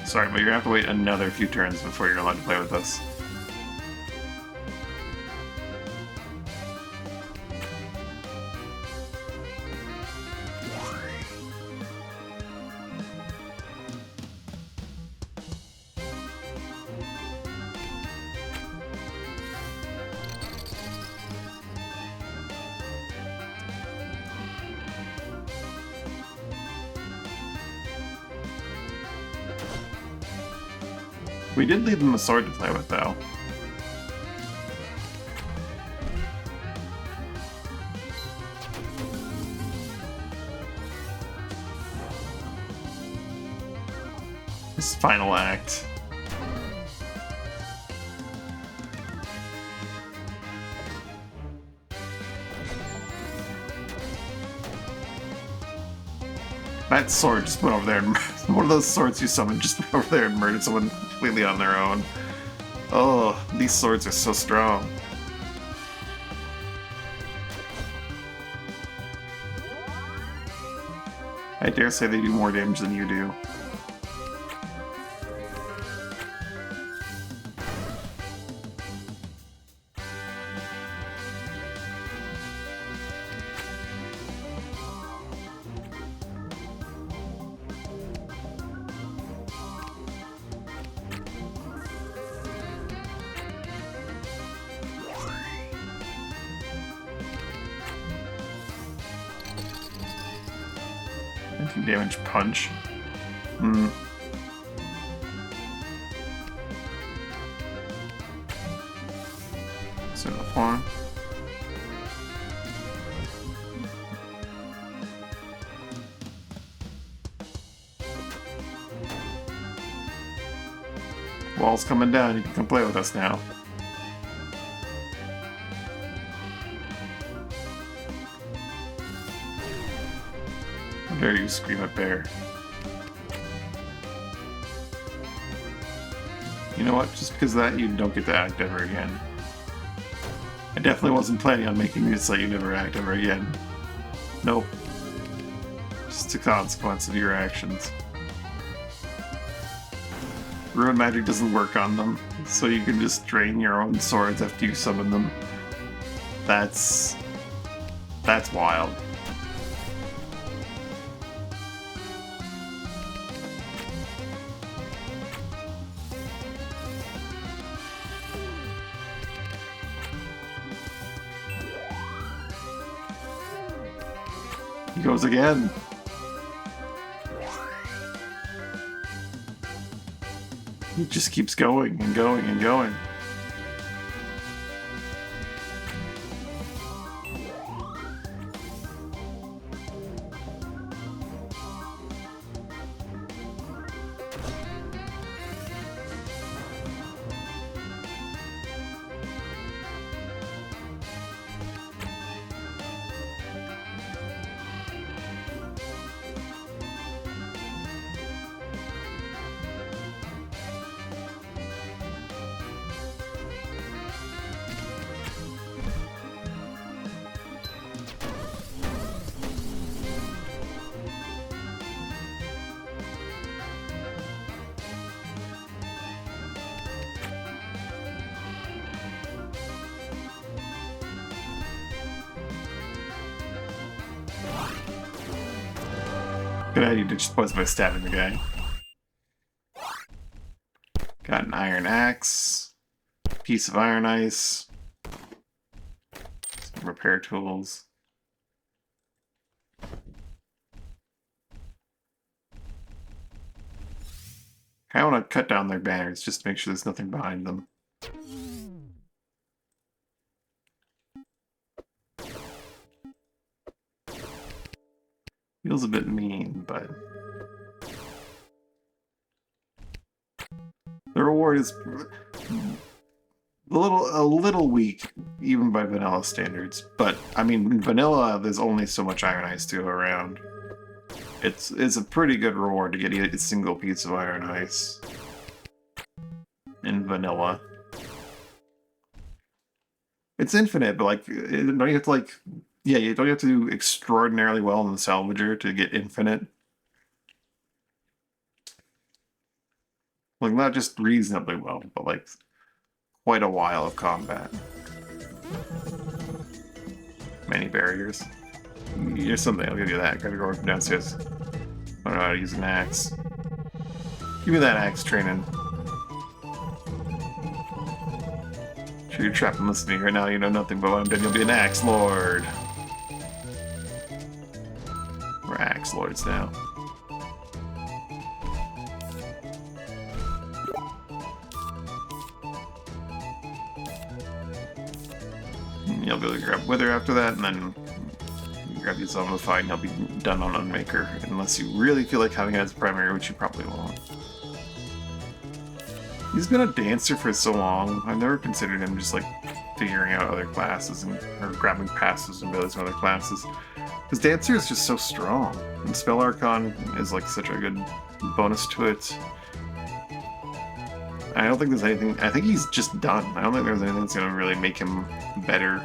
Sorry, but you're gonna have to wait another few turns before you're allowed to play with us. We did leave them a sword to play with, though. This final act. That sword just went over there and one of those swords you summoned just went over there and murdered someone completely on their own. Oh, these swords are so strong. I dare say they do more damage than you do. 19 damage punch. Hmm. So the form. Wall's coming down, you can come play with us now. How dare you scream at Bear. You know what, just because of that, you don't get to act ever again. I definitely wasn't planning on making you so you never act ever again. Nope. Just a consequence of your actions. Ruin magic doesn't work on them, so you can just drain your own swords after you summon them. That's wild. He goes again. He just keeps going and going and going. Good idea to just poison by stabbing the guy. Got an iron axe, piece of iron ice, some repair tools. I want to cut down their banners just to make sure there's nothing behind them. Feels a bit mean, but the reward is a little weak, even by vanilla standards. But I mean, in vanilla, there's only so much iron ice to go around. It's a pretty good reward to get a single piece of iron ice in vanilla. It's infinite, but like, don't you have to like? Yeah, you don't have to do extraordinarily well in the salvager to get infinite. Like, not just reasonably well, but like quite a while of combat. Many barriers. Here's something, I'll give you that. Gotta go downstairs. I don't know how to use an axe. Give me that axe training. Sure, you're trapped and listening right now, you know nothing, but when I'm done, you'll be an axe lord. We're axe lords now. You'll be able to grab Wither after that, and then grab these Zombify, and you'll be done on Unmaker, unless you really feel like having it as primary, which you probably won't. He's been a dancer for so long, I've never considered him just like figuring out other classes or grabbing passes and abilities from other classes. Because Dancer is just so strong, and Spell Archon is like such a good bonus to it. I don't think there's anything. I think he's just done. I don't think there's anything that's going to really make him better.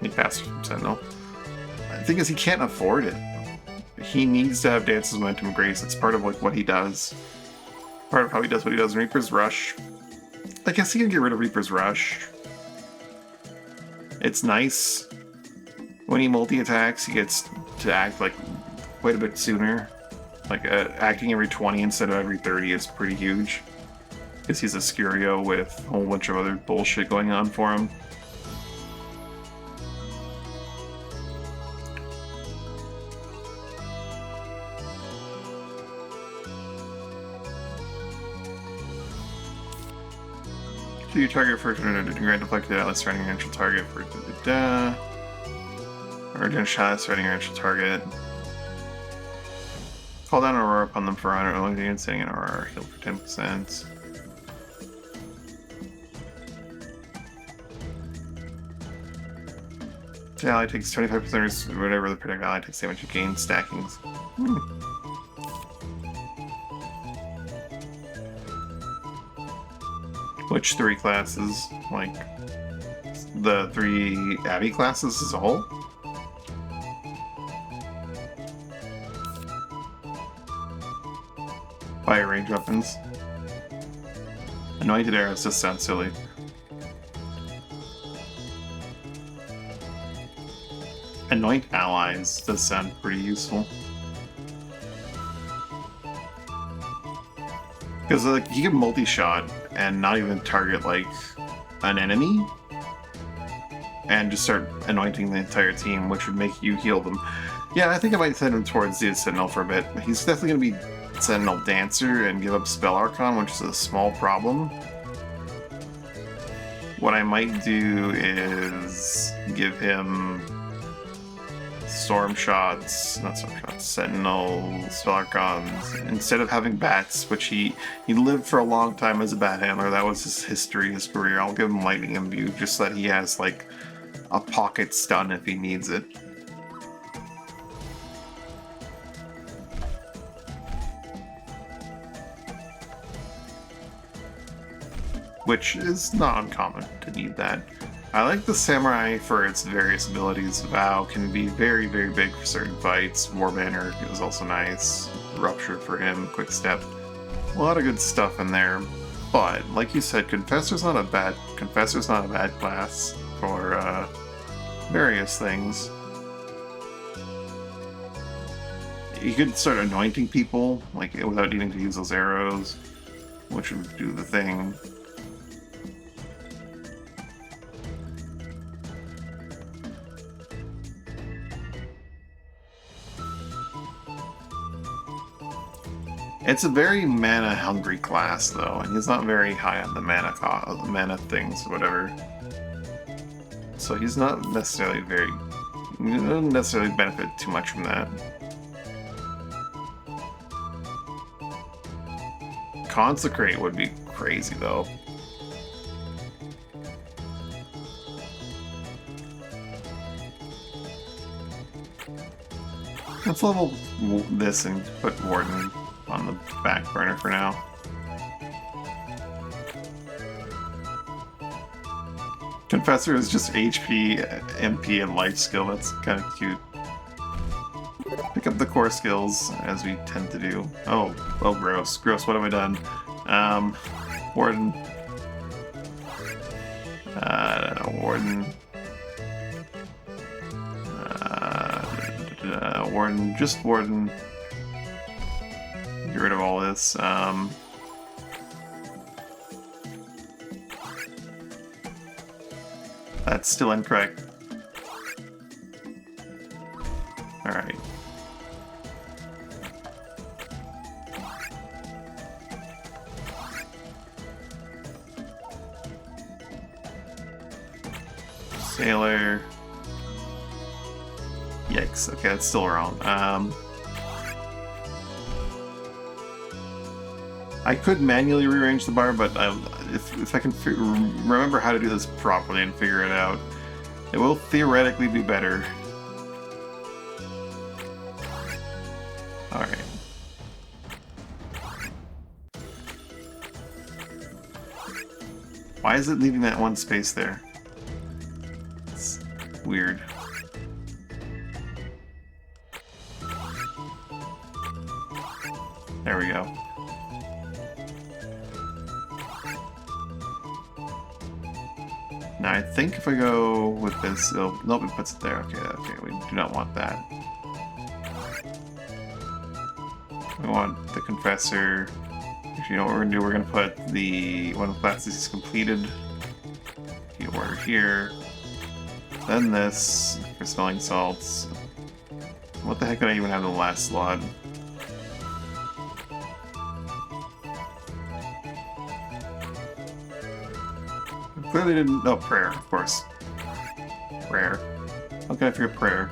He passed from Sentinel. The thing is, he can't afford it. He needs to have Dance's Momentum Grace. It's part of like what he does. Part of how he does what he does. Reaper's Rush. I guess he can get rid of Reaper's Rush. It's nice. When he multi-attacks, he gets to act like quite a bit sooner. Like acting every 20 instead of every 30 is pretty huge. Because he's a Scurio with a whole bunch of other bullshit going on for him. to your target for grant deflected at surrounding your initial target for or do a shot surrounding your initial target. Call down Aurora upon them for honor, only unit setting an Aurora heal for 10%. The ally takes 25% or whatever the particular ally takes damage, you gain stackings. Which 3 classes? Like, the 3 Abby classes as a whole? Fire range weapons. Anointed arrows just sound silly. Anoint allies does sound pretty useful. Because like you can multi-shot and not even target like an enemy, and just start anointing the entire team, which would make you heal them. Yeah, I think I might send him towards the Sentinel for a bit. He's definitely going to be Sentinel Dancer and give up Spell Archon, which is a small problem. What I might do is give him Storm Shots, not Storm Shots, Sentinel, Spell Archons, instead of having Bats, which he lived for a long time as a Bat Handler. That was his history, his career. I'll give him Lightning Imbue, just so that he has, like, a pocket stun if he needs it. Which is not uncommon to need that. I like the Samurai for its various abilities. Vow can be very, very big for certain fights. Warbanner is also nice. Rupture for him, Quick Step. A lot of good stuff in there. But, like you said, Confessor's not a bad class for various things. You could start anointing people, like without needing to use those arrows, which would do the thing. It's a very mana-hungry class, though, and he's not very high on the mana things, or whatever. So he's not necessarily he doesn't necessarily benefit too much from that. Consecrate would be crazy, though. Let's level this and put Warden on the back burner for now. Confessor is just HP, MP, and life skill. That's kind of cute. Pick up the core skills, as we tend to do. Oh, gross. Gross, what have I done? Warden. Warden. Warden, just Warden. Get rid of all this. That's still incorrect. Alright. Sailor. Yikes. Okay, that's still wrong. I could manually rearrange the bar, but if I can remember how to do this properly and figure it out, it will theoretically be better. Alright. Why is it leaving that one space there? It's weird. There we go. Now I think if I go with this, nope, it puts it there. Okay, we do not want that. We want the Confessor. If you know what we're gonna do, we're gonna put the one of the classes is completed. You order here. Then this for smelling salts. What the heck did I even have in the last slot? clearly didn't... Oh, prayer, of course. Prayer. How can I forget prayer?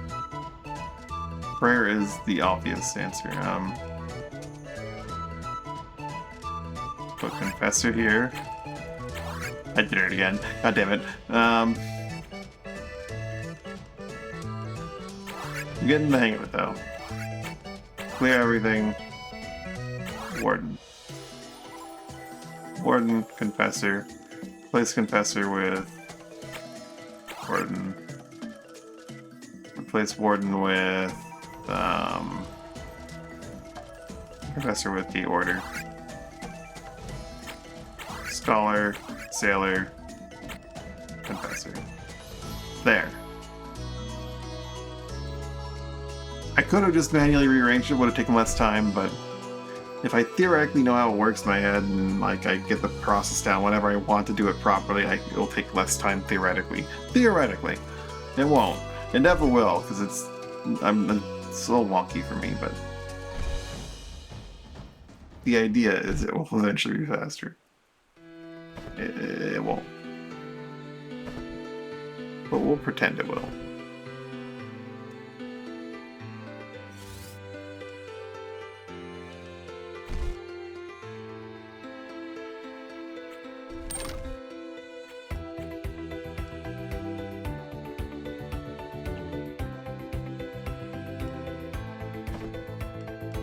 Prayer is the obvious answer. Put Confessor here. I did it again. God damn it. I'm getting the hang of it, though. Clear everything. Warden. Warden, Confessor. Replace Confessor with Warden. Replace Warden with Confessor with the Order. Scholar, Sailor, Confessor. There. I could have just manually rearranged it, would have taken less time, but if I theoretically know how it works in my head and like I get the process down whenever I want to do it properly, it'll take less time theoretically. Theoretically. It won't. It never will, because it's a little wonky for me, but the idea is it will eventually be faster. It won't. But we'll pretend it will.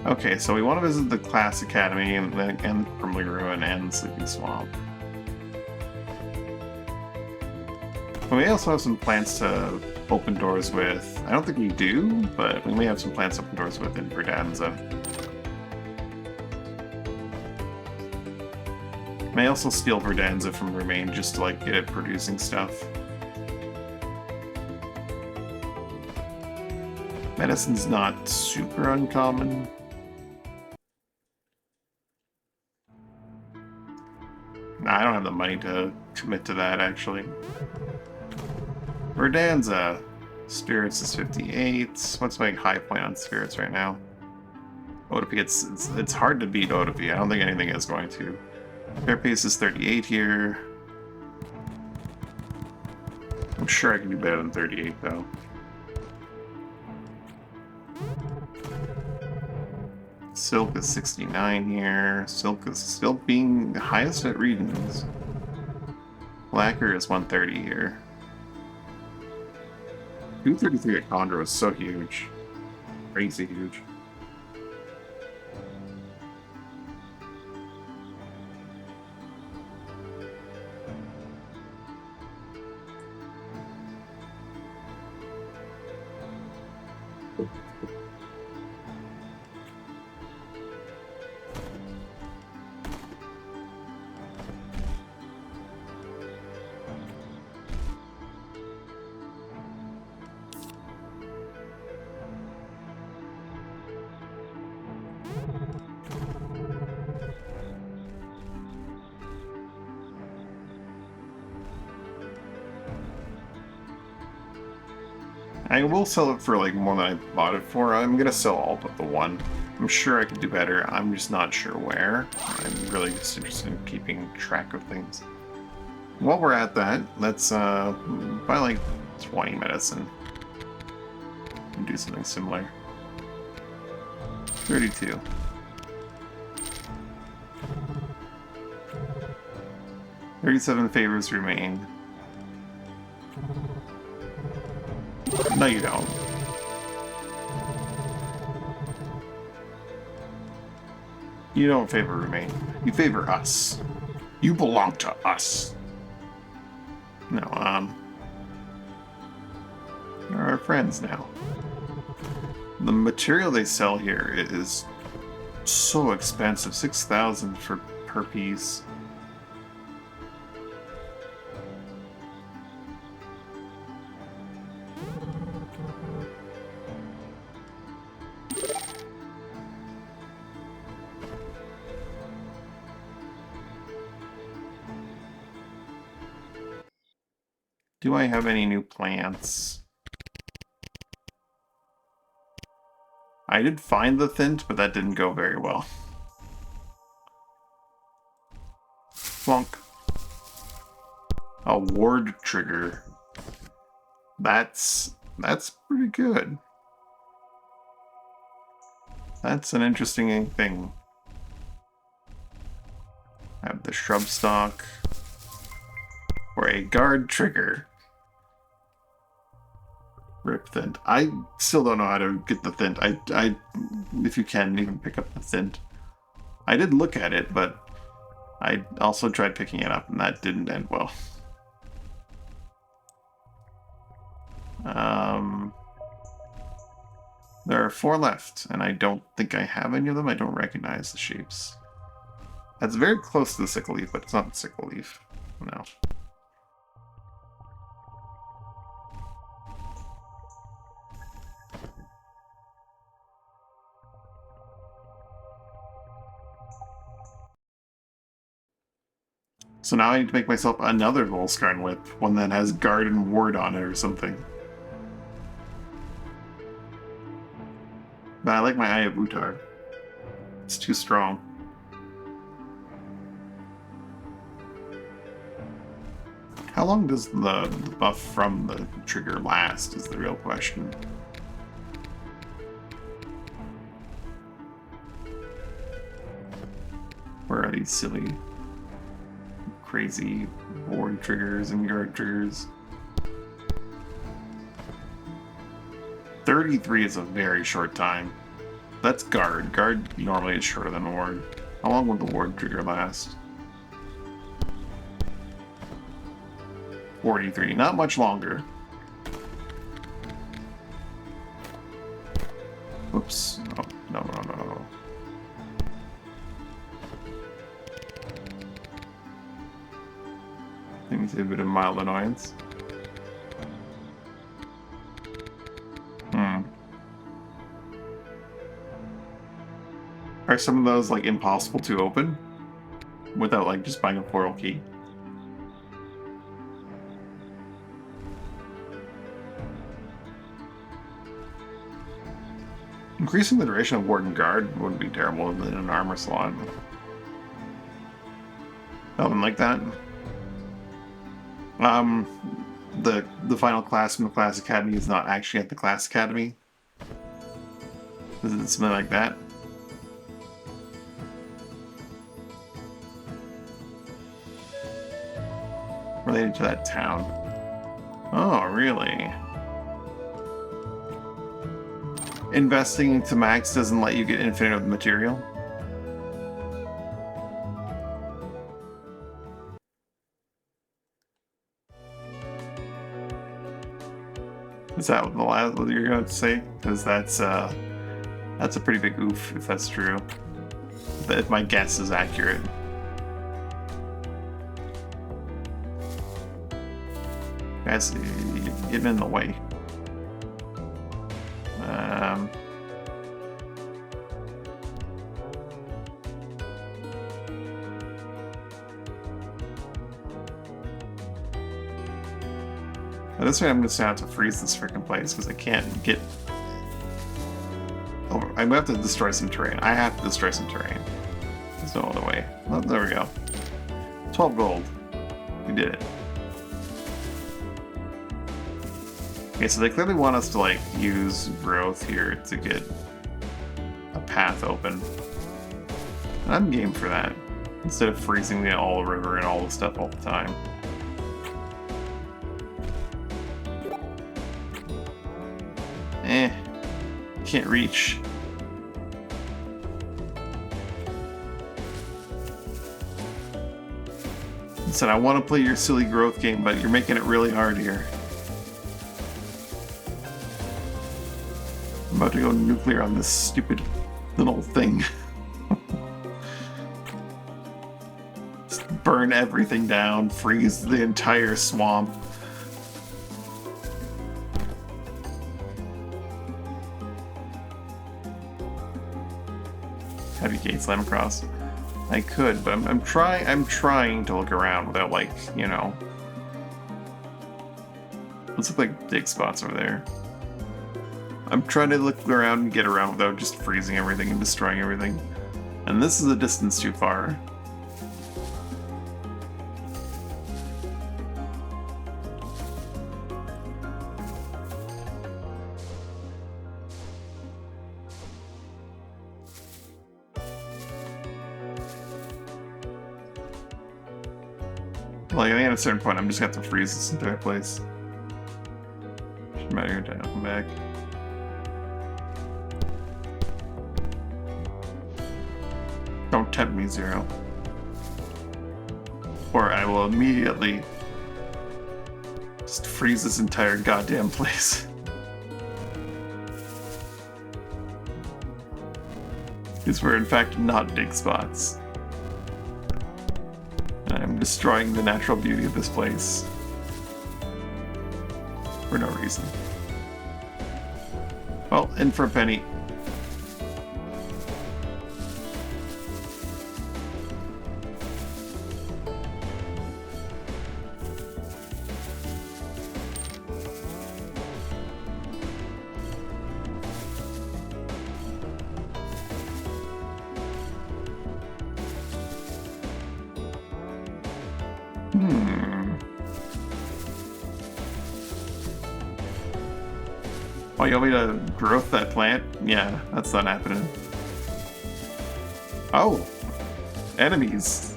Okay, so we want to visit the Class Academy and Perpetually Ruin and Sleeping Swamp. We may also have some plants to open doors with. I don't think we do, but we may have some plants to open doors with in Verdanza. May also steal Verdanza from Remain just to like get it producing stuff. Medicine's not super uncommon. Nah, I don't have the money to commit to that, actually. Verdanza. Spirits is 58. What's my high point on spirits right now? Otopi, it's hard to beat Otopi. I don't think anything is going to. Fair pace is 38 here. I'm sure I can do better than 38, though. Silk is 69 here. Silk is still being the highest at readings. Lacquer is 130 here. 233 at Condor is so huge. Crazy huge. I will sell it for like more than I bought it for. I'm gonna sell all but the one. I'm sure I could do better. I'm just not sure where. I'm really just interested in keeping track of things. While we're at that, let's buy like 20 medicine and do something similar. 32. $37 favors remain. No, you don't. You don't favor Remain. You favor us. You belong to us. No, they're our friends now. The material they sell here is so expensive. 6,000 per piece. Do I have any new plants? I did find the Thint, but that didn't go very well. Flunk. A ward trigger. That's pretty good. That's an interesting thing. I have the shrub stock for a guard trigger. Rip Thint. I still don't know how to get the Thint. I if you can, even pick up the Thint. I did look at it, but I also tried picking it up, and that didn't end well. There are 4 left, and I don't think I have any of them. I don't recognize the shapes. That's very close to the sickle leaf, but it's not the sickle leaf. No. So now I need to make myself another Volskarn whip, one that has guard and ward on it or something. But I like my Eye of Utar. It's too strong. How long does the buff from the trigger last is the real question. Where are these silly, crazy ward triggers and guard triggers? 33 is a very short time. That's guard. Guard normally is shorter than ward. How long would the ward trigger last? 43. Not much longer. Oops. Oh, no. Seems a bit of mild annoyance. Are some of those like impossible to open without like just buying a portal key? Increasing the duration of ward and guard wouldn't be terrible in an armor slot. Something like that. The final class from the class academy is not actually at the class academy. Is it something like that? Related to that town. Oh, really? Investing into max doesn't let you get infinite of the material? Is that what the last what you're going to say? Because that's a pretty big oof if that's true. If my guess is accurate. Guys, you're getting in the way. At this point, I'm just gonna have to freeze this freaking place because I can't get over. I'm gonna have to destroy some terrain. I have to destroy some terrain. There's no other way. Oh, there we go. 12 gold. We did it. Okay, so they clearly want us to like use growth here to get a path open. I'm game for that. Instead of freezing the all river and all the stuff all the time. Can't reach. Said I want to play your silly growth game, but you're making it really hard here. I'm about to go nuclear on this stupid little thing. Just burn everything down, freeze the entire swamp. Heavy gate slam across. I could, but I'm trying to look around without like, you know. Those look like big spots over there. I'm trying to look around and get around without just freezing everything and destroying everything. And this is a distance too far. Like, I think at a certain point, I'm just gonna have to freeze this entire place. Should matter to come back. Don't tempt me, Zero. Or I will immediately just freeze this entire goddamn place. These were in fact not dig spots. And I'm destroying the natural beauty of this place. For no reason. Well, in for a penny. Oh, you want me to growth that plant? Yeah, that's not happening. Oh! Enemies!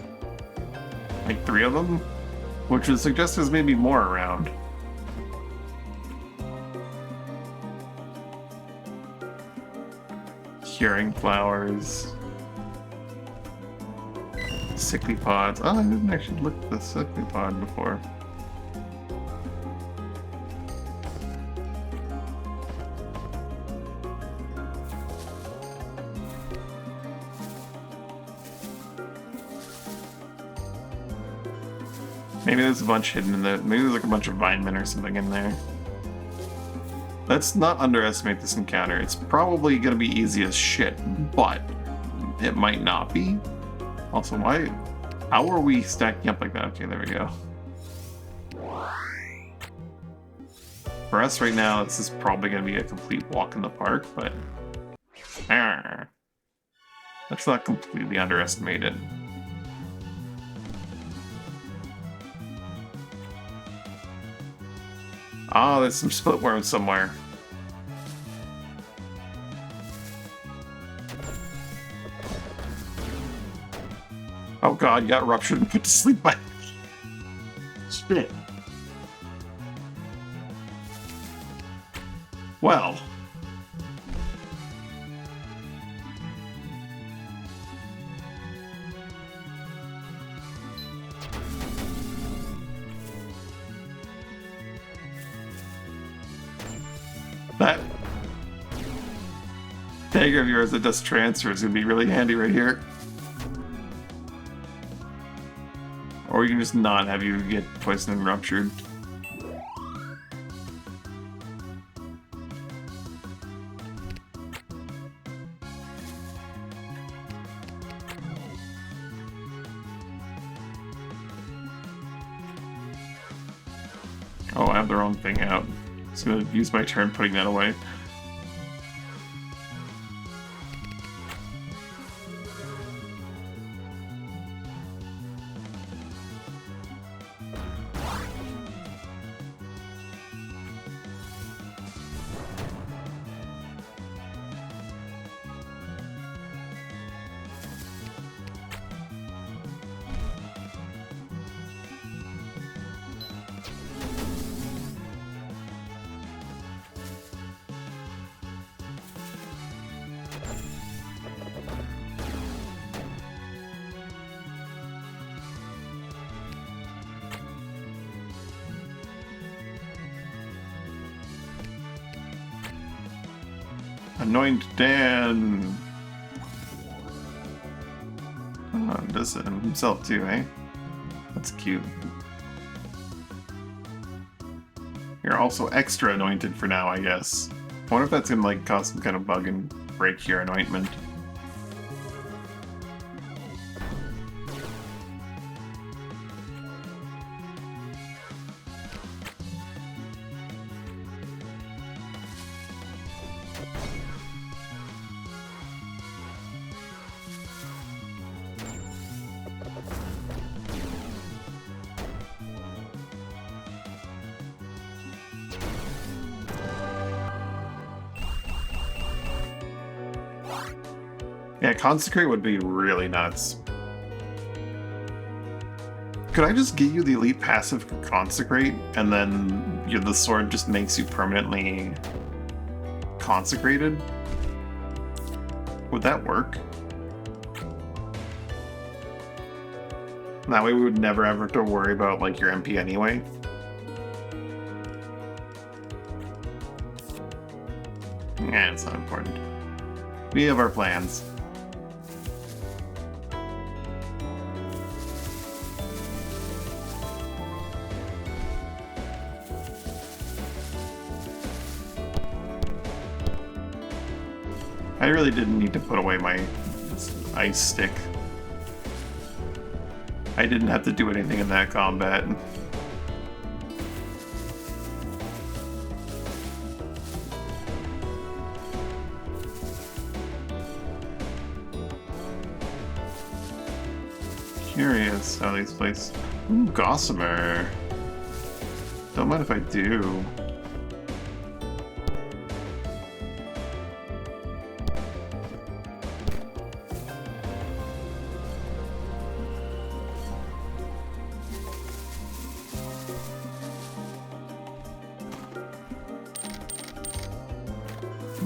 Like 3 of them? Which would suggest there's maybe more around. Curing flowers. Sickly pods. Oh, I didn't actually look at the sickly pod before. Maybe there's a bunch hidden in there. Maybe there's like a bunch of vinemen or something in there. Let's not underestimate this encounter. It's probably gonna be easy as shit, but it might not be. Also, how are we stacking up like that? Okay, there we go. For us right now, this is probably gonna be a complete walk in the park, but let's not completely underestimate it. Oh, there's some split worms somewhere. Oh god, you got ruptured and put to sleep by shit. Well. That dagger of yours that does transfer is going to be really handy right here. Or you can just not have you get poisoned and ruptured. Oh, I have their own thing out. Just gonna use my turn putting that away. Anoint Dan. Oh, does it himself too, eh? That's cute. You're also extra anointed for now, I guess. I wonder if that's gonna like cause some kind of bug and break your anointment. Yeah, Consecrate would be really nuts. Could I just give you the elite passive Consecrate, and then the sword just makes you permanently consecrated? Would that work? That way we would never have to worry about, like, your MP anyway. Yeah, it's not important. We have our plans. I really didn't need to put away my ice stick. I didn't have to do anything in that combat. Curious how these places. Ooh, Gossamer. Don't mind if I do.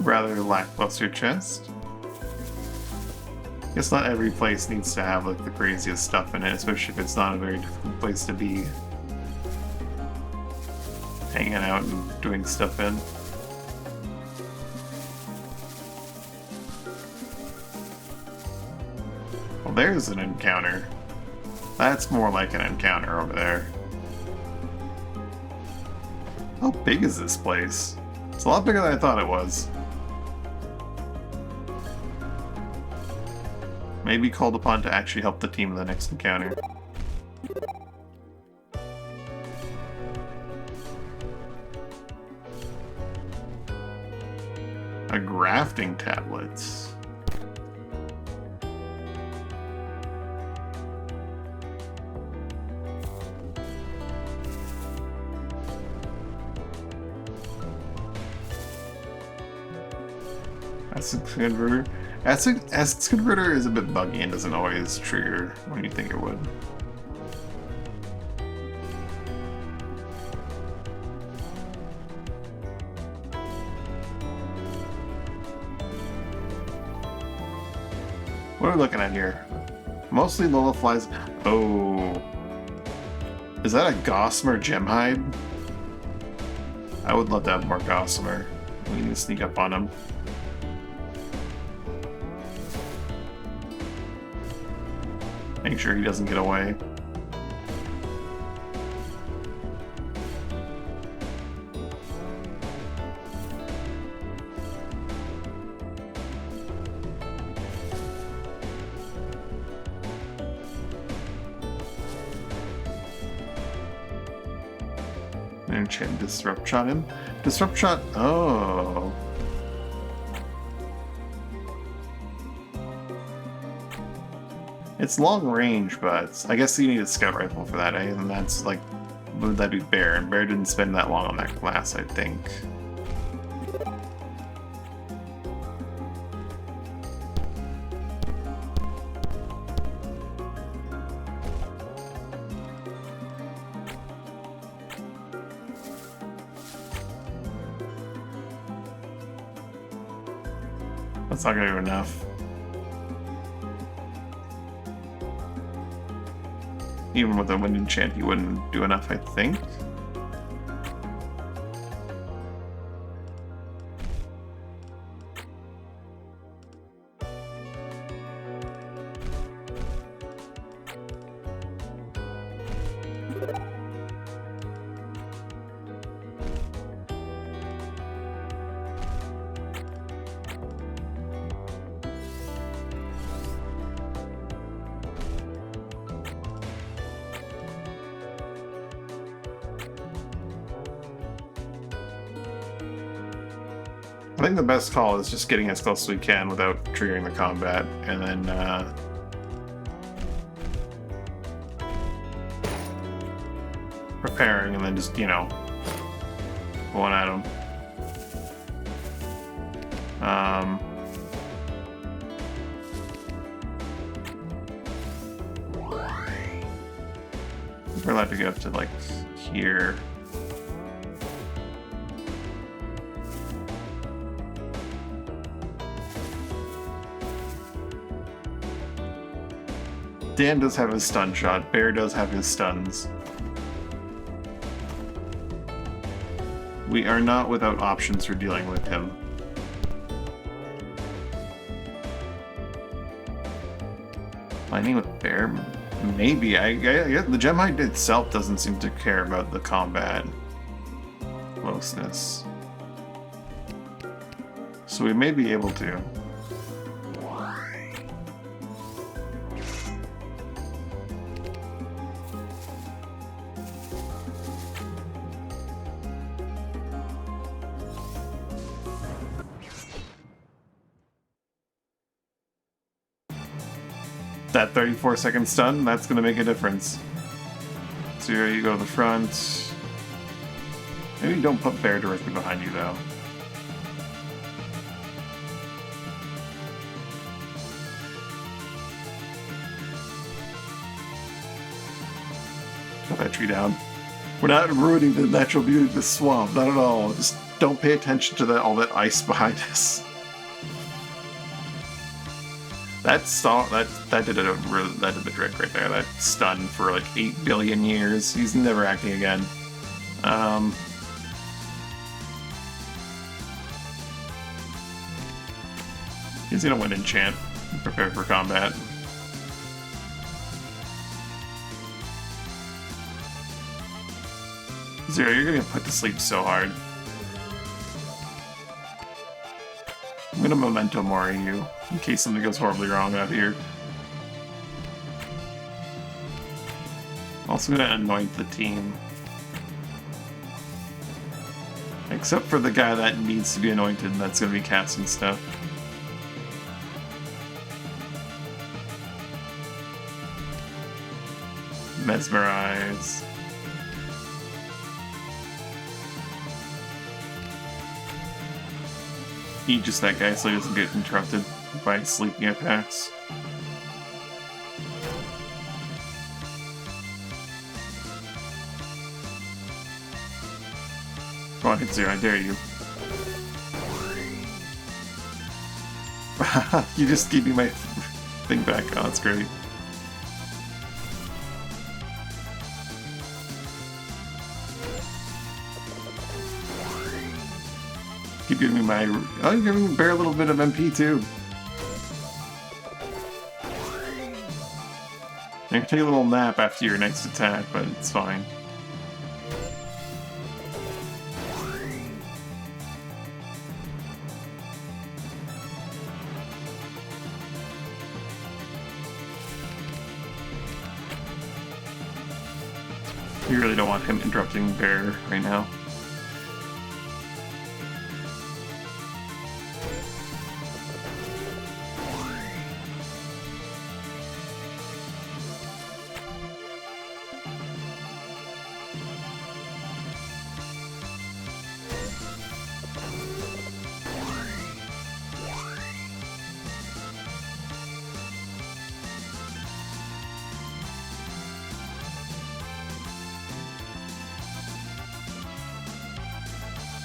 Rather lackluster chest. Guess not every place needs to have like the craziest stuff in it, especially if it's not a very difficult place to be hanging out and doing stuff in. Well, there's an encounter. That's more like an encounter over there. How big is this place? It's a lot bigger than I thought it was. Maybe called upon to actually help the team in the next encounter. A grafting tablet. Essence converter. Essence converter is a bit buggy and doesn't always trigger when you think it would. What are we looking at here? Mostly Lola flies. Oh. Is that a Gossamer gem hide? I would love to have more Gossamer. We need to sneak up on him. Make sure he doesn't get away. Enchant Disrupt Shot him. Disrupt Shot. Oh. It's long range, but I guess you need a scout rifle for that, eh? And that's like, would that be Bear? And Bear didn't spend that long on that class, I think. That's not gonna be enough. Even with a wind enchant, he wouldn't do enough, I think. I think the best call is just getting as close as we can without triggering the combat, and then preparing, and then just, you know, going at them. We're allowed to get up to, like, here. Dan does have his stun shot. Bear does have his stuns. We are not without options for dealing with him. Fighting with Bear? Maybe. I the Gemite itself doesn't seem to care about the combat closeness. So we may be able to. That 34-second stun, that's going to make a difference. So here you go to the front. Maybe don't put Bear directly behind you, though. Cut that tree down. We're not ruining the natural beauty of the swamp, not at all. Just don't pay attention to all that ice behind us. That did the trick right there. That stun for like 8 billion years. He's never acting again. He's gonna win enchant. Prepare for combat. Zero, you're gonna get put to sleep so hard. I'm gonna Memento Mori you, in case something goes horribly wrong out here. Also gonna anoint the team. Except for the guy that needs to be anointed, and that's gonna be casting stuff. Mesmerize. Eat just that guy so he doesn't get interrupted by sleeping attacks. Come on, hit Zero, I dare you. You just gave me my thing back. Oh, that's great. Keep giving me my... Oh, you're giving Bear a little bit of MP too. You can take a little nap after your next attack, but it's fine. You really don't want him interrupting Bear right now.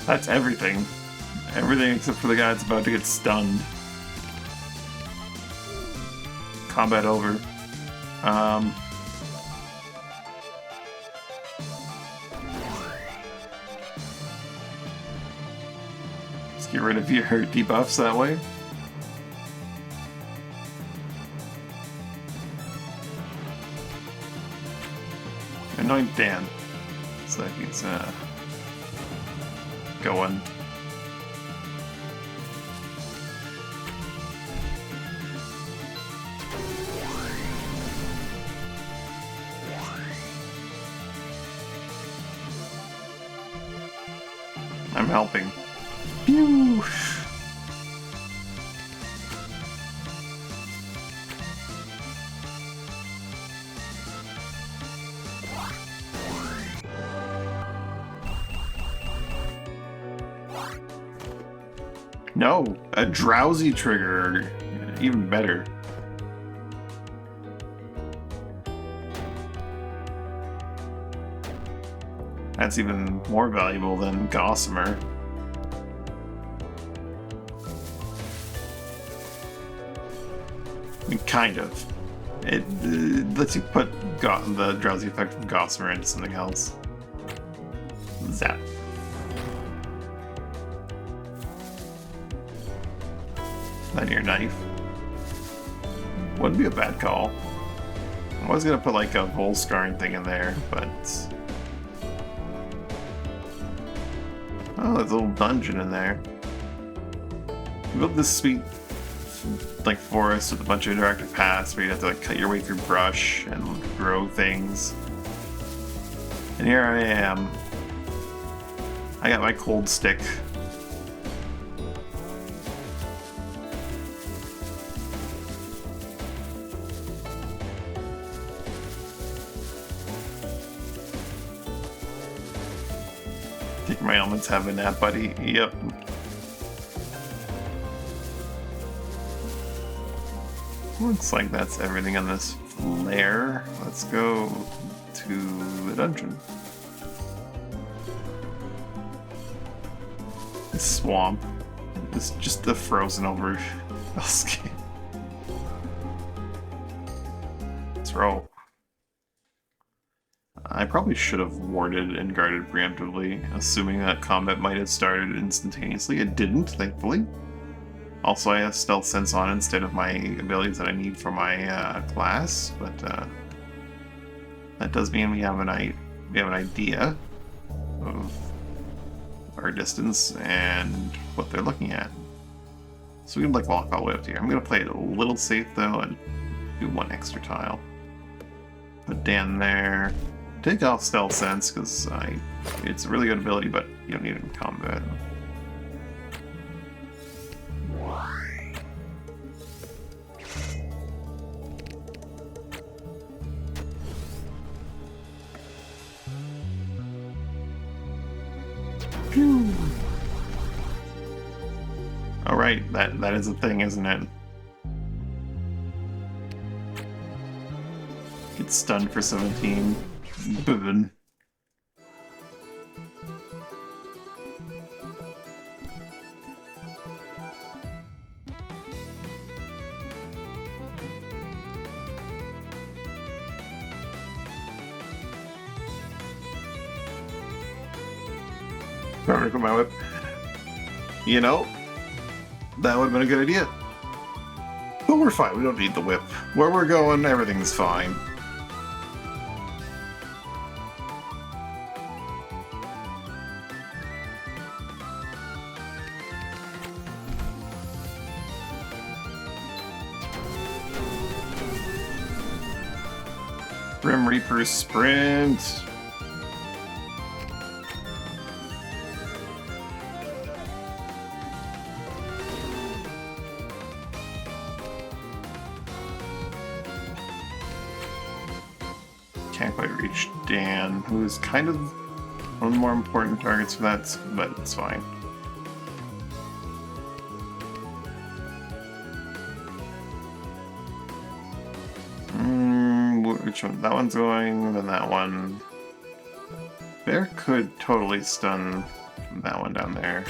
That's everything. Everything except for the guy that's about to get stunned. Combat over. Let's get rid of your debuffs that way. Anoint Dan. So that he's going. I'm helping. Pew! No, a drowsy trigger, even better. That's even more valuable than Gossamer. I mean, kind of. It lets you put the drowsy effect of Gossamer into something else. Zap. Then your knife. Wouldn't be a bad call. I was gonna put like a hole scarring thing in there, but... Oh, there's a little dungeon in there. You built this sweet like forest with a bunch of interactive paths where you have to like cut your way through brush and grow things. And here I am. I got my cold stick. Think my elements have a nap, buddy? Yep. Looks like that's everything on this lair. Let's go to the dungeon. This swamp is just the frozen over skin. Let's roll. I probably should have warded and guarded preemptively, assuming that combat might have started instantaneously. It didn't, thankfully. Also, I have Stealth Sense on instead of my abilities that I need for my class, but that does mean we have an idea of our distance and what they're looking at. So we can like walk all the way up here. I'm gonna play it a little safe though and do one extra tile. Put Dan there. Take off Stealth Sense because it's a really good ability, but you don't need it in combat. Oh right, that is a thing, isn't it? Get stunned for 17. Boon. Remember to put my whip. You know, that would have been a good idea. But we're fine, we don't need the whip. Where we're going, everything's fine. Grim Reaper sprint. Can't quite reach Dan, who's kind of one of the more important targets for that, but it's fine. Which one? That one's going, then that one. Bear could totally stun that one down there.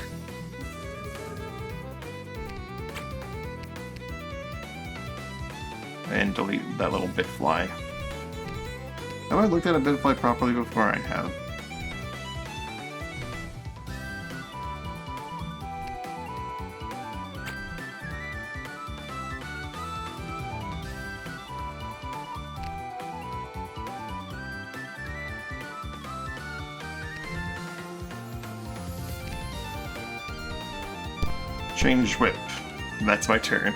And delete that little bit fly. Have I looked at a bit fly properly before? I have. Change whip. That's my turn.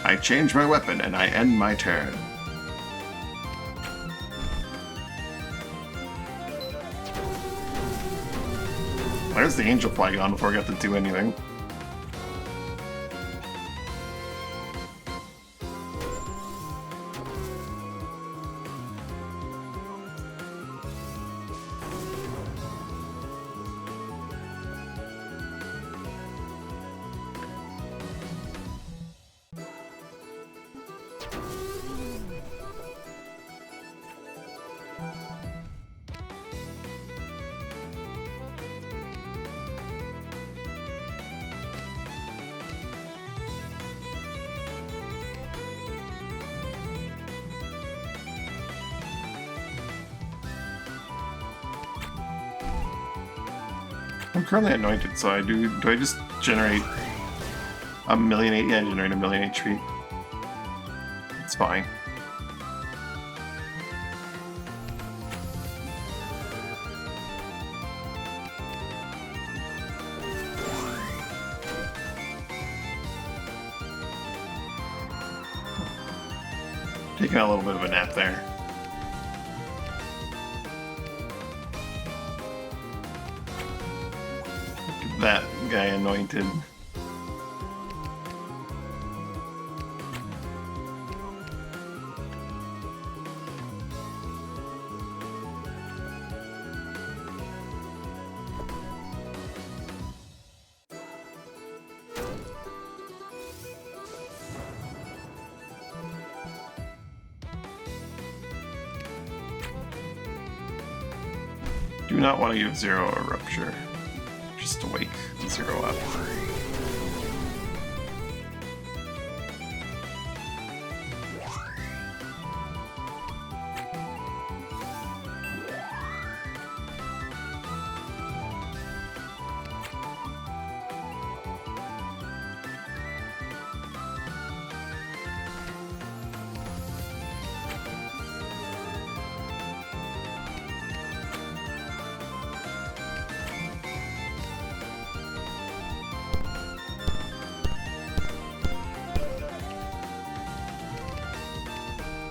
I change my weapon and I end my turn. There's the angel flag on before I got to do anything. I'm currently anointed, so do I just generate a million? Yeah, generate a million HP. It's fine. Taking a little bit of a nap there. Look at that guy anointed. Do not want to give Zero a rupture. Just to wake Zero up.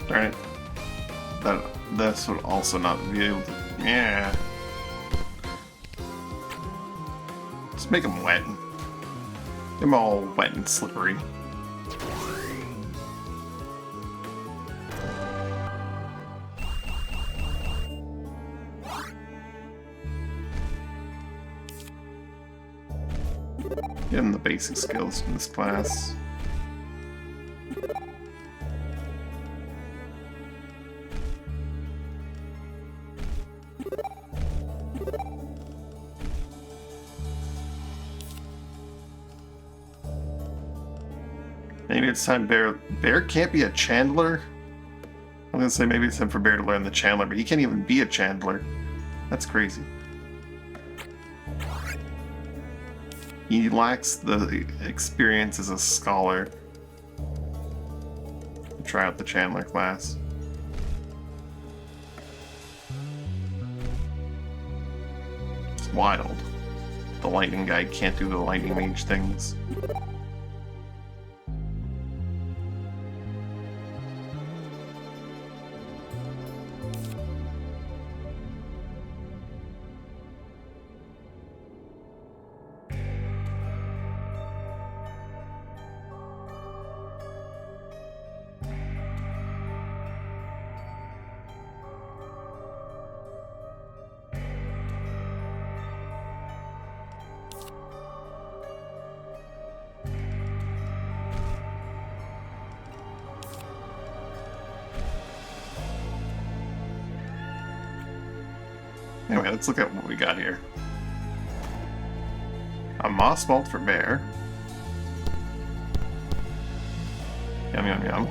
Darn it. This would also not be able to... Yeah. Just make them wet. Get them all wet and slippery. Give them the basic skills from this class. Maybe it's time Bear can't be a Chandler? I'm gonna say maybe it's time for Bear to learn the Chandler, but he can't even be a Chandler. That's crazy. He lacks the experience as a scholar to try out the Chandler class. It's wild. The lightning guy can't do the lightning mage things. Anyway, let's look at what we got here. A moss bolt for Bear. Yum, yum, yum.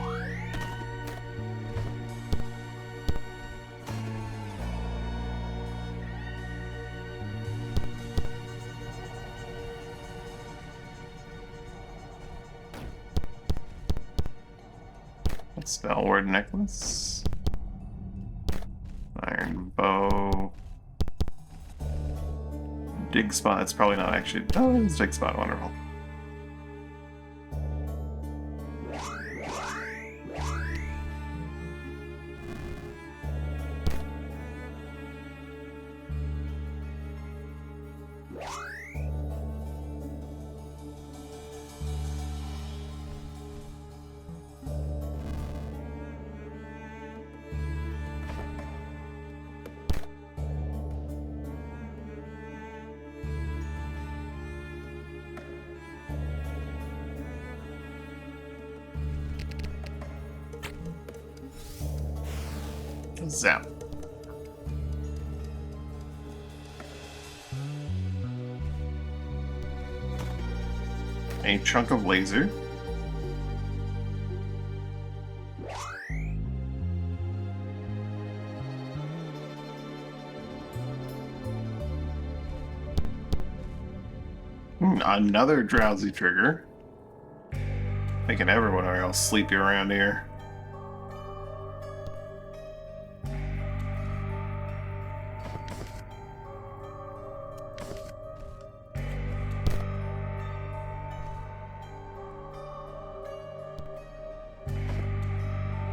A spell word necklace. Iron bow. Dig spot, it's probably not actually... Oh, it's dig spot, wonderful. Zap. A chunk of laser. Another drowsy trigger. Making everyone else sleepy around here.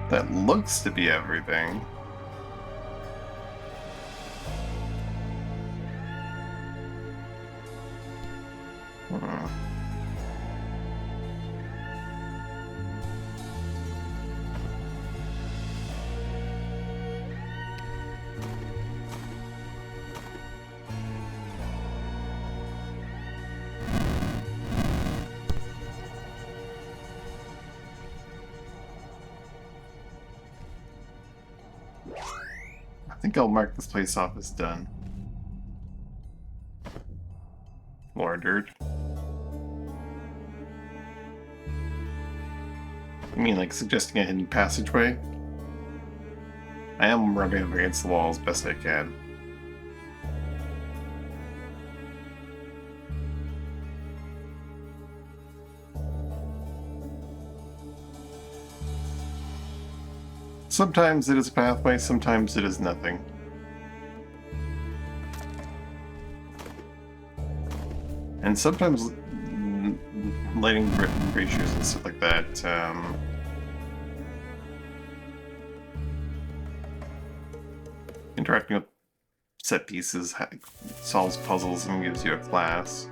That looks to be everything. I think I'll mark this place off as done. More dirt. You mean like suggesting a hidden passageway? I am rubbing up against the wall as best I can. Sometimes it is a pathway, sometimes it is nothing. And sometimes lighting ratios and stuff like that, interacting with set pieces solves puzzles and gives you a class.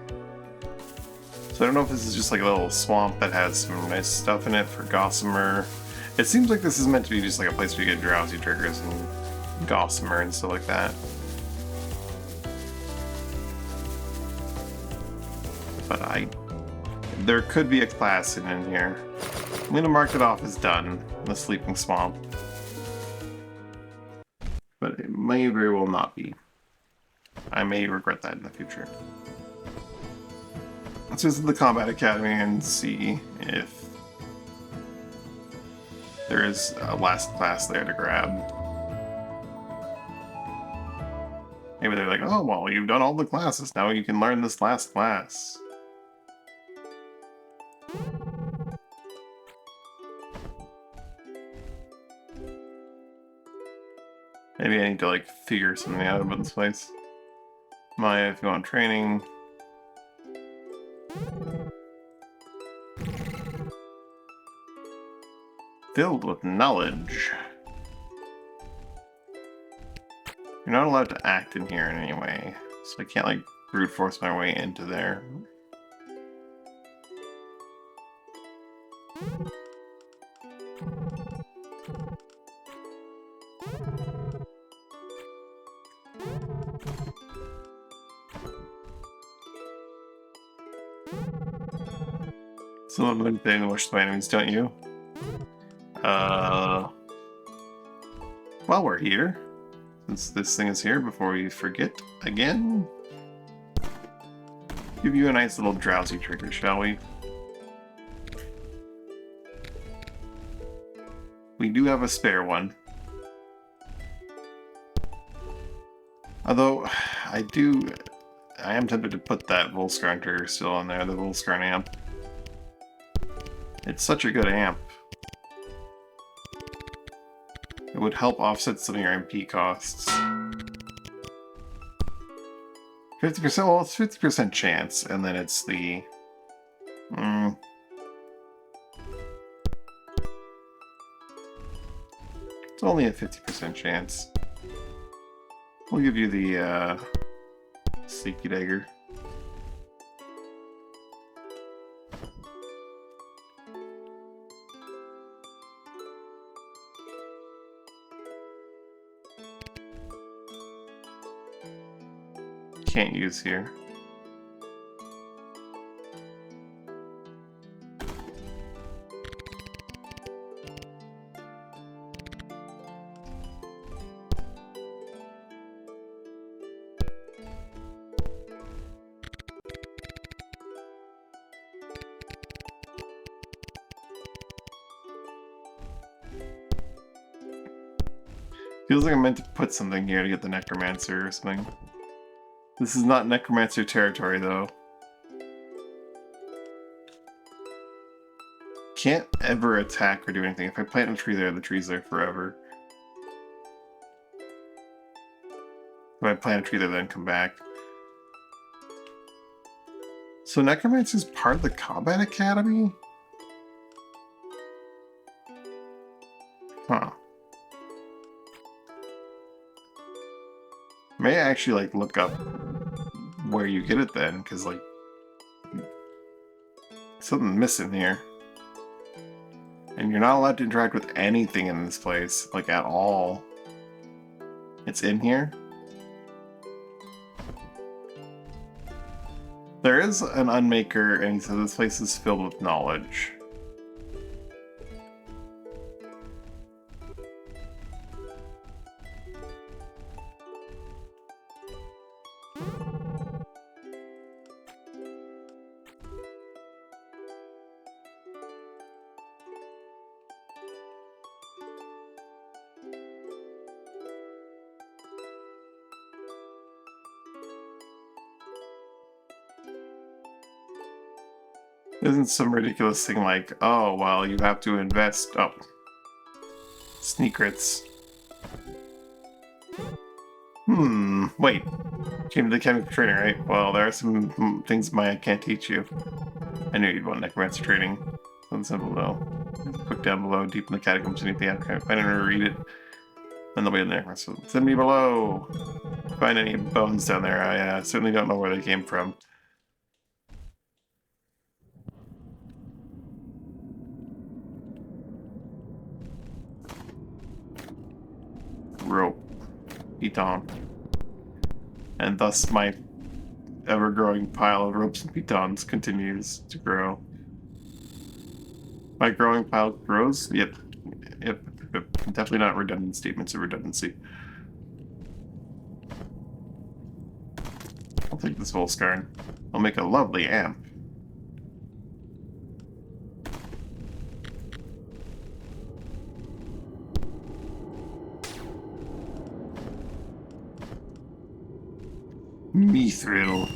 So I don't know if this is just like a little swamp that has some nice stuff in it for Gossamer. It seems like this is meant to be just like a place where you get drowsy triggers and Gossamer and stuff like that. But there could be a class in here. I'm gonna mark it off as done, the Sleeping Swamp. But it may very well not be. I may regret that in the future. Let's visit the Combat Academy and see if there is a last class there to grab. Maybe they're like, oh, well, you've done all the classes, now you can learn this last class. Maybe I need to, like, figure something out about this place. Maya, if you want training. Filled with knowledge. You're not allowed to act in here in any way, so I can't, like, brute force my way into there. Some of them they wish my enemies, don't you? While we're here, since this thing is here, before we forget again, give you a nice little drowsy trigger, shall we? We do have a spare one. Although, I am tempted to put that Volskarn trigger still on there, the Volskarn amp. It's such a good amp. It would help offset some of your MP costs. 50%, well, it's 50% chance, and then it's the... It's only a 50% chance. We'll give you the, Seeky Dagger. Can't use here. Feels like I meant to put something here to get the Necromancer or something. This is not Necromancer territory, though. can't ever attack or do anything. If I plant a tree there, the tree's there forever. If I plant a tree there, then come back. So Necromancer's part of the Combat Academy? Huh. May I actually, like, look up where you get it then, because, like, something missing here. And you're not allowed to interact with anything in this place, like, at all. It's in here? There is an unmaker, and he says this place is filled with knowledge. Isn't some ridiculous thing like, oh, well, you have to invest... Oh. Sneakrits. Wait. Came to the chemical training, right? Well, there are some things Maya can't teach you. I knew you'd want necromancer training. Something simple, though. Click down below, deep in the catacombs beneath the attic. Find and read it. Then the way to the necromancer. Send me below! Find any bones down there. I certainly don't know where they came from. Rope. Piton. And thus my ever-growing pile of ropes and pitons continues to grow. My growing pile grows? Yep. Definitely not redundant statements of redundancy. I'll take this whole scarn. I'll make a lovely amp. Mithril.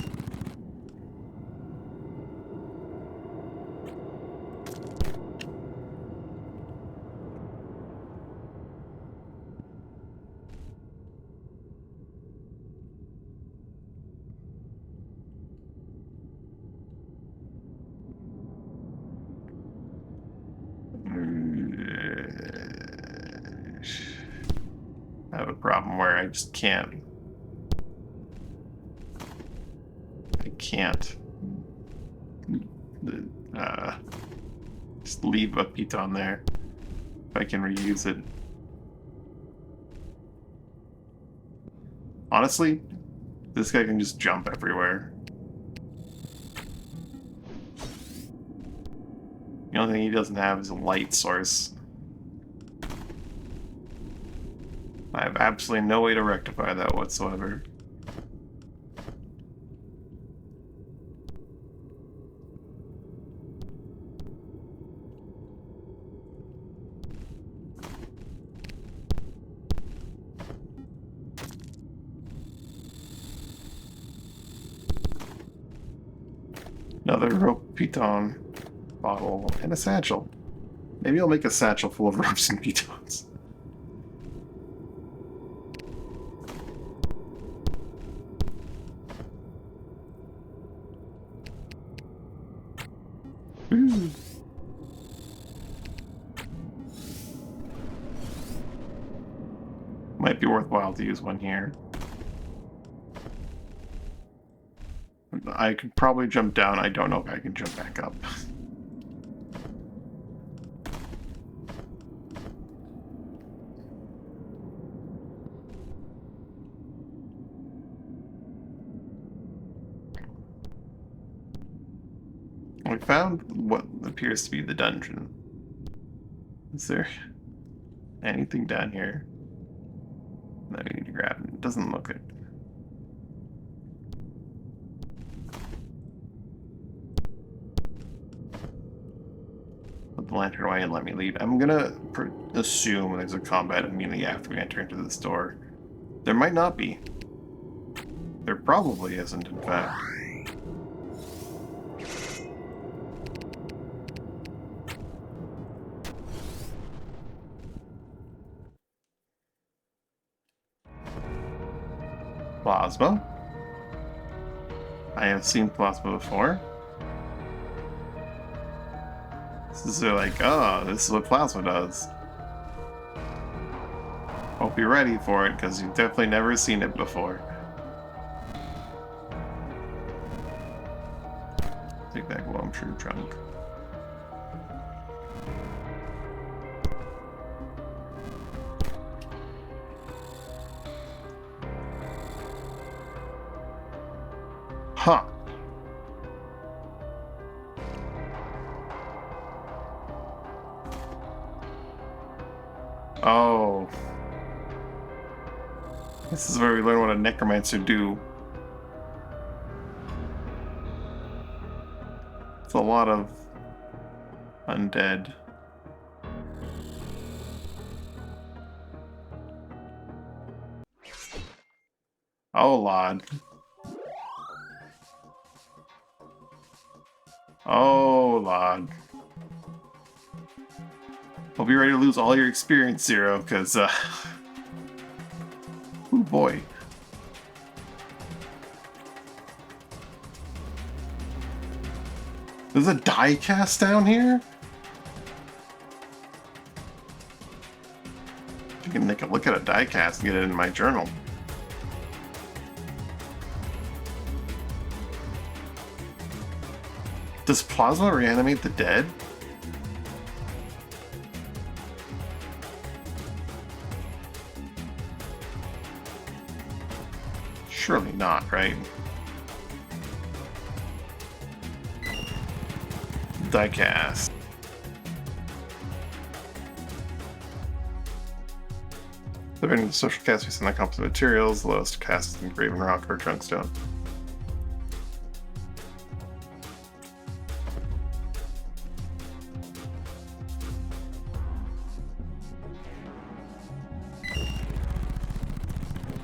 I have a problem where I just can't. Just leave a piton there if I can reuse it. Honestly, this guy can just jump everywhere. The only thing he doesn't have is a light source. I have absolutely no way to rectify that whatsoever. Another rope piton bottle and a satchel. Maybe I'll make a satchel full of ropes and pitons. Ooh. Might be worthwhile to use one here. I could probably jump down. I don't know if I can jump back up. We found what appears to be the dungeon. Is there anything down here that we need to grab? It doesn't look it. Put the lantern away and let me lead. I'm gonna assume there's a combat immediately after we enter into this door. There might not be. There probably isn't, in fact. Plasma. I have seen plasma before. This is like, oh, this is what plasma does. Hope you're ready for it, because you've definitely never seen it before. Take that glow true trunk. Huh. Oh. This is where we learn what a necromancer do. It's a lot of undead. Oh, Lord. Oh, Lord. Hope you're ready to lose all your experience, Zero, because, oh boy. There's a die cast down here? You can take a look at a die cast and get it in my journal. Does plasma reanimate the dead? Surely not, right? Diecast. Depending on the social cast based on the composite materials, the lowest cast is engraven rock or drunkstone.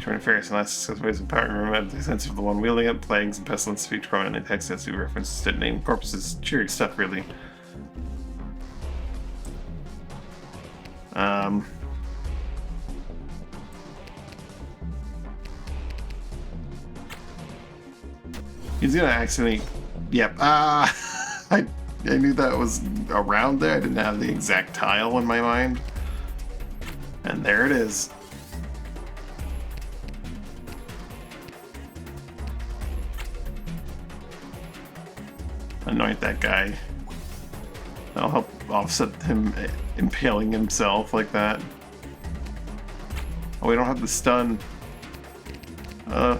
Nefarious and less ways of power remember the sense of the one wielding it, plagues and pestilence speak prominently text as to references to named corpses. Cheery stuff, really. He's gonna accidentally. Yep. I knew that was around there. I didn't have the exact tile in my mind. And there it is. Anoint that guy. That'll help offset him impaling himself like that. Oh, we don't have the stun. There.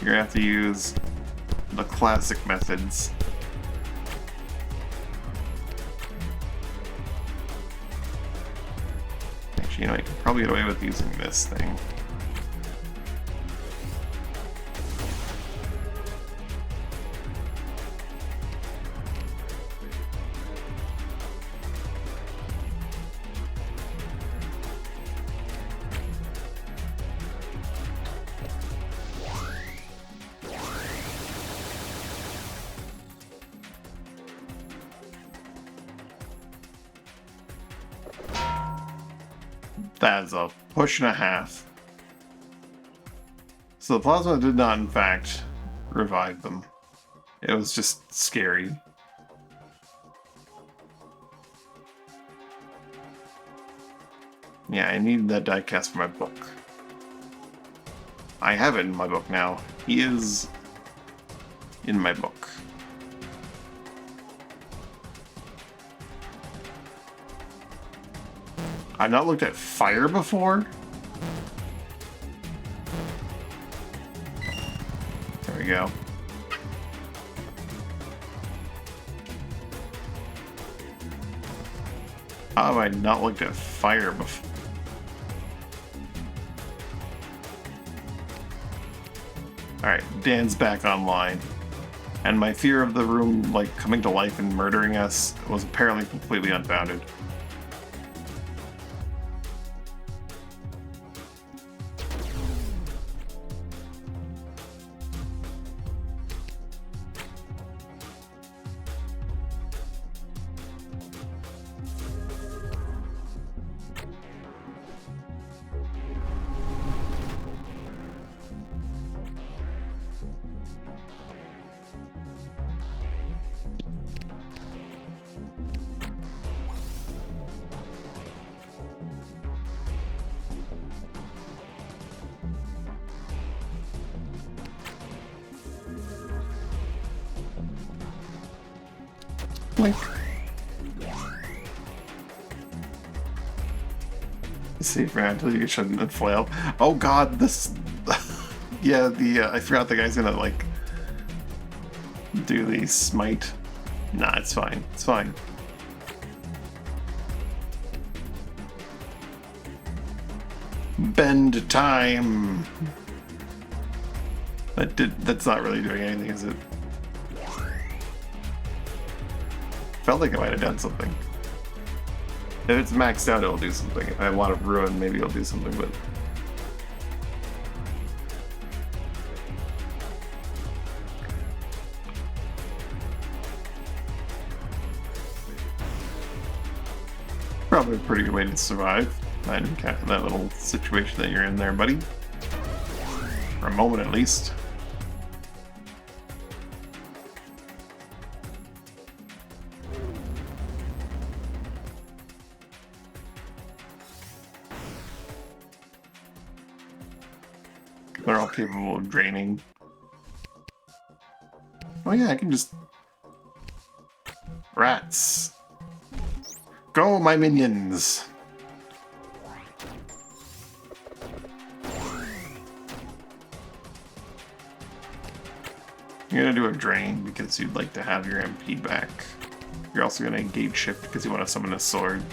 You're gonna have to use the classic methods. Actually, you know, you can probably get away with using this thing. That's a push and a half. So the plasma did not, in fact, revive them. It was just scary. Yeah, I need that diecast for my book. I have it in my book now. He is in my book. I've not looked at fire before. There we go. How have I not looked at fire before? Alright, Dan's back online. And my fear of the room, like, coming to life and murdering us was apparently completely unfounded. Blink. Save for until you get shot and flail. Oh god, this... yeah, I forgot the guy's gonna, like, do the smite. Nah, it's fine. It's fine. Bend time! That's not really doing anything, is it? Felt like it might have done something. If it's maxed out, it'll do something. If I have a lot of ruin, maybe it'll do something, but... Probably a pretty good way to survive that little situation that you're in there, buddy. For a moment, at least. They're all capable of draining. Oh yeah, I can just... Rats! Go, my minions! You're gonna do a drain because you'd like to have your MP back. You're also gonna engage shift because you want to summon a sword.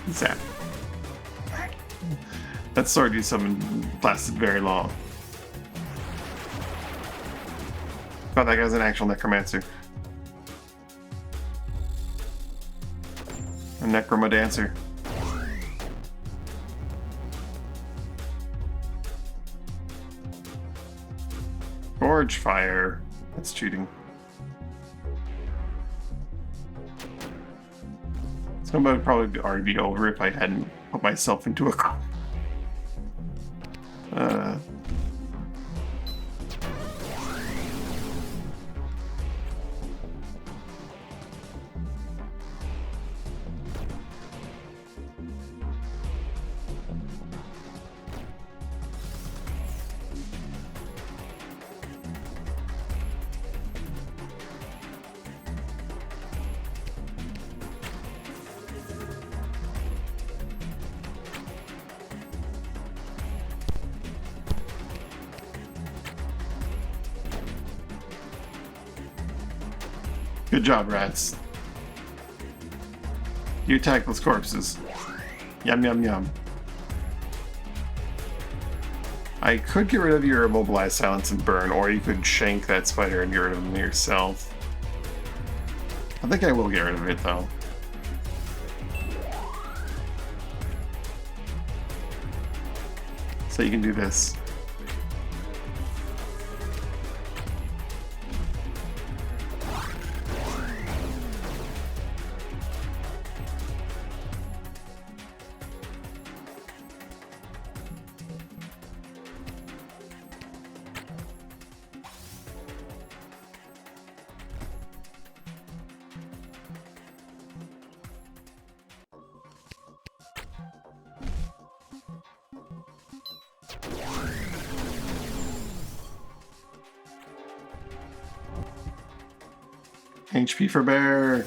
Zap. That sword you summoned lasted very long. Oh, that guy's an actual necromancer. A necromancer. Forge fire. That's cheating. So it would probably already be over if I hadn't put myself into a call. Good job, rats. You attack those corpses. Yum, yum, yum. I could get rid of your immobilize, silence, and burn, or you could shank that spider and get rid of them yourself. I think I will get rid of it, though. So you can do this. HP for bear.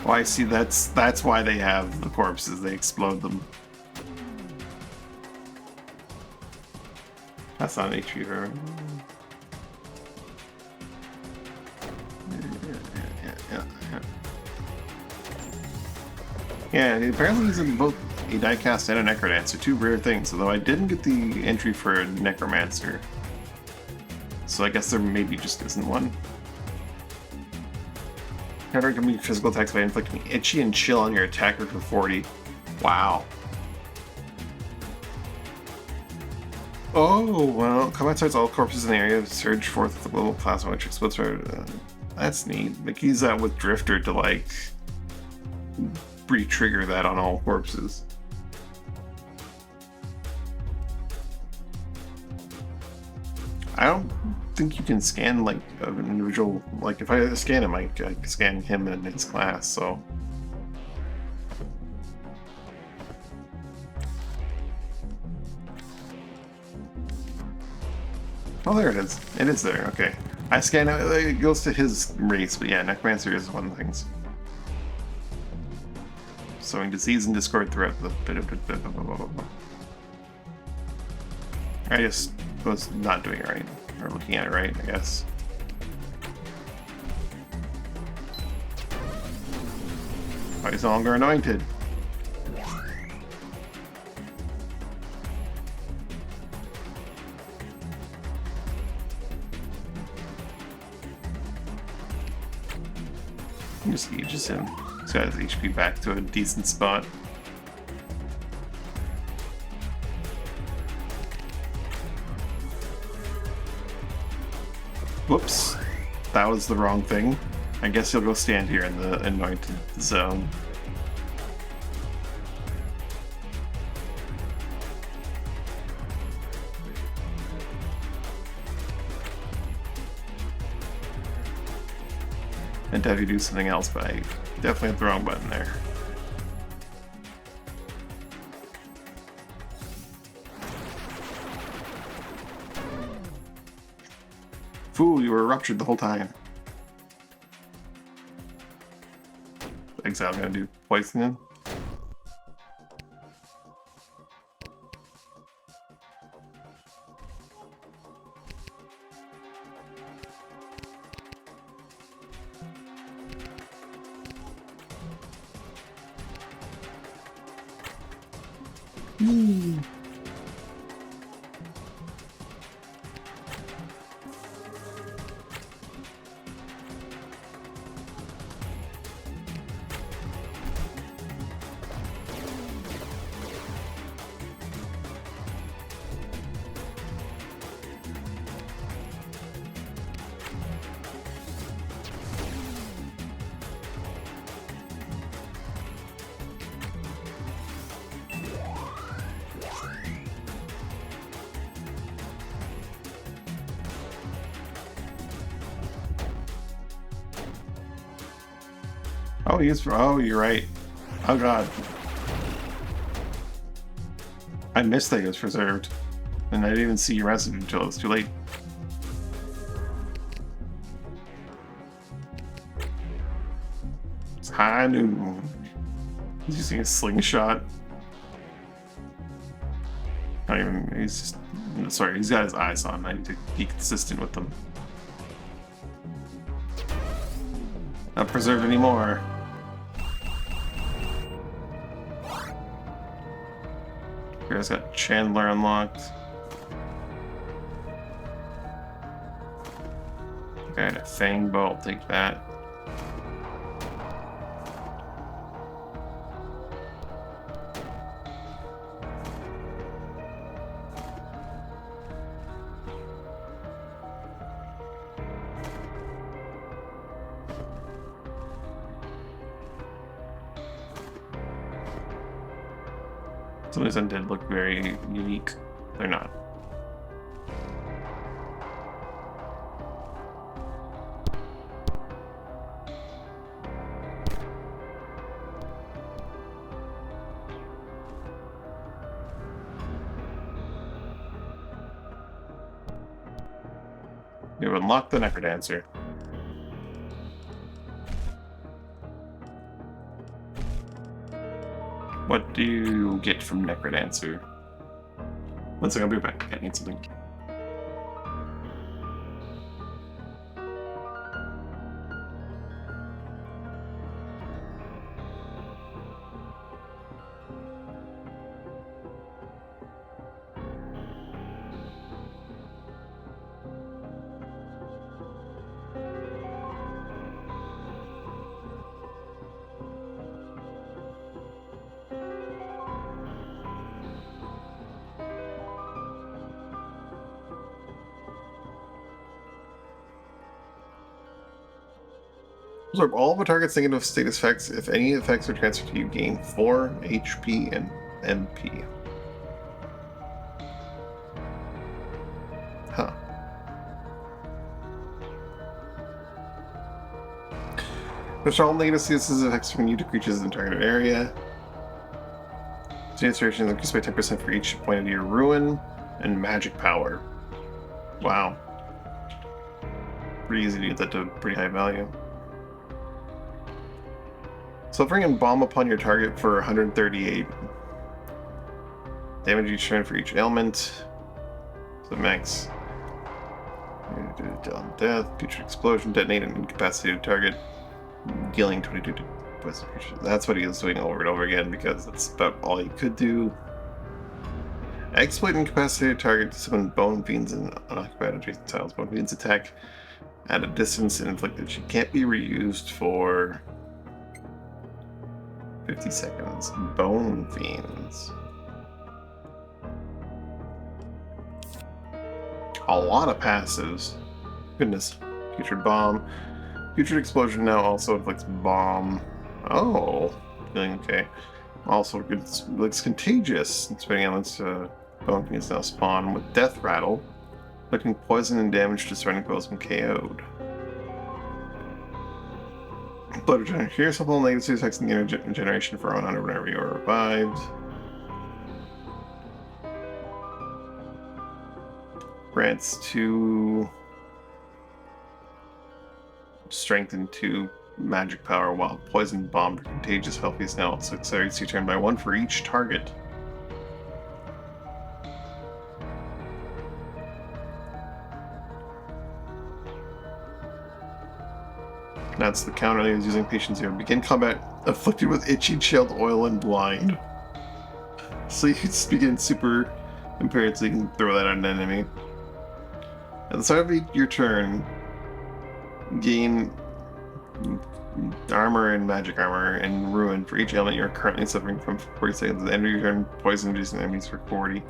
Oh, I see. That's why they have the corpses. They explode them. That's not an HP for bear. Yeah, apparently he's in both a diecast and a necrodancer, two rare things, although I didn't get the entry for a necromancer. So I guess there maybe just isn't one. Never can be physical attacks by inflicting itchy and chill on your attacker for 40. Wow. Oh, well, combat starts all corpses in the area surge forth with a little plasma which explodes. That's neat. Like, use that with Drifter to, like, re-trigger that on all corpses. I don't think you can scan like an individual. Like if I scan him, I can scan him in his class. So. Oh, there it is. It is there. Okay. I scan it. It goes to his race, but yeah, Necromancer is one of the things. Sowing disease and discord throughout the bit of it. I just was not doing it right, or looking at it right, I guess. Oh, he's no longer anointed. Just ages him. He's got his HP back to a decent spot. Whoops. That was the wrong thing. I guess he'll go stand here in the anointed zone. And Debbie do something else, but I definitely hit the wrong button there. Fool, you were ruptured the whole time. Exile gonna do poisoning. Oh, oh, you're right. Oh god. I missed that he was preserved. And I didn't even see your message until it was too late. It's high noon. He's using a slingshot. Not even, he's just, sorry, he's got his eyes on. I need to be consistent with them. Not preserved anymore. Here's got Chandler unlocked. Got a Fang Bow, I'll take that. Some of these undead look very unique. They're not. You unlock the Necrodancer. What do you get from Necrodancer? One second, I'll be back. I need something. Absorb all of a target's negative status effects. If any effects are transferred to you, gain 4 HP and MP. Huh. Which all negative CSS effects when you to creatures in the targeted area. Chance duration is increased by 10% for each point of your ruin and magic power. Wow. Pretty easy to get that to a pretty high value. Suffering and bomb upon your target for 138. Damage each turn for each ailment. So max. Death, future explosion, detonate and incapacitated target. Dealing 22 to poison creatures. That's what he was doing over and over again because that's about all he could do. Exploit incapacitated target to summon bone fiends and unoccupied adjacent tiles. Bone fiends attack at a distance and inflicted. She can't be reused for 50 seconds. Bone fiends. A lot of passives. Goodness. Putrid bomb. Putrid explosion now also inflicts bomb. Oh. Feeling okay. Also, looks contagious. Spinning elements bone fiends now spawn with death rattle. Inflicting poison and damage to surrounding foes when KO'd. Blood regeneration. Here's a whole negative effects in the generation for 100 whenever you are revived. Grants 2 strength and 2 magic power, while poison bomb or contagious health is now also accelerates your turn by 1 for each target. That's the counter he was using patience here. Begin combat afflicted with itchy, chilled oil, and blind. So you can begin super impaired so you can throw that at an enemy. At the start of your turn, gain armor and magic armor and ruin for each ailment you're currently suffering from for 40 seconds. At the end of your turn, poison adjacent enemies for 40.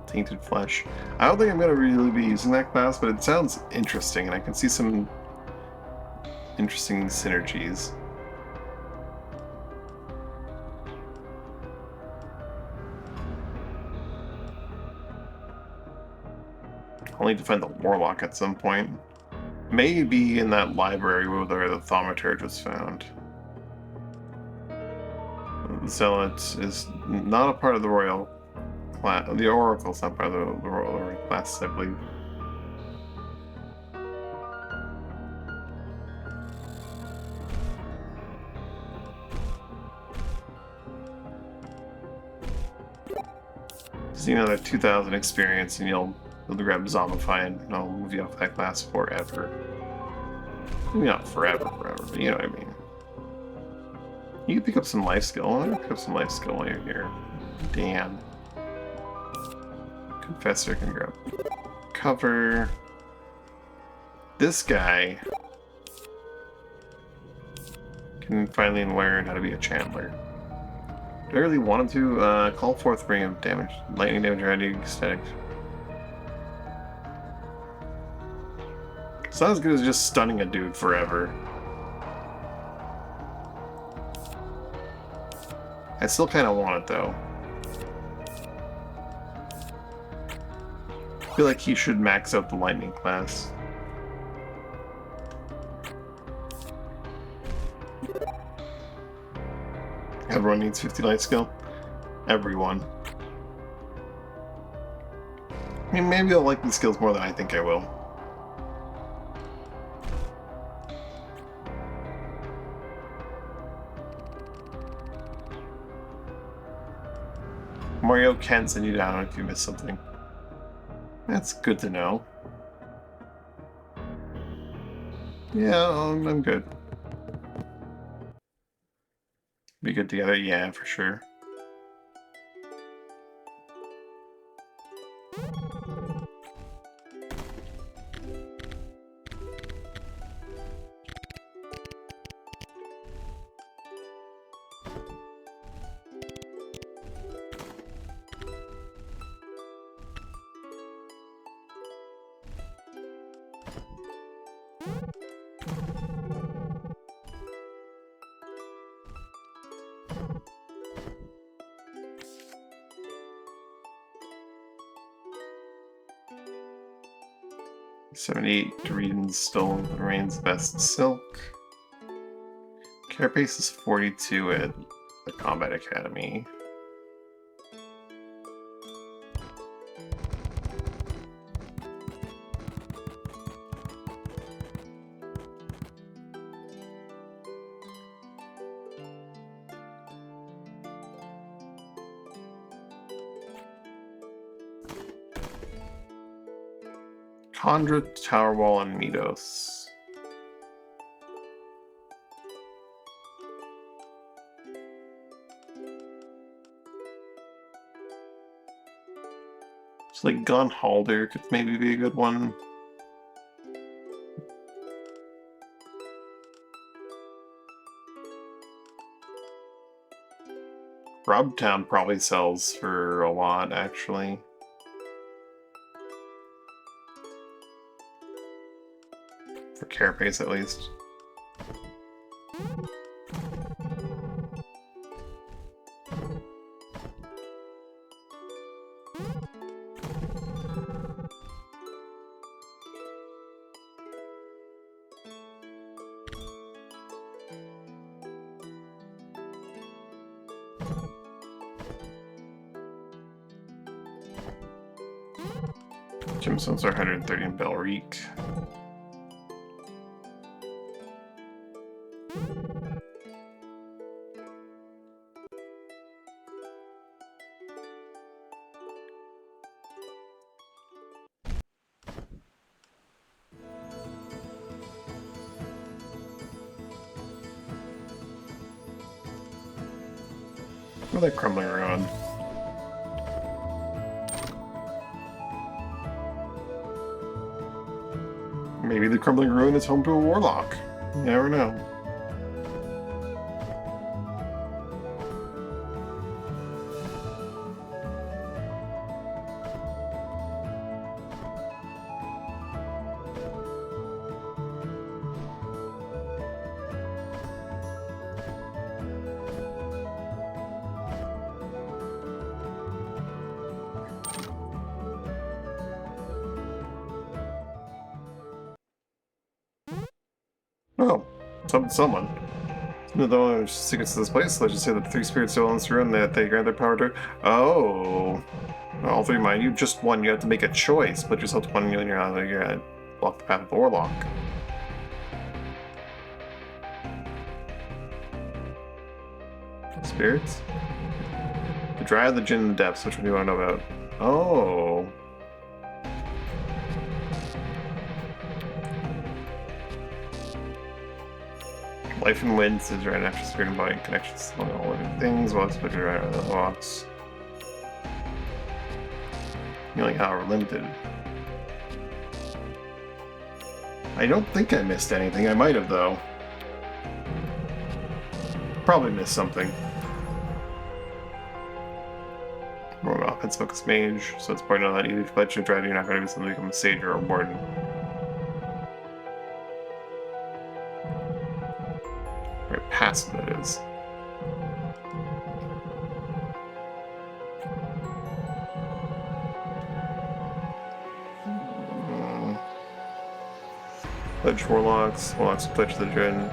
Tainted flesh. I don't think I'm going to really be using that class, but it sounds interesting, and I can see some interesting synergies. I'll need to find the Warlock at some point. Maybe in that library where the Thaumaturge was found. The Zealot is not a part of the Royal class. The Oracle's not part of the Royal class, I believe. Just need another 2,000 experience and you'll grab Zombify and I'll move you off that class forever. Maybe not forever, but you know what I mean. You can pick up some life skill. I'm gonna pick up some life skill while you're here. Dan. Confessor can grab cover. This guy can finally learn how to be a Chandler. Do I really want him to? Call forth ring of damage. Lightning damage ready, static. It's not as good as just stunning a dude forever. I still kind of want it though. I feel like he should max out the lightning class. Everyone needs 50 light skill. Everyone. I mean, maybe I'll like these skills more than I think I will. Mario can send you down if you miss something. That's good to know. Yeah, I'm good. Be good together? Yeah, for sure. $78 to read and still remains best silk. Carapace is 42 at the Combat Academy. Condra, Tower Wall, and Midos. So like Gun Halder could maybe be a good one. Robtown probably sells for a lot, actually. For Carapace, at least. Gemstones are 130 in Belreek. What are they crumbling around? Maybe the Crumbling Ruin is home to a Warlock. You never know. Oh, someone. Though there's secrets to this place, let's just say that the three spirits still in this room that they grant their power to. Oh. All three, mind you, just one. You have to make a choice. Put yourself to one and you're gonna block the path of the Warlock. Spirits? The Dryad, the Djinn, and the Depths. Which one do you want to know about? Oh. Life and Winds is right after spirit and body connections among all living things, while it's put right on the box. Feeling however limited. I don't think I missed anything. I might have, though. Probably missed something. More of an offense focused mage, so it's important that even if you pledge to dread, you're not going to be something to become a sage or a warden. Right, passive that is. Pledge Warlocks. Warlocks pledge the Djinn.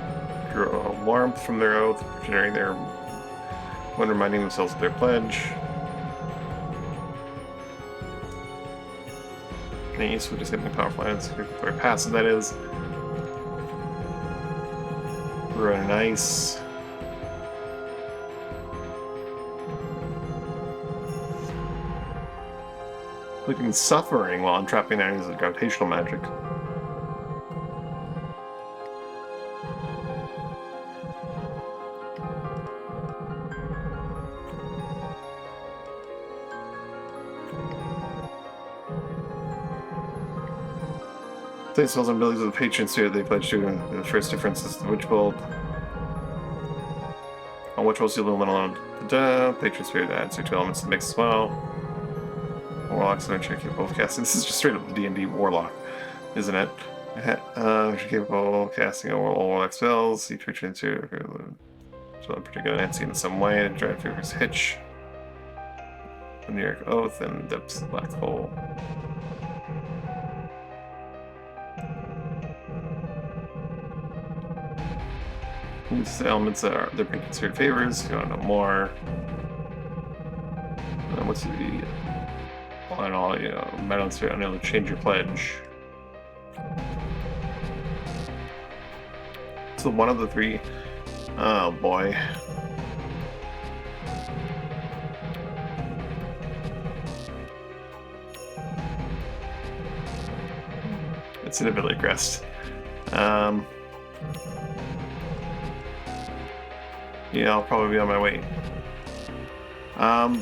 Draw warmth from their oath, generating their when reminding themselves of their pledge. Any useful just getting powerful lands. Very passive that is. Ruin Ice. Clicking Suffering while entrapping enemies with gravitational magic. They spells and abilities of the patron sphere they pledge to. The first difference is the Witch Bolt. On Witch Bolts, you'll alone. Patron sphere adds your two elements to the mix as well. Warlocks are capable of casting. This is just straight up D&D Warlock, isn't it? You're capable of casting all Warlock spells. Each patron sphere, so in particular, Nancy in some way. Dread Fever's Hitch. The New York Oath and Depths Black Hole. These elements are they're being considered favors. You want to know more? What's the on all medals to unable to change your pledge? So one of the three. Oh boy. It's an ability crest. Yeah, I'll probably be on my way.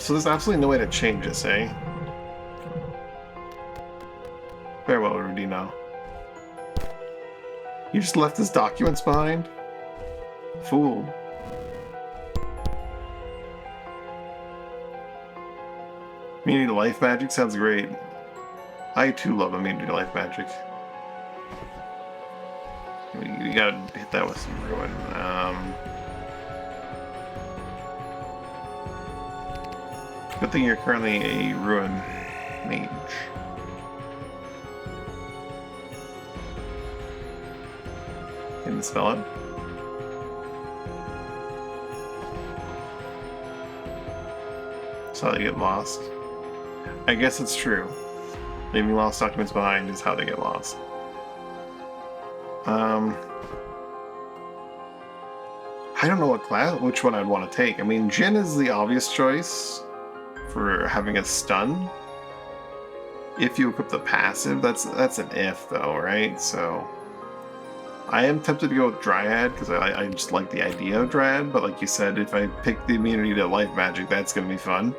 So there's absolutely no way to change this, eh? Farewell, Rudino. You just left his documents behind? Fool. Immunity to life magic sounds great. I too love immunity to life magic. You gotta hit that with some ruin. Good thing you're currently a ruin mage. Can you spell it? So they get lost. I guess it's true. Leaving lost documents behind is how they get lost. I don't know which one I'd want to take. I mean, Jin is the obvious choice for having a stun. If you equip the passive, that's an if though, right? So I am tempted to go with Dryad because I just like the idea of Dryad, but like you said, if I pick the immunity to life magic, that's gonna be fun.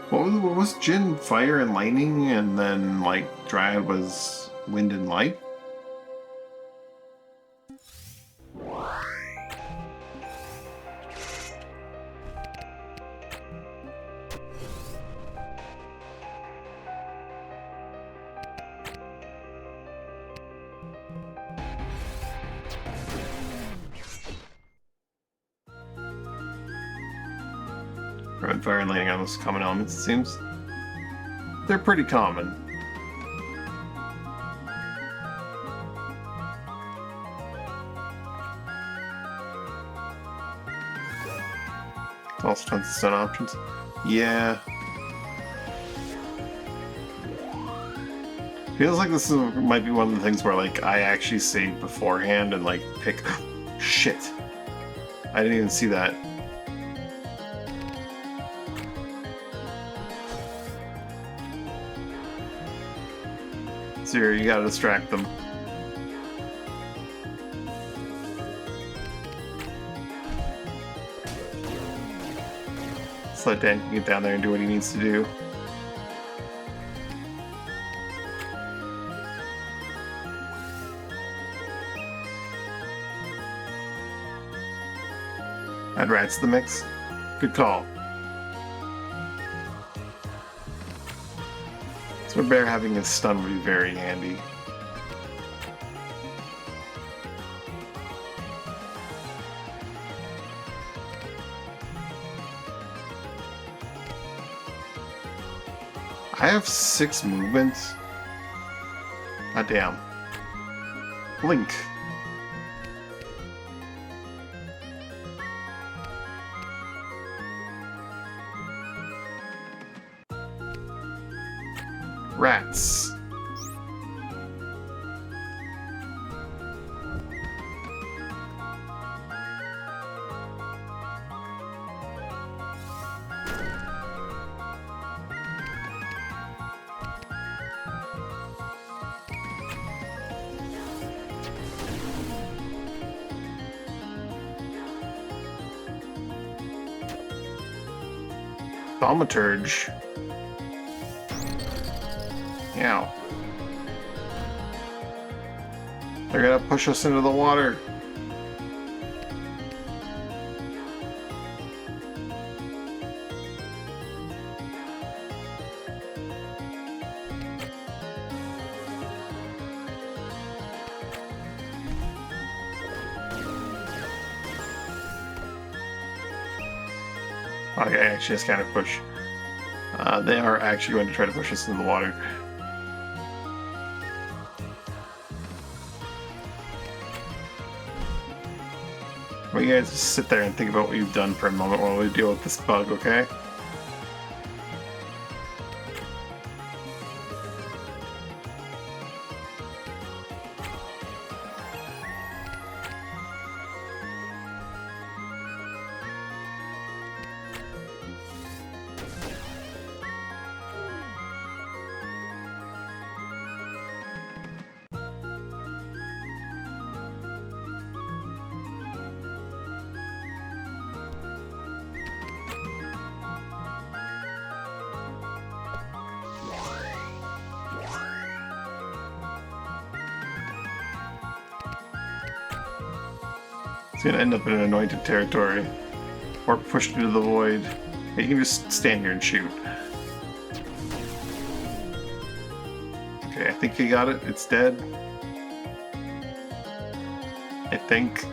What was Jin fire and lightning, and then like Dryad was wind and light? Red fire and lightning are most common elements, it seems. They're pretty common. Also tons of stun options. Yeah. Feels like this might be one of the things where like I actually save beforehand and like pick... Shit. I didn't even see that. Zero, you gotta distract them. Just let Dan get down there and do what he needs to do. Add rats to the mix. Good call. So Bear having his stun would be very handy. I have 6 movements. God damn. Link. Rats. Thaumaturge. Ow. They're gonna push us into the water. Okay, actually, just kind of push. They are actually going to try to push us into the water. Well, you guys just sit there and think about what you've done for a moment while we deal with this bug, okay? It's gonna end up in an anointed territory. Or pushed into the void. You can just stand here and shoot. Okay, I think you got it. It's dead. I think.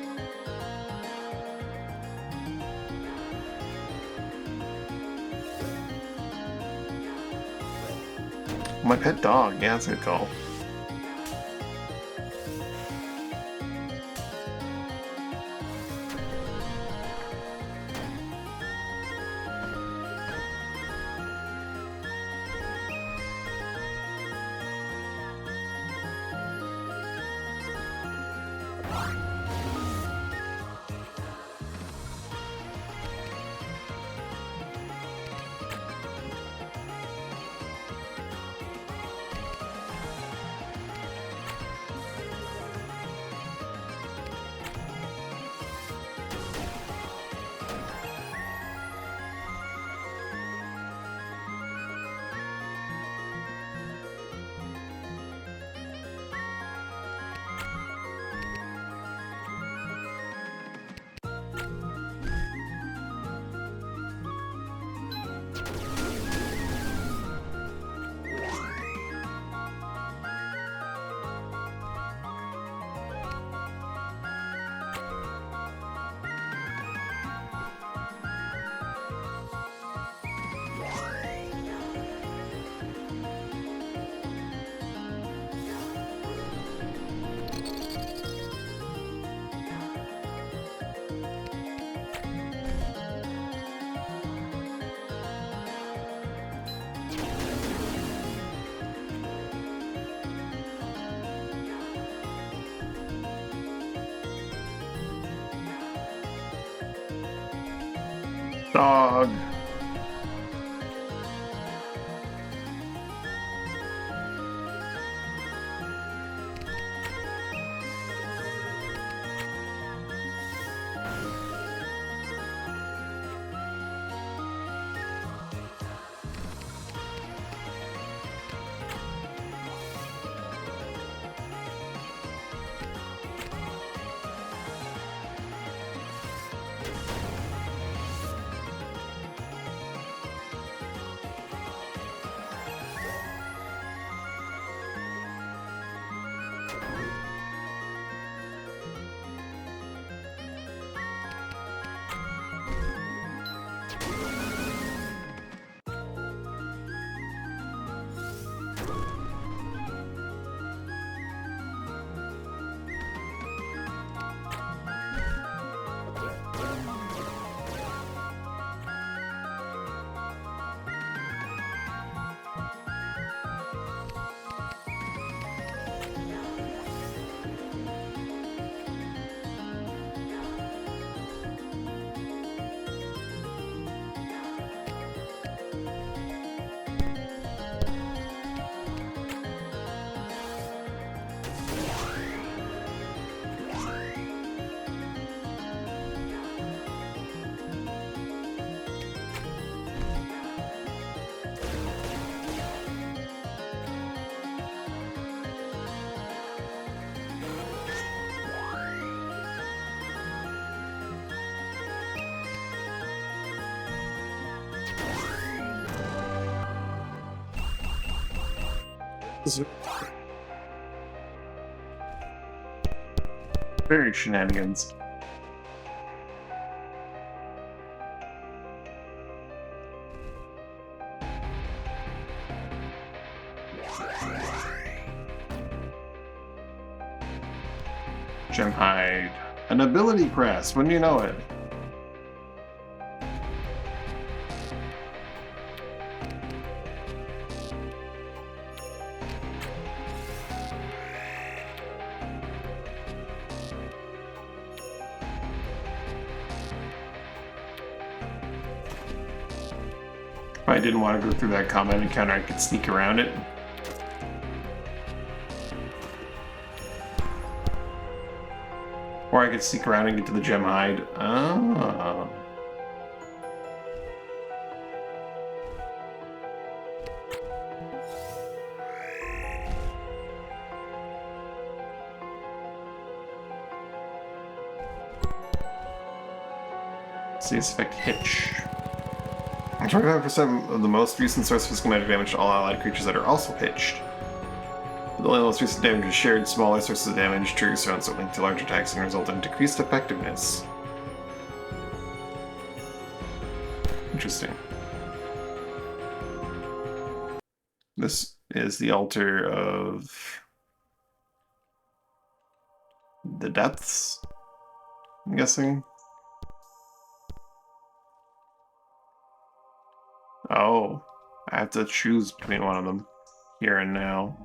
My pet dog. Yeah, that's a good call. Dog. This is very shenanigans. Gem hide. An ability crest, when do you know it? If I didn't want to go through that combat encounter, I could sneak around it. Or I could sneak around and get to the gem hide. Oh. See this effect hitch. 25% of the most recent source physical magic damage to all allied creatures that are also hitched. The only most recent damage is shared. Smaller sources of damage trigger surrounds that link to large attacks and result in decreased effectiveness. Interesting. This is the altar of the depths, I'm guessing. Oh, I have to choose between one of them here and now.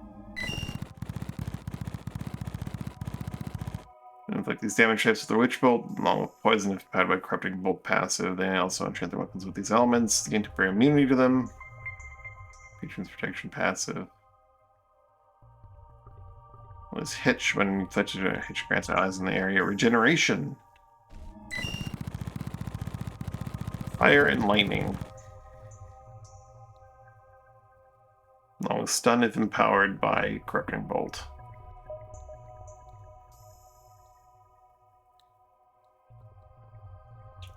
Inflict these damage types with the Witch Bolt, along with poison if powered by Corrupting Bolt passive. They also enchant their weapons with these elements to gain temporary immunity to them. Patron's Protection passive. Well, this Hitch, when inflicted a Hitch grants allies in the area regeneration. Fire and Lightning. Along with Stun if empowered by Corrupting Bolt.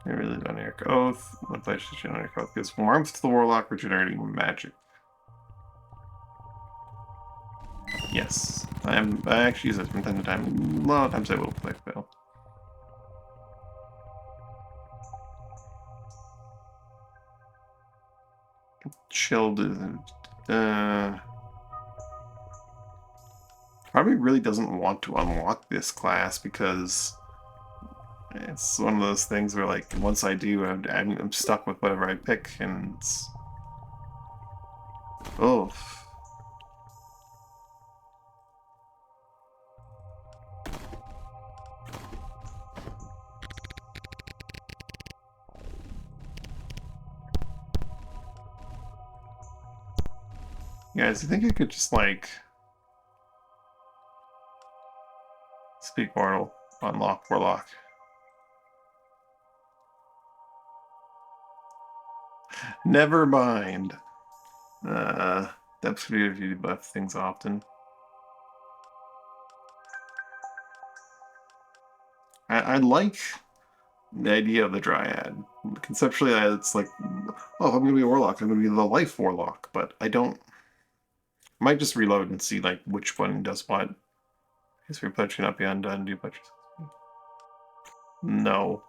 Really Generic Oath. One flash to Generic Oath gives warmth to the Warlock, regenerating magic. Yes. I actually use it from time to time. A lot of times I will click though. Chilled probably really doesn't want to unlock this class because it's one of those things where, like, once I do, I'm stuck with whatever I pick, and it's... Oh. Guys, I think I could just, like... Speak Mortal, unlock Warlock. Never mind. Depths if you debuff things often. I like the idea of the Dryad. Conceptually, it's like, oh, if I'm gonna be a Warlock, I'm gonna be the Life Warlock, but I don't... I might just reload and see, like, which one does what. Guess we're pledge cannot be undone, do pledge. No.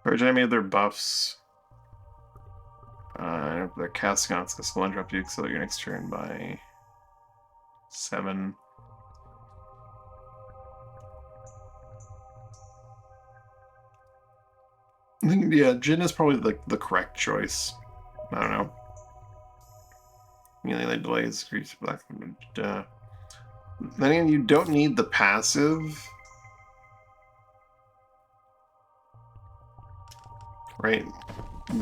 Purge any of their buffs. They're casting on, it's going to slow interrupt you, so your next turn by 7. I think, yeah, Jin is probably the correct choice. I don't know. Immediately delays, creates black. Then again, you don't need the passive. Right?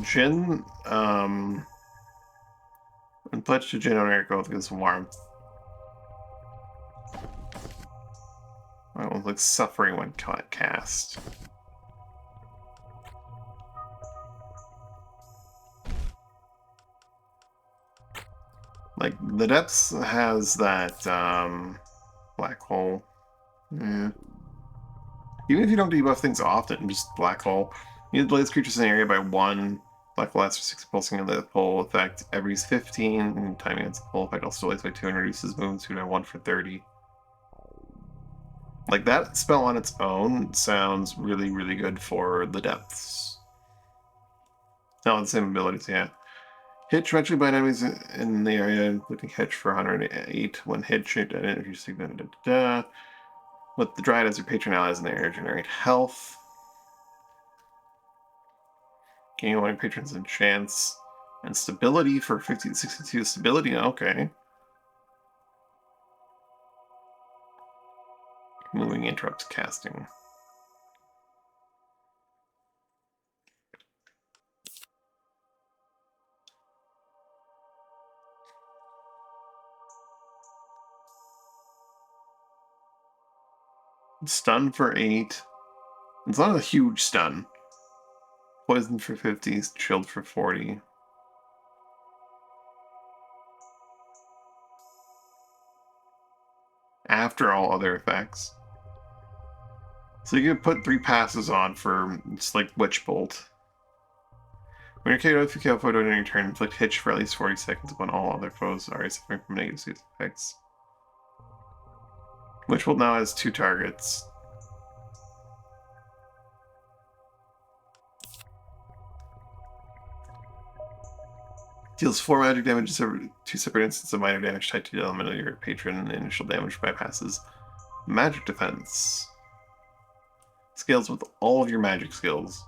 Jin, and pledge to Jin on Eric Oath gives warmth. I don't like suffering when cast. Like, the Depths has that, black hole. Yeah. Even if you don't debuff things often, just black hole. You delays creatures in the area by 1. Black lasts for 6 pulsing and the pull effect every 15. And timing its pull effect also delays by 2 and reduces movement speed by 1 for 30. Like, that spell on its own sounds really, really good for the depths. No, the same abilities, yeah. Hit directly by enemies in the area, including Hitch for 108. When hit, shaped and energy signal. With the Dryad as your patron allies in the area, generate health. Gain 1 patrons and chance. And stability for 50 to 62. Stability, okay. Moving interrupts casting. Stun for 8. It's not a huge stun. Poison for 50, shield for 40. After all other effects. So you can put 3 passes on for, it's like Witch Bolt. When you're KO'd, if you KO photo during your turn, inflict Hitch for at least 40 seconds upon all other foes already suffering from negative season effects. Witch Bolt now has 2 targets. Deals 4 magic damage to 2 separate instances of minor damage tied to the element of your patron, and the initial damage bypasses magic defense. Scales with all of your magic skills.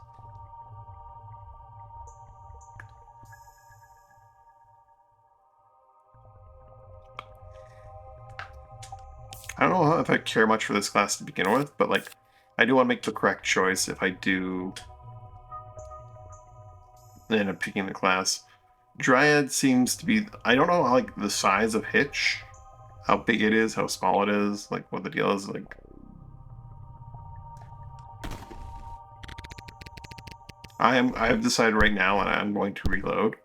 I don't know if I care much for this class to begin with, but like, I do want to make the correct choice if I do end up picking the class. Dryad seems to be, I don't know, like, the size of Hitch, how big it is, how small it is, like, what the deal is, like. I have decided right now, and I'm going to reload.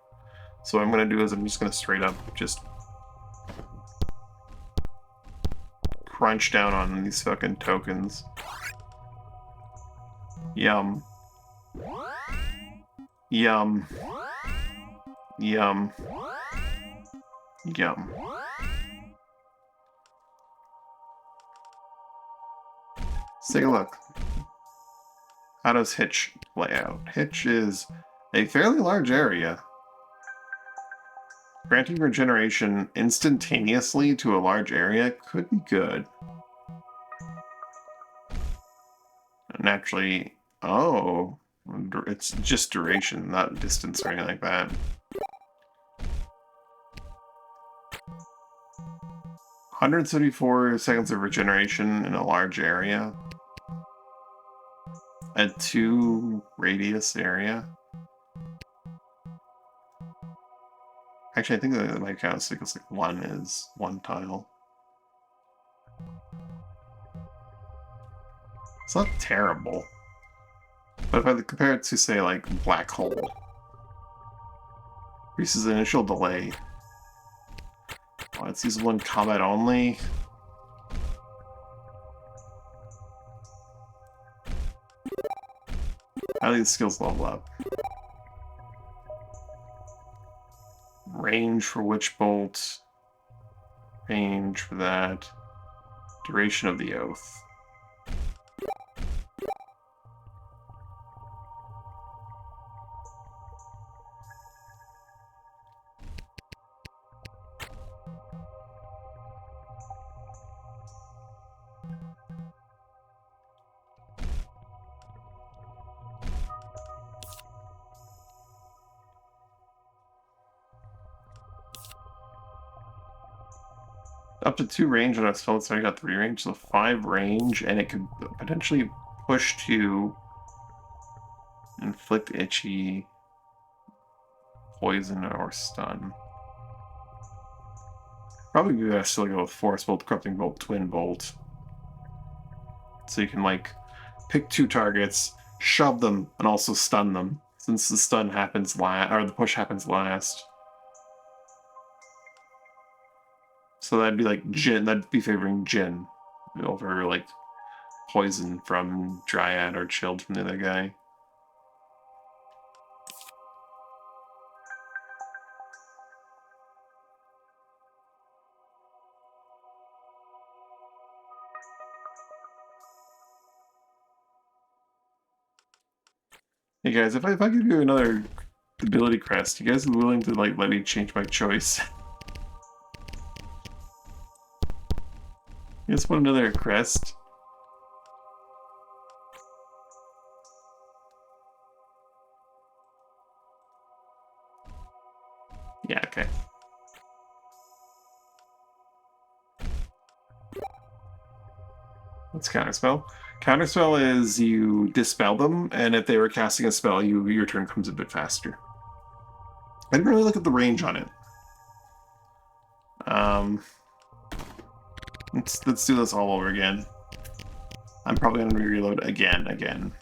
So what I'm going to do is I'm just going to straight up just crunch down on these fucking tokens. Yum. Yum. Yum. Yum. Let's take a look. How does Hitch lay out? Hitch is a fairly large area. Granting regeneration instantaneously to a large area could be good. Naturally, oh, it's just duration, not distance or anything like that. 174 seconds of regeneration in a large area. A 2 radius area. Actually, I think that might count because like 1 is 1 tile. It's not terrible. But if I compare it to, say, like, Black Hole, increases initial delay. Oh, it's usable in combat only. How do these skills level up? Range for Witch Bolt. Range for that. Duration of the Oath. Up to 2 range on a spell, so I got 3 range, so 5 range, and it could potentially push to inflict itchy, poison, or stun. Probably we gotta still go with Force Bolt, Corrupting Bolt, Twin Bolt. So you can, like, pick 2 targets, shove them, and also stun them, since the stun happens last, or the push happens last. So that'd be like Jin, that'd be favoring Jin over like poison from Dryad or chilled from the other guy. Hey guys, if I give you another ability crest, you guys are willing to like let me change my choice? You guys want another crest? Yeah, okay. What's counterspell? Counterspell is you dispel them, and if they were casting a spell, your turn comes a bit faster. I didn't really look at the range on it. Let's do this all over again. I'm probably gonna reload again.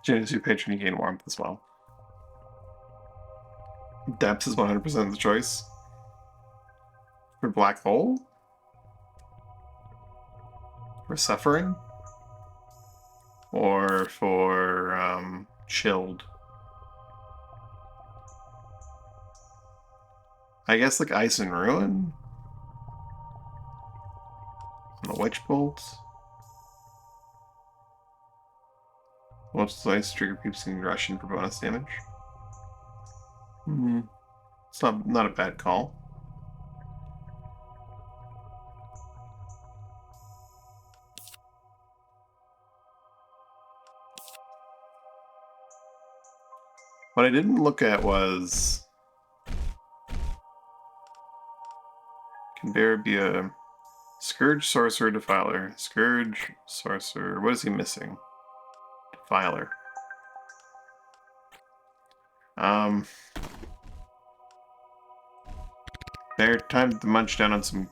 Change your patron, you gain warmth as well. Depth is 100% the choice. For black hole? For suffering? Or for chilled? I guess like ice and ruin? And the witch bolt? What's the ice trigger piercing Russian for bonus damage? It's not a bad call. What I didn't look at was... Can there be a... Scourge, Sorcerer, Defiler. Scourge, Sorcerer... What is he missing? Defiler. There, time to munch down on some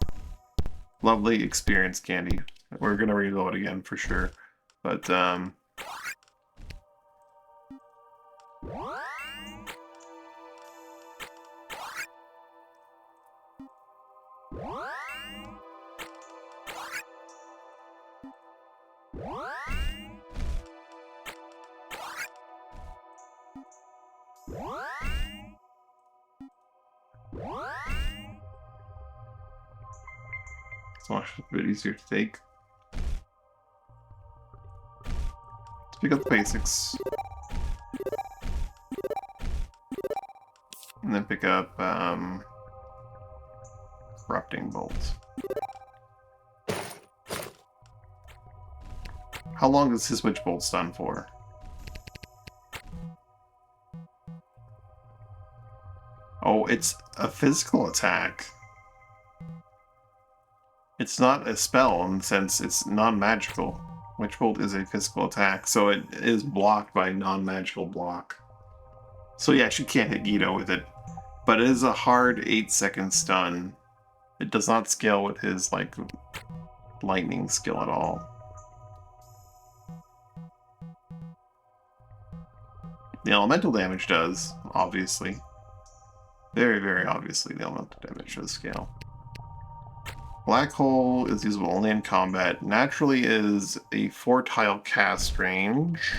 lovely experience candy. We're gonna reload again for sure. But, it's much a bit easier to take. Let's pick up the basics. And then pick up, Corrupting Bolt. How long does his Witch Bolt stun for? Oh, it's a physical attack. It's not a spell in the sense it's non-magical. Witch Bolt is a physical attack, so it is blocked by non-magical block. So yeah, she can't hit Guido with it. But it is a hard 8-second stun. It does not scale with his, like, lightning skill at all. The elemental damage does, obviously. Very, very obviously the elemental damage does scale. Black Hole is usable only in combat. Naturally is a 4-tile cast range.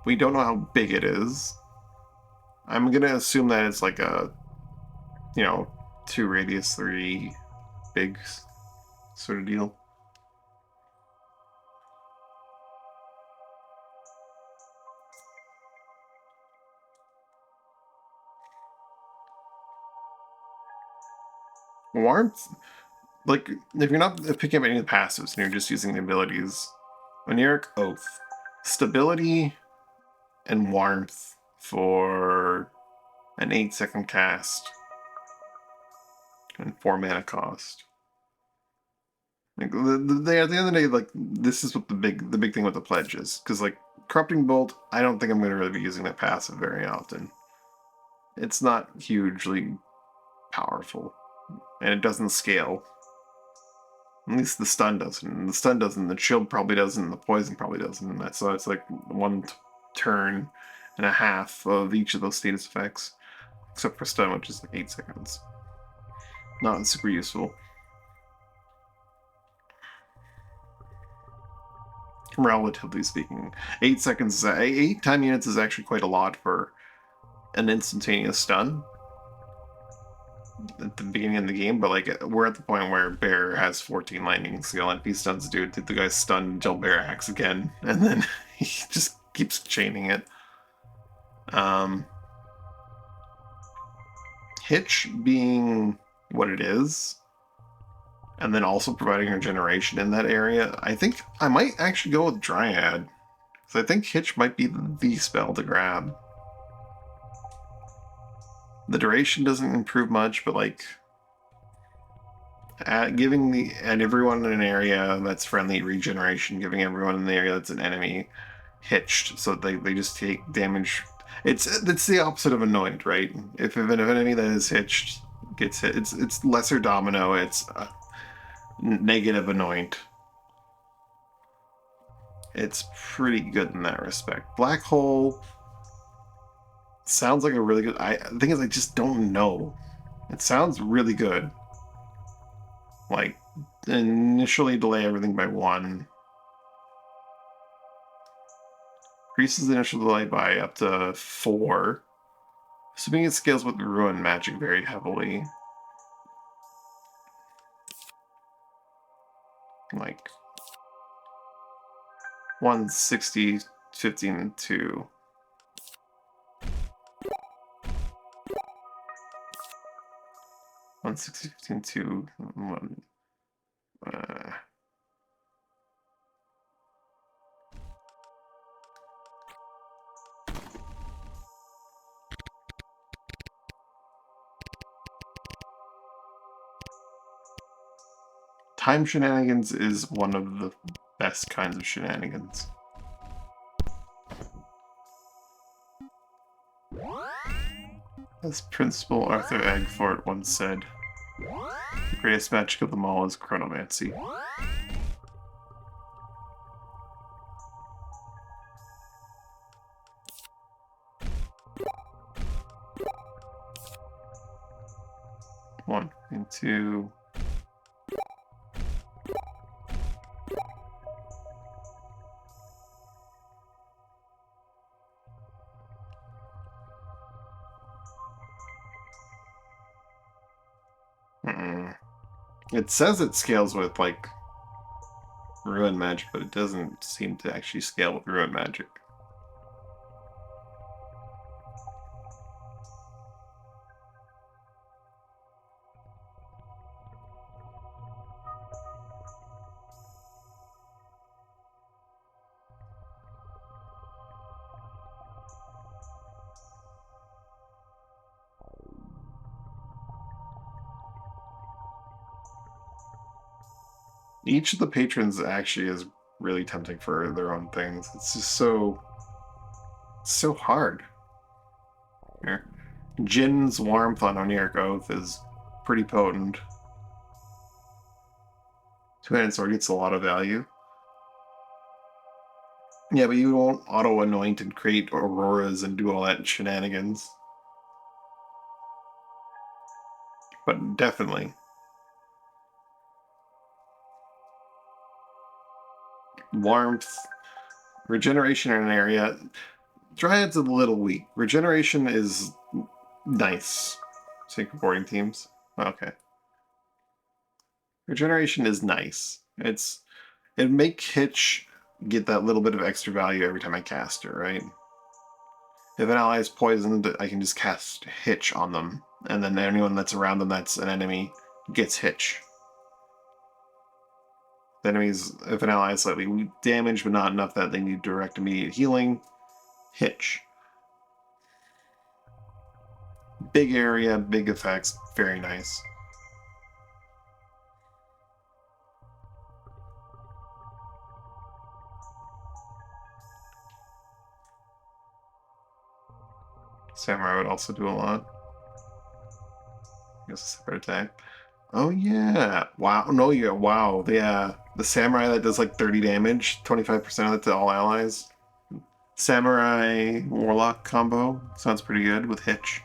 We don't know how big it is. I'm gonna assume that it's like a, 2 radius, 3 big sort of deal. Warmth, like, if you're not picking up any of the passives and you're just using the abilities, Oniric Oath, stability and warmth for an 8-second cast and 4 mana cost. Like, at the end of the day, like, this is what the big thing with the pledge is, because like Corrupting Bolt, I don't think I'm going to really be using that passive very often. It's not hugely powerful, and it doesn't scale. At least the stun doesn't. And the stun doesn't. The shield probably doesn't. And the poison probably doesn't. And so it's like 1 turn and a half of each of those status effects, except for stun, which is like 8 seconds. Not super useful. relatively speaking. 8 seconds, 8 time units is actually quite a lot for an instantaneous stun at the beginning of the game, but like we're at the point where Bear has 14 lightnings, so if he stuns dude, the guy's stunned until Bear acts again, and then he just keeps chaining it. Hitch being what it is, and then also providing regeneration in that area, I think I might actually go with Dryad, because I think Hitch might be the spell to grab. The duration doesn't improve much, but like giving everyone in an area that's friendly regeneration, giving everyone in the area that's an enemy hitched, so they just take damage. It's the opposite of anoint, right? If an enemy that is hitched gets hit, it's lesser domino. It's negative anoint. It's pretty good in that respect. Black hole sounds like a really good. The thing is, I just don't know. It sounds really good. Like, initially delay everything by 1. Increases the initial delay by up to 4. Assuming it scales with Ruin Magic very heavily. Like, 160, 15, 2. One 60, 15, 2. Time shenanigans is one of the best kinds of shenanigans. As Principal Arthur Agfort once said, the greatest magic of them all is chronomancy. One and 2. It says it scales with, like, Ruin Magic, but it doesn't seem to actually scale with Ruin Magic. Each of the patrons actually is really tempting for their own things. It's just so hard. Here. Jin's Warmth on Oniric Oath is pretty potent. Two-handed sword gets a lot of value. Yeah, but you won't auto-anoint and create auroras and do all that shenanigans. But definitely. Warmth, regeneration in an area. Dryad's a little weak. Regeneration is nice. Sacred boarding teams. Okay. Regeneration is nice. It'd make Hitch get that little bit of extra value every time I cast her, right? If an ally is poisoned, I can just cast Hitch on them, and then anyone that's around them that's an enemy gets Hitch. The enemies, if an ally is slightly damaged but not enough that they need direct immediate healing, Hitch. Big area, big effects, very nice. Samurai would also do a lot. I guess a separate attack. Oh yeah! Wow! No, yeah! Wow! Yeah, the samurai that does like 30 damage, 25% of it to all allies. Samurai Warlock combo sounds pretty good with Hitch.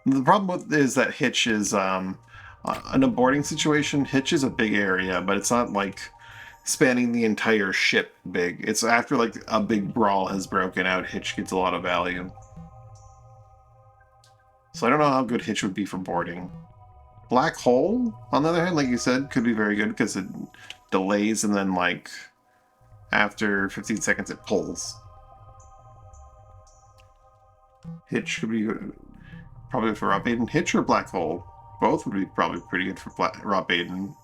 The problem is that Hitch is in a boarding situation. Hitch is a big area, but it's not like spanning the entire ship big. It's after like a big brawl has broken out, Hitch gets a lot of value. So I don't know how good Hitch would be for boarding. Black Hole, on the other hand, like you said, could be very good because it delays and then like after 15 seconds it pulls. Hitch could be good. Probably for Rob Baden. Hitch or Black Hole? Both would be probably pretty good for Rob Baden.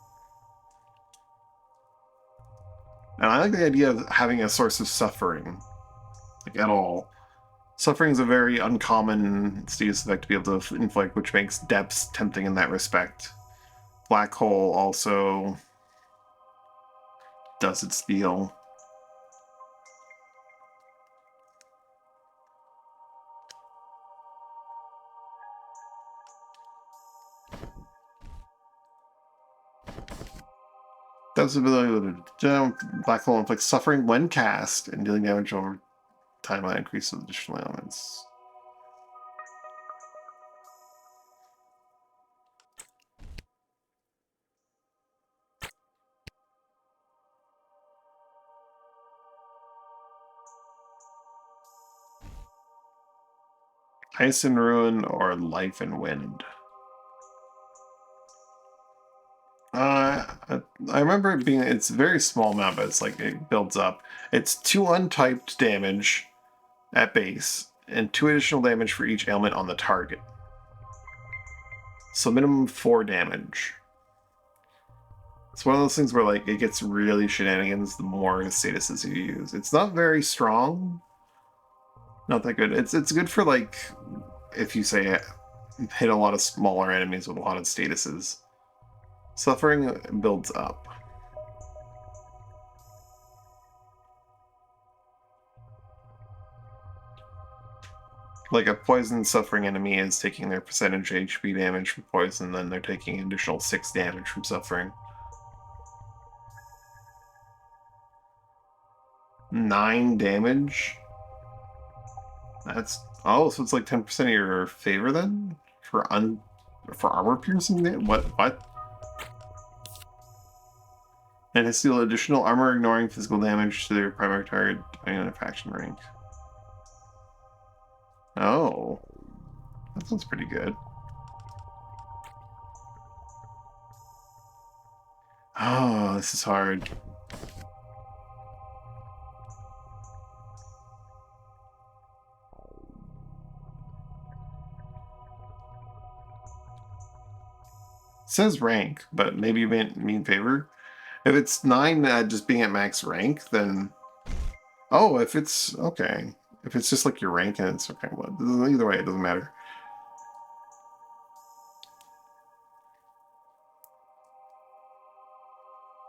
And I like the idea of having a source of suffering. Like, at all. Suffering is a very uncommon status effect to be able to inflict, which makes depths tempting in that respect. Black Hole also does its deal. Depth's ability to Black Hole inflicts suffering when cast and dealing damage over time by increase of additional elements. Ice and Ruin or Life and Wind? I remember it being, it's a very small amount, but it's like, it builds up. It's 2 untyped damage at base, and 2 additional damage for each ailment on the target. So minimum 4 damage. It's one of those things where like it gets really shenanigans the more statuses you use. It's not very strong. Not that good. It's good for like if you say hit a lot of smaller enemies with a lot of statuses. Suffering builds up. Like a poison suffering enemy is taking their percentage HP damage from poison, then they're taking an additional 6 damage from suffering. 9 damage? That's... Oh, so it's like 10% of your favor then? For armor piercing? What? And has deal additional armor ignoring physical damage to their primary target depending on their faction rank. Oh. That sounds pretty good. Oh, this is hard. It says rank, but maybe you mean favor? If it's 9 just being at max rank, then... Oh, if it's... Okay. If it's just like your rank and it's okay. Well, either way, it doesn't matter.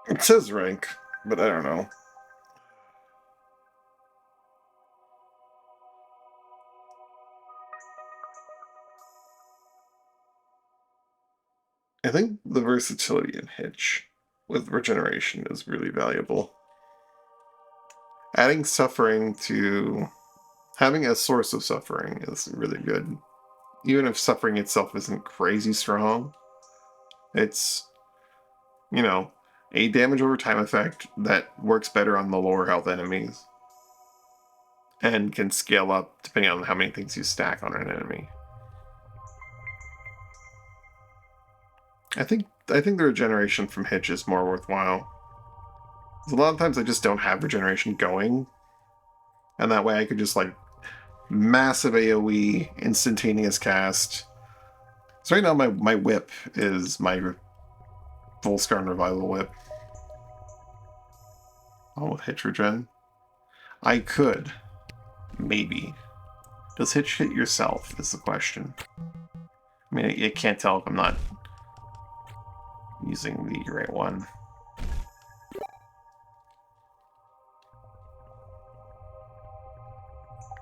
It says rank, but I don't know. I think the versatility in Hitch with regeneration is really valuable. Adding suffering to... Having a source of suffering is really good. Even if suffering itself isn't crazy strong, it's, you know, a damage over time effect that works better on the lower health enemies. And can scale up depending on how many things you stack on an enemy. I think the regeneration from Hitch is more worthwhile. A lot of times I just don't have regeneration going, and that way I could just like massive AoE, instantaneous cast. So right now my whip is my Volskarn Revival Whip. Oh, Hitch regen? I could. Maybe. Does Hitch hit yourself, is the question. I mean, I can't tell if I'm not using the right one.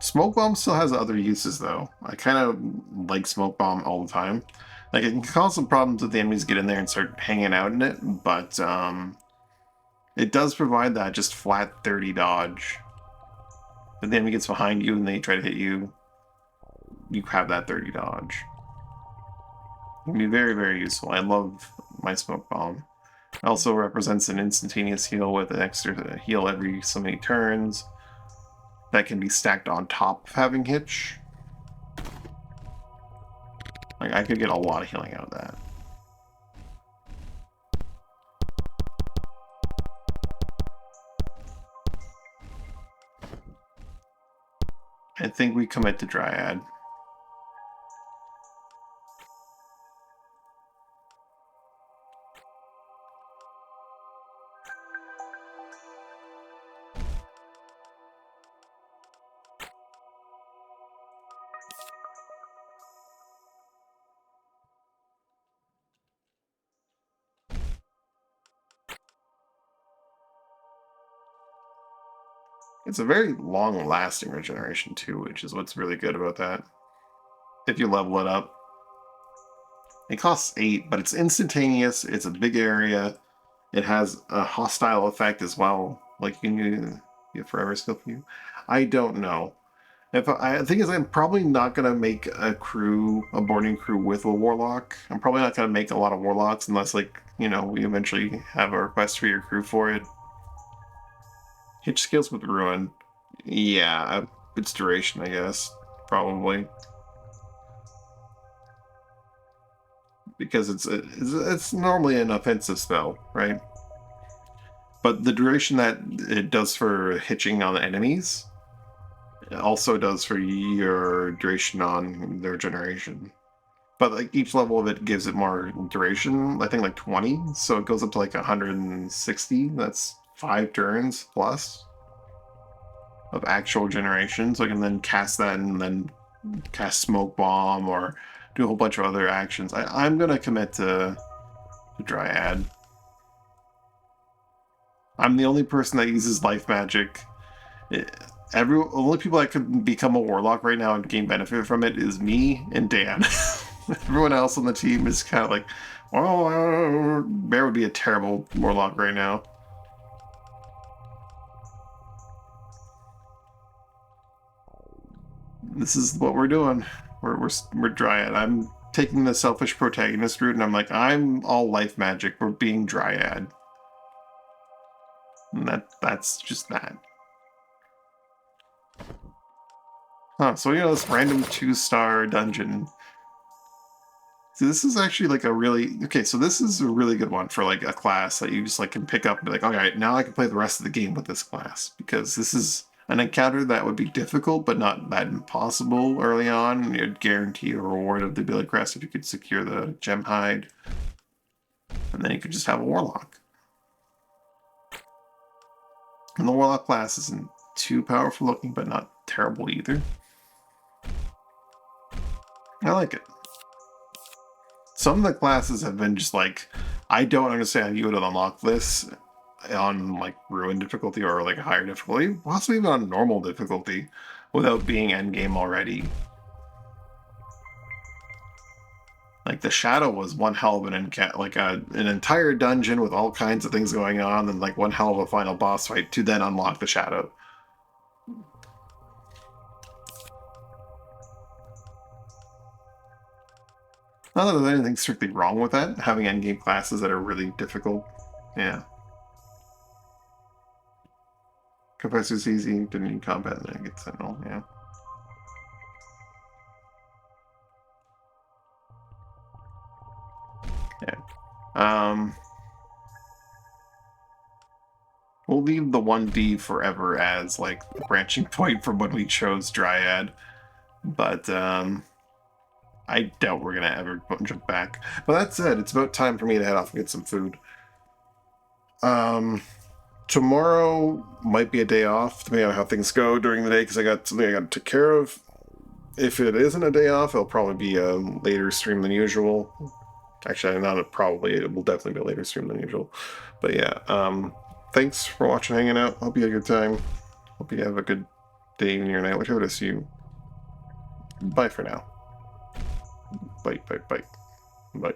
Smoke Bomb still has other uses, though. I kind of like Smoke Bomb all the time. Like, it can cause some problems if the enemies get in there and start hanging out in it, but it does provide that just flat 30 dodge. If the enemy gets behind you and they try to hit you, you have that 30 dodge. It can be very, very useful. I love my Smoke Bomb. Also represents an instantaneous heal with an extra heal every so many turns. That can be stacked on top of having Hitch. Like, I could get a lot of healing out of that. I think we commit to Dryad. It's a very long-lasting regeneration too, which is what's really good about that. If you level it up. It costs 8, but it's instantaneous, it's a big area, it has a hostile effect as well. Like, you can get forever skill for you. I don't know. If I think is I'm probably not gonna make a boarding crew with a warlock. I'm probably not gonna make a lot of warlocks unless, like, you know, we eventually have a request for your crew for it. Hitch skills with ruin. Yeah, it's duration, I guess. Probably. Because it's normally an offensive spell, right? But the duration that it does for hitching on enemies it also does for your duration on their generation. But like each level of it gives it more duration. I think like 20, so it goes up to like 160. That's 5 turns plus of actual generation. So I can then cast that and then cast smoke bomb or do a whole bunch of other actions. I'm gonna commit to Dryad. I'm the only person that uses life magic. Only people that could become a warlock right now and gain benefit from it is me and Dan. Everyone else on the team is kind of like, oh, Bear would be a terrible warlock right now. This is what we're doing. We're Dryad. I'm taking the selfish protagonist route, and I'm like, I'm all life magic. We're being Dryad. And that's just that. Huh, so this random 2-star dungeon. So this is actually like a really... Okay, so this is a really good one for like a class that you just like can pick up and be like, alright, now I can play the rest of the game with this class. Because this is an encounter that would be difficult, but not that impossible early on. You'd guarantee a reward of the Billy Crest if you could secure the gem hide. And then you could just have a warlock. And the warlock class isn't too powerful looking, but not terrible either. I like it. Some of the classes have been just like, I don't understand you would unlock this on like ruin difficulty or like a higher difficulty, possibly even on normal difficulty, without being endgame already. Like the Shadow was one hell of an an entire dungeon with all kinds of things going on, and like one hell of a final boss fight to then unlock the Shadow. Not that there's anything strictly wrong with that, having endgame classes that are really difficult. Yeah. Confessor's easy, didn't need combat, and then I get Sentinel, yeah. Yeah. We'll leave the 1D forever as, like, the branching point from when we chose Dryad. But, I doubt we're gonna ever jump back. But that said, it's about time for me to head off and get some food. Tomorrow might be a day off, depending on how things go during the day, because I got something I got to take care of. If it isn't a day off, it'll probably be a later stream than usual. Actually, not probably. It will definitely be a later stream than usual. But yeah, thanks for watching, hanging out. Hope you had a good time. Hope you have a good day, evening, or night, whichever it is you. Bye for now. Bye, bye, bye. Bye.